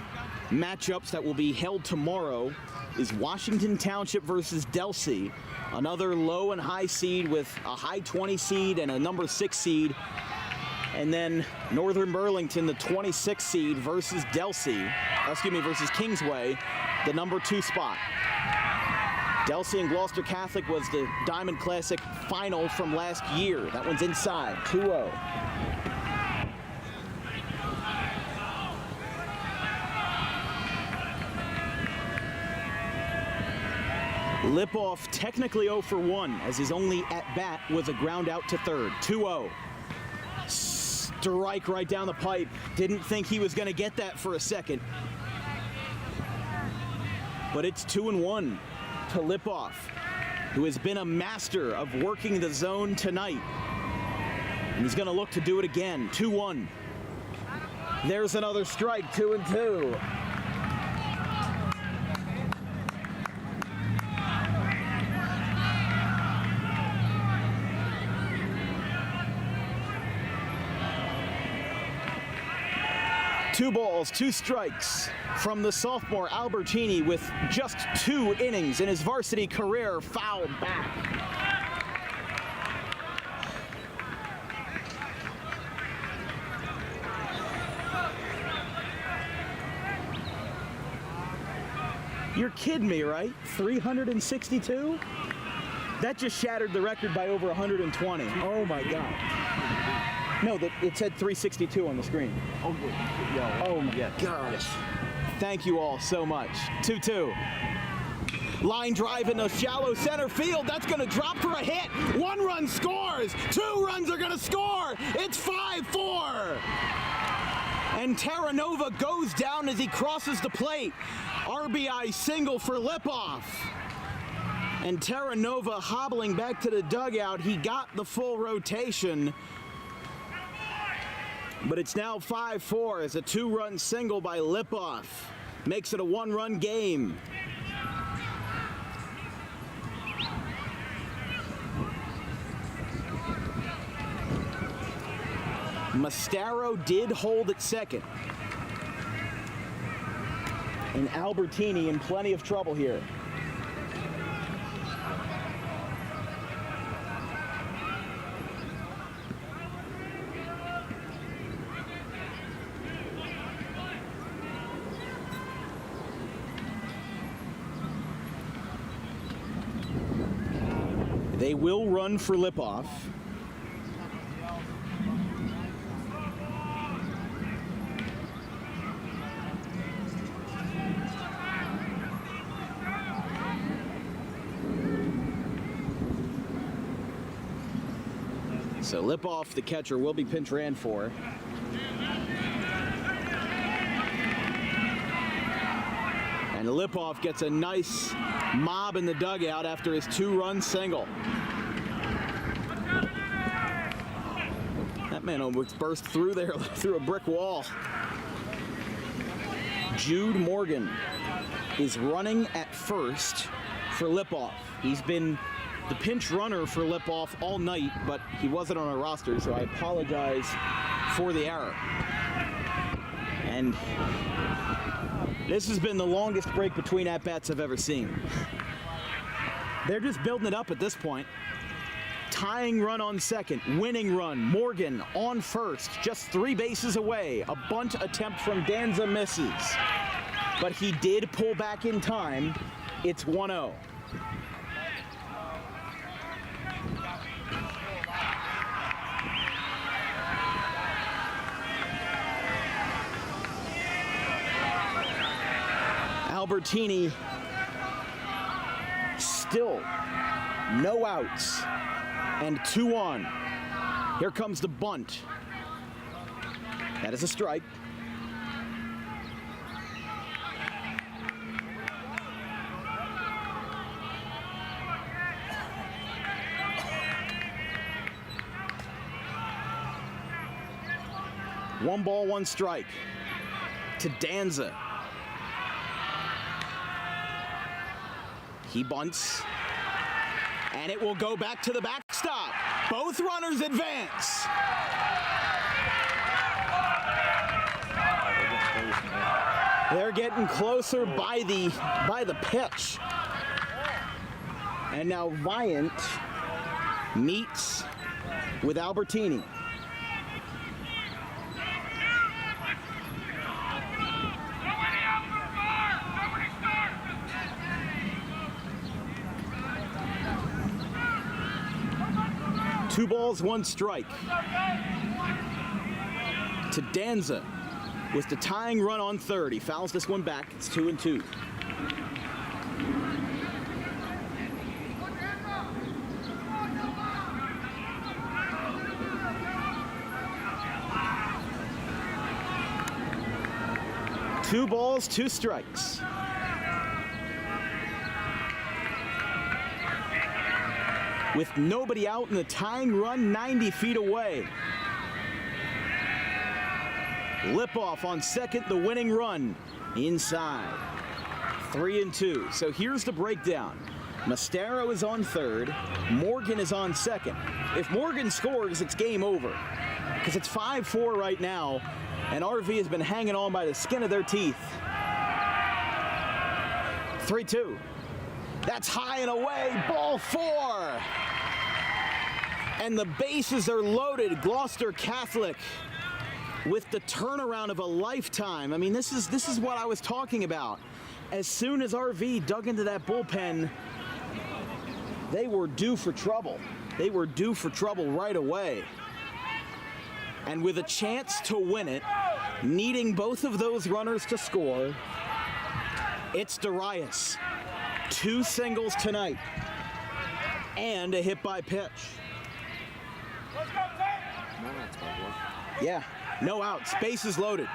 matchups that will be held tomorrow is Washington Township versus Delsea, another low and high seed with a high 20 seed and a number 6 seed. And then Northern Burlington, the 26 seed versus versus Kingsway, the number 2 spot. Delsea and Gloucester Catholic was the Diamond Classic final from last year. That one's inside, 2-0. Lipoff technically 0 for 1, as his only at-bat was a ground out to third, 2-0. Strike right down the pipe. Didn't think he was going to get that for a second. But it's 2-1 to Lipoff, who has been a master of working the zone tonight. And he's going to look to do it again. 2-1. There's another strike, 2-2. Two balls, 2 strikes from the sophomore Albertini with just 2 innings in his varsity career, fouled back. You're kidding me, right? 362? That just shattered the record by over 120. Oh my God. No, it said 362 on the screen. Oh, yeah. Oh my gosh. Thank you all so much. 2-2. Line drive in the shallow center field. That's going to drop for a hit. 1 run scores. 2 runs are going to score. It's 5-4. And Terranova goes down as he crosses the plate. RBI single for Lipoff. And Terranova hobbling back to the dugout. He got the full rotation. But it's now 5-4 as a 2-run single by Lipoff makes it a 1-run game. Mastaro did hold at second. And Albertini in plenty of trouble here. They will run for Lipoff. So Lipoff, the catcher, will be pinch ran for. And Lipoff gets a nice mob in the dugout after his 2-run single. That man almost burst through there through a brick wall. Jude Morgan is running at first for Lipoff. He's been the pinch runner for Lipoff all night, but he wasn't on our roster, so I apologize for the error. And this has been the longest break between at-bats I've ever seen. They're just building it up at this point. Tying run on second, winning run, Morgan on first, just 3 bases away. A bunt attempt from Danza misses, but he did pull back in time. It's 1-0. Albertini still no outs and 2 on. Here comes the bunt. That is a strike. One ball, 1 strike to Danza. He bunts, and it will go back to the backstop. Both runners advance. They're getting closer by the pitch. And now Viant meets with Albertini. Two balls, 1 strike to Danza with the tying run on third. He fouls this one back. It's 2-2. Two balls, 2 strikes. With nobody out in the tying run 90 feet away. Lipoff on second, the winning run inside. 3-2. So here's the breakdown. Mastaro is on third. Morgan is on second. If Morgan scores, it's game over. Because it's 5-4 right now, and RV has been hanging on by the skin of their teeth. 3-2. That's high and away, ball 4. And the bases are loaded. Gloucester Catholic with the turnaround of a lifetime. I mean, this is what I was talking about. as soon as RV dug into that bullpen, they were due for trouble. They were due for trouble right away. And with a chance to win it, needing both of those runners to score, it's Darius. 2 singles tonight and a hit by pitch. Let's go, Tate! No, that's my boy. Yeah, no outs, bases loaded.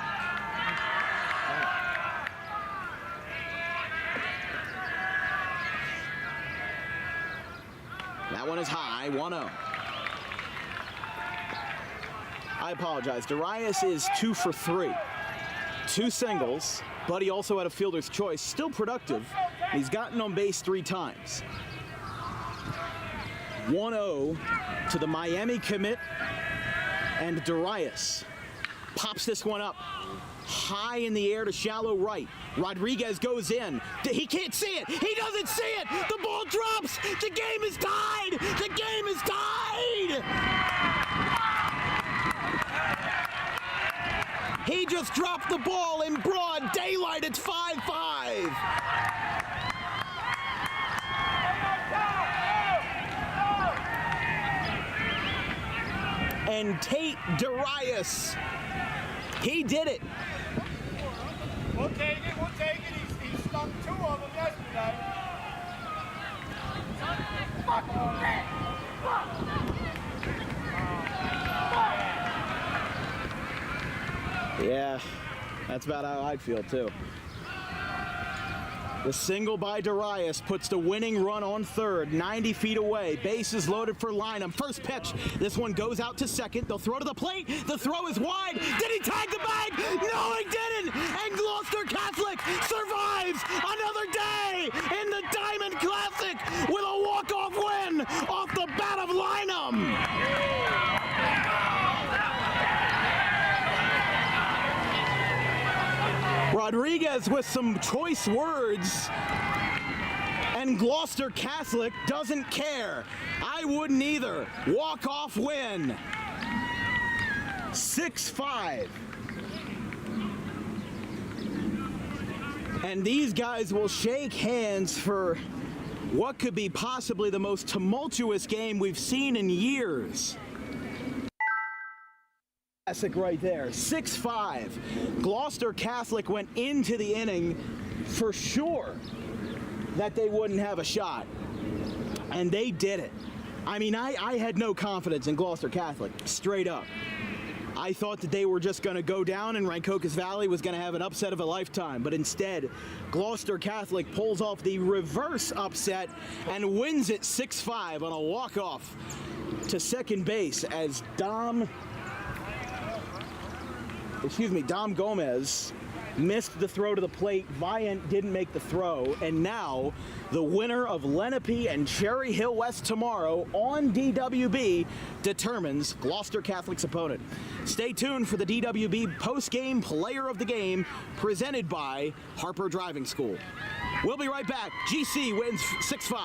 That one is high, 1-0. I apologize. Darius is 2 for 3. 2 singles, but he also had a fielder's choice. Still productive. He's gotten on base 3 times. 1-0 to the Miami commit, and Darius pops this one up high in the air to shallow right. Rodriguez goes in. He can't see it. He doesn't see it. The ball drops. The game is tied. The game is tied. He just dropped the ball in broad daylight. It's 5-5. And Tate Darius, he did it. We'll take it, we'll take it. He stunk 2 of them yesterday. Yeah, that's about how I'd feel too. The single by Darius puts the winning run on third, 90 feet away. Bases loaded for Lynham. First pitch. This one goes out to second. They'll throw to the plate. The throw is wide. Did he tag the bag? No, he didn't. And Gloucester Catholic survives another day in the Diamond Classic with a walk-off win off the bat of Lynham. Rodriguez with some choice words, and Gloucester Catholic doesn't care. I wouldn't either. Walk-off win. 6-5. And these guys will shake hands for what could be possibly the most tumultuous game we've seen in years. Classic right there, 6-5. Gloucester Catholic went into the inning for sure that they wouldn't have a shot, and they did it. I mean, I had no confidence in Gloucester Catholic, straight up. I thought that they were just going to go down and Rancocas Valley was going to have an upset of a lifetime, but instead, Gloucester Catholic pulls off the reverse upset and wins it 6-5 on a walk-off to second base as Dom Gomez missed the throw to the plate. Viant didn't make the throw. And now the winner of Lenape and Cherry Hill West tomorrow on DWB determines Gloucester Catholic's opponent. Stay tuned for the DWB post-game player of the game presented by Harper Driving School. We'll be right back. GC wins 6-5.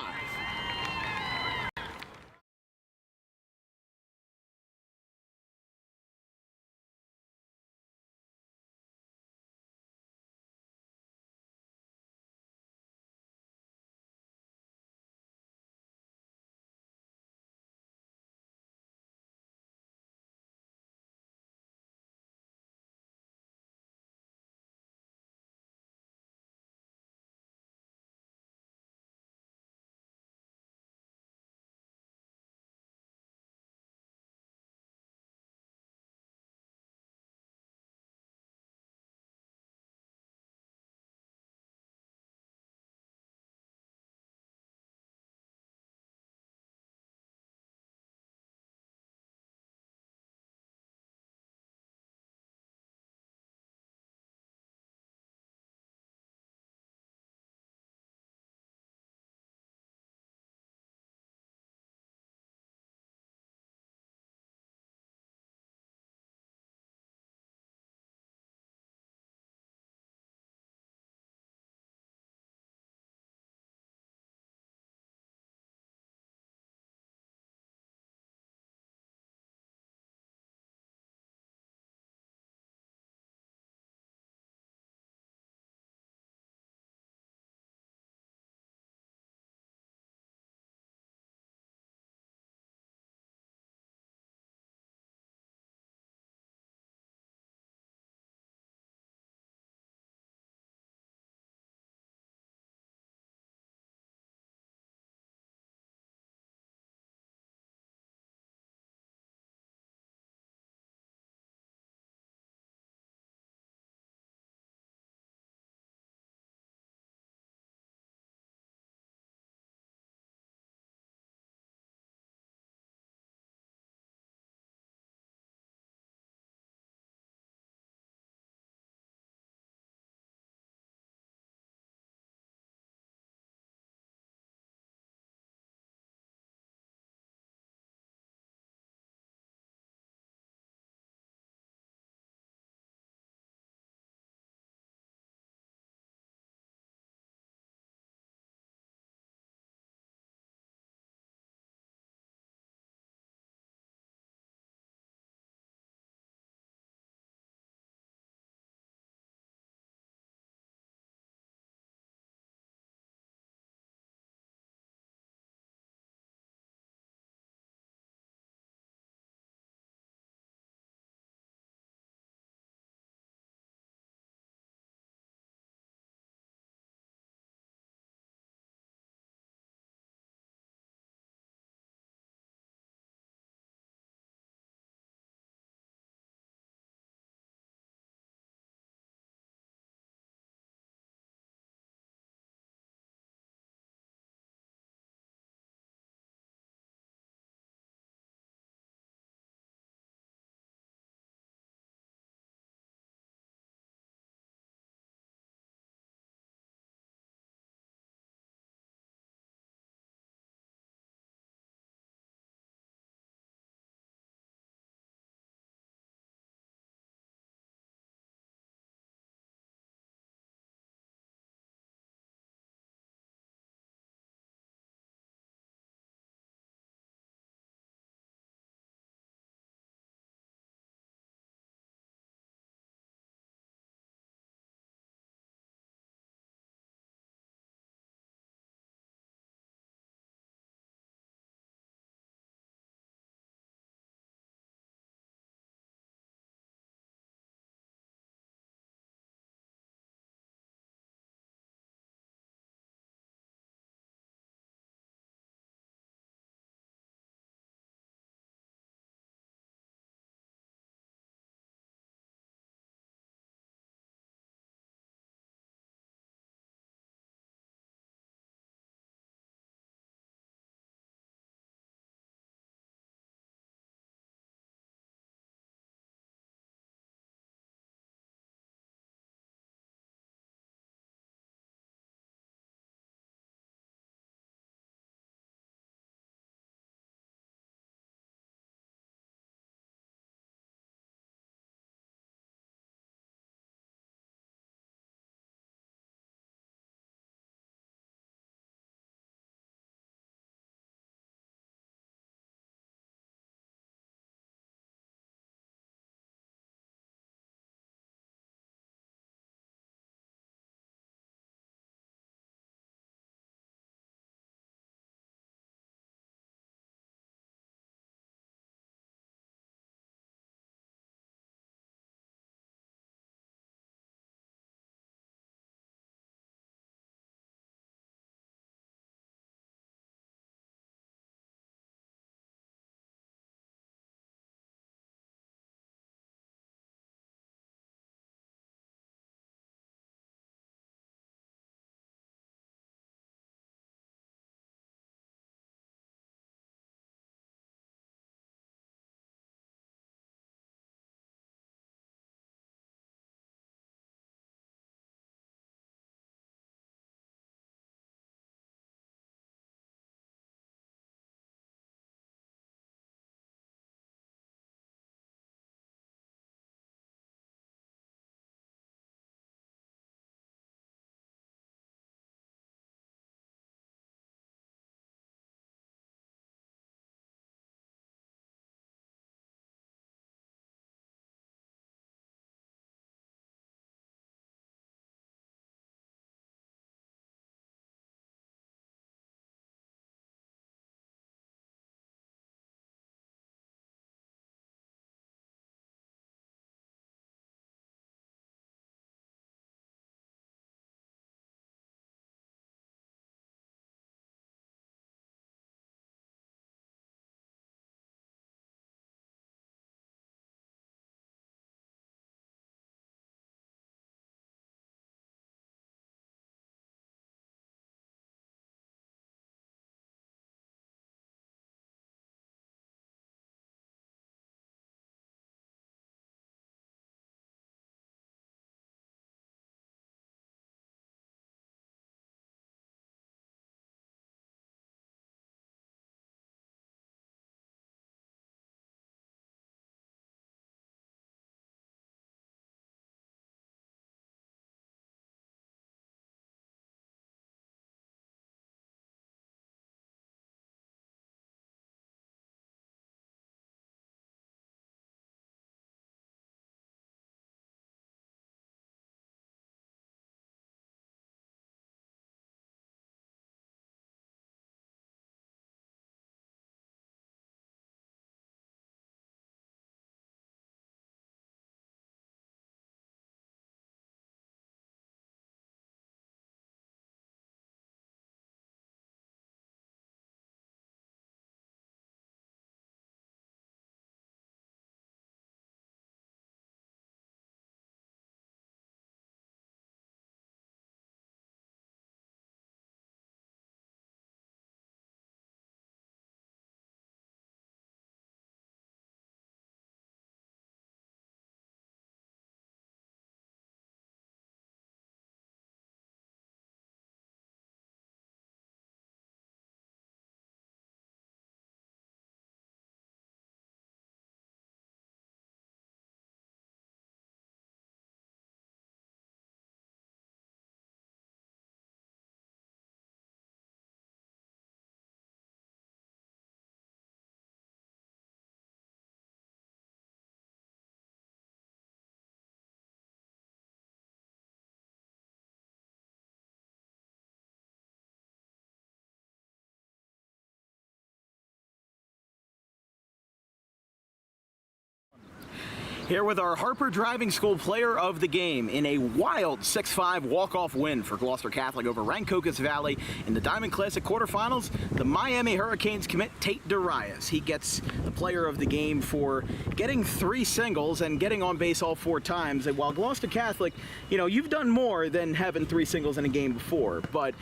Here with our Harper Driving School Player of the Game in a wild 6-5 walk-off win for Gloucester Catholic over Rancocas Valley in the Diamond Classic quarterfinals, the Miami Hurricanes commit Tate Darius. He gets the Player of the Game for getting 3 singles and getting on base all 4 times. And while Gloucester Catholic, you've done more than having 3 singles in a game before, but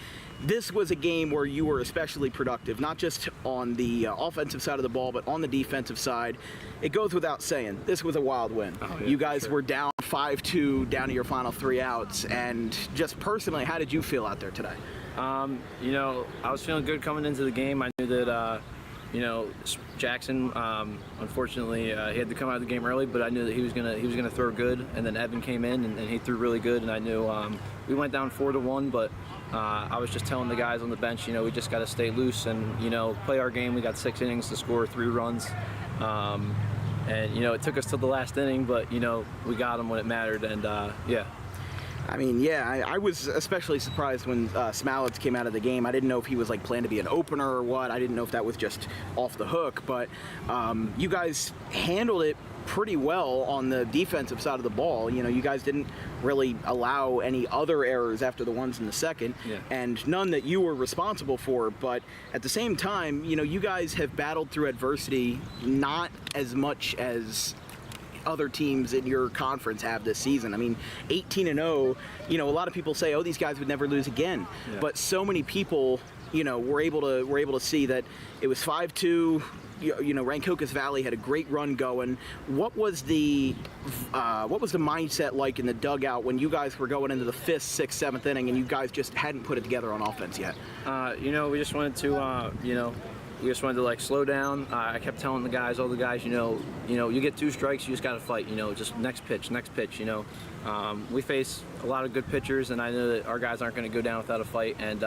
this was a game where you were especially productive, not just on the offensive side of the ball, but on the defensive side. It goes without saying, this was a wild win. Oh, yeah, you guys sure. were down 5-2, down to your final 3 outs, and just personally, how did you feel out there today? I was feeling good coming into the game. I knew that, Jackson, unfortunately, he had to come out of the game early, but I knew that he was gonna throw good. And then Evan came in and he threw really good. And I knew we went down 4-1, but I was just telling the guys on the bench, we just got to stay loose and play our game. We got 6 innings to score 3 runs, and it took us to the last inning, but we got them when it mattered, and yeah. I mean, yeah, I was especially surprised when Smallets came out of the game. I didn't know if he was planned to be an opener or what. I didn't know if that was just off the hook, but you guys handled it pretty well on the defensive side of the ball. You guys didn't really allow any other errors after the ones in the second, yeah. And none that you were responsible for, but at the same time, you guys have battled through adversity not as much as other teams in your conference have this season. I mean, 18-0, a lot of people say, oh, these guys would never lose again. Yeah. But so many people, were able to see that it was 5-2. Rancocas Valley had a great run going. What was the mindset like in the dugout when you guys were going into the 5th, 6th, 7th inning and you guys just hadn't put it together on offense yet? We just wanted to, we just wanted to slow down. I kept telling the guys, all the guys, you get 2 strikes, you just got to fight. Just next pitch. We face a lot of good pitchers, and I know that our guys aren't going to go down without a fight. And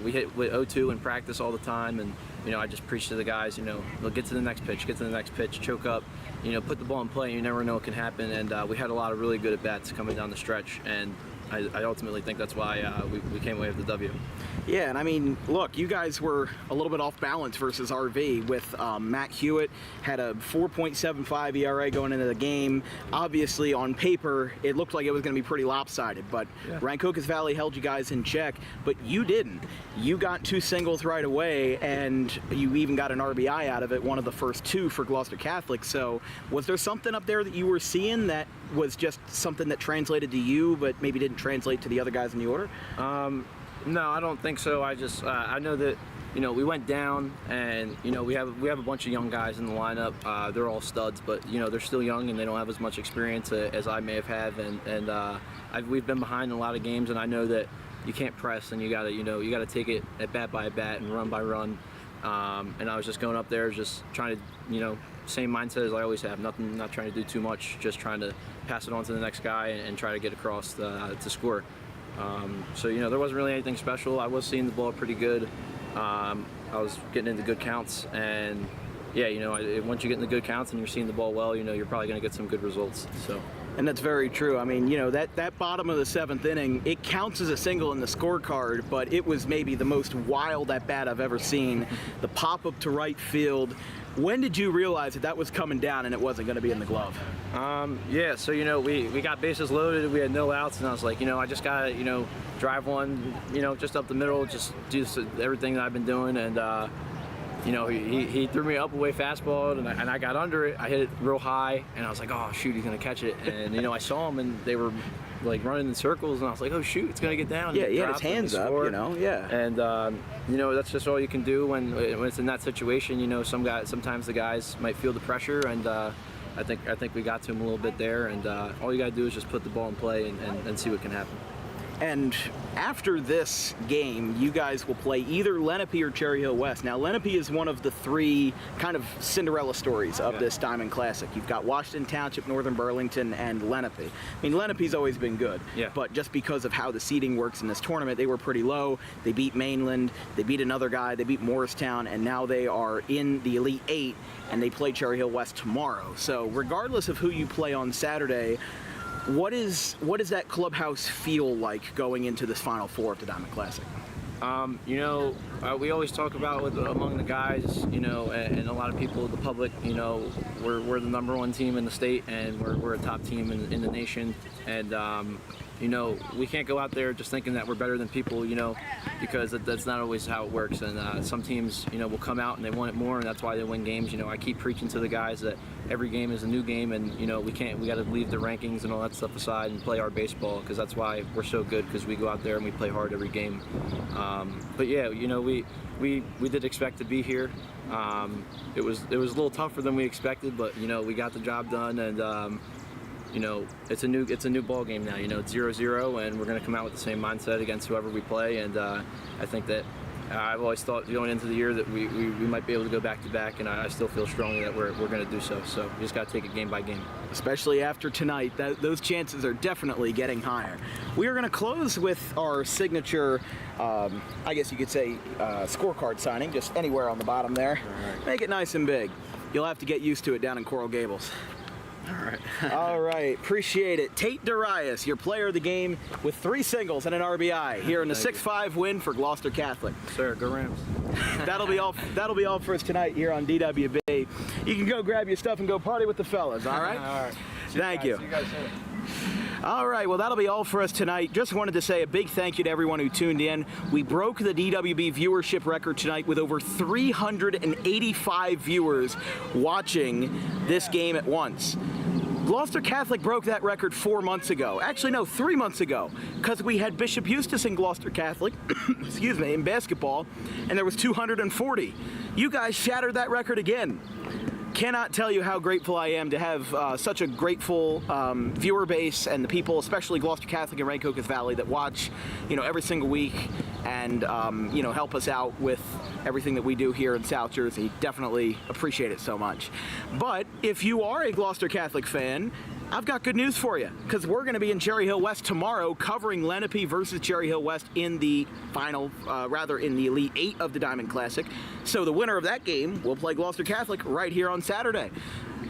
we hit with 0-2 in practice all the time, and I just preach to the guys, they'll get to the next pitch, choke up, put the ball in play. You never know what can happen. And we had a lot of really good at bats coming down the stretch, and I ultimately think that's why we came away with the W. Yeah, and I mean, look, you guys were a little bit off balance versus RV with Matt Hewitt had a 4.75 ERA going into the game. Obviously, on paper, it looked like it was going to be pretty lopsided, but yeah. Rancocas Valley held you guys in check, but you didn't. You got 2 singles right away, and you even got an RBI out of it, one of the first 2 for Gloucester Catholic. So was there something up there that you were seeing that was just something that translated to you, but maybe didn't translate to the other guys in the order? No, I don't think so. I just I know that we went down, and we have a bunch of young guys in the lineup. They're all studs, but they're still young and they don't have as much experience as I may have had. And we've been behind in a lot of games, and I know that you can't press, and you gotta take it at bat by bat and run by run. And I was just going up there, just trying to same mindset as I always have. Not trying to do too much, just trying to pass it on to the next guy and try to get across to score. So there wasn't really anything special. I was seeing the ball pretty good. I was getting into good counts, and yeah, once you get in the good counts and you're seeing the ball well, you're probably going to get some good results. So. And that's very true. I mean, that bottom of the 7th inning, it counts as a single in the scorecard, but it was maybe the most wild at bat I've ever seen. The pop up to right field. When did you realize that was coming down and it wasn't going to be in the glove? Yeah, so we got bases loaded, we had no outs, and I was like, I just gotta drive one, just up the middle, just do everything that I've been doing, and he threw me up away fastball, and I got under it. I hit it real high, and I was like, oh shoot, he's gonna catch it. And I saw him, and they were running in circles, and I was like, oh shoot, it's gonna get down. Yeah, he had his hands up, yeah. And that's just all you can do when it's in that situation. Sometimes the guys might feel the pressure, and I think we got to him a little bit there, and all you gotta do is just put the ball in play and see what can happen. And after this game, you guys will play either Lenape or Cherry Hill West. Now, Lenape is one of the 3 kind of Cinderella stories of this Diamond Classic. You've got Washington Township, Northern Burlington, and Lenape. I mean, Lenape's always been good, but just because of how the seeding works in this tournament, they were pretty low. They beat Mainland, they beat another guy, they beat Morristown, and now they are in the Elite 8, and they play Cherry Hill West tomorrow. So regardless of who you play on Saturday, what does that clubhouse feel like going into this Final Four of the Diamond Classic? We always talk about among the guys, and a lot of people, the public, we're the #1 team in the state, and we're a top team in the nation, and we can't go out there just thinking that we're better than people, because that's not always how it works. And some teams, will come out and they want it more, and that's why they win games. I keep preaching to the guys that every game is a new game, and we got to leave the rankings and all that stuff aside and play our baseball, because that's why we're so good, because we go out there and we play hard every game. But yeah, we did expect to be here. It was a little tougher than we expected, but we got the job done, and it's a new ball game now. It's 0-0, and we're going to come out with the same mindset against whoever we play. And I think that I've always thought going into the year that we might be able to go back to back, and I still feel strongly that we're going to do so. So we just got to take it game by game. Especially after tonight, those chances are definitely getting higher. We are going to close with our signature, I guess you could say, scorecard signing, just anywhere on the bottom there. Right. Make it nice and big. You'll have to get used to it down in Coral Gables. All right, appreciate it. Tate Darius, your player of the game with 3 singles and an RBI here in the 6-5 win for Gloucester Catholic. Sir, go Rams. That'll be all for us tonight here on DWB. You can go grab your stuff and go party with the fellas, all right? All right. Thank you. See you guys soon. All right, well, that'll be all for us tonight. Just wanted to say a big thank you to everyone who tuned in. We broke the DWB viewership record tonight with over 385 viewers watching this game at once. Gloucester Catholic broke that record 4 months ago. Actually, no, 3 months ago, because we had Bishop Eustace and Gloucester Catholic, excuse me, in basketball, and there was 240. You guys shattered that record again. Cannot tell you how grateful I am to have such a grateful viewer base, and the people, especially Gloucester Catholic and Rancocas Valley, that watch, every single week and help us out with everything that we do here in South Jersey. Definitely appreciate it so much. But if you are a Gloucester Catholic fan, I've got good news for you, because we're going to be in Cherry Hill West tomorrow covering Lenape versus Cherry Hill West in the in the Elite 8 of the Diamond Classic. So the winner of that game will play Gloucester Catholic right here on Saturday.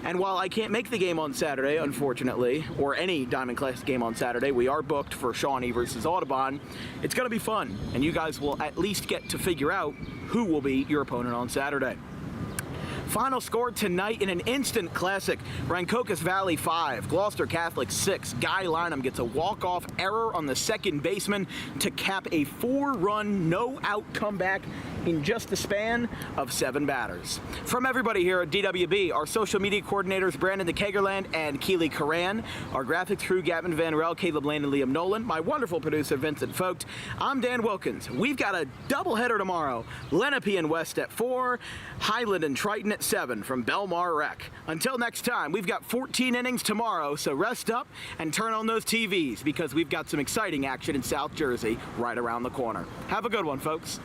And while I can't make the game on Saturday, unfortunately, or any Diamond Classic game on Saturday, we are booked for Shawnee versus Audubon. It's going to be fun, and you guys will at least get to figure out who will be your opponent on Saturday. Final score tonight in an instant classic: Rancocas Valley 5, Gloucester Catholic 6. Guy Lynham gets a walk-off error on the second baseman to cap a 4-run, no-out comeback in just the span of 7 batters. From everybody here at DWB, our social media coordinators Brandon DeKagerland and Keely Coran, our graphic crew Gavin Van Rel, Caleb Lane, and Liam Nolan, my wonderful producer Vincent Vogt. I'm Dan Wilkins. We've got a doubleheader tomorrow: Lenape and West at 4, Highland and Triton at 7 from Belmar Rec. Until next time, we've got 14 innings tomorrow, so rest up and turn on those TVs, because we've got some exciting action in South Jersey right around the corner. Have a good one, folks.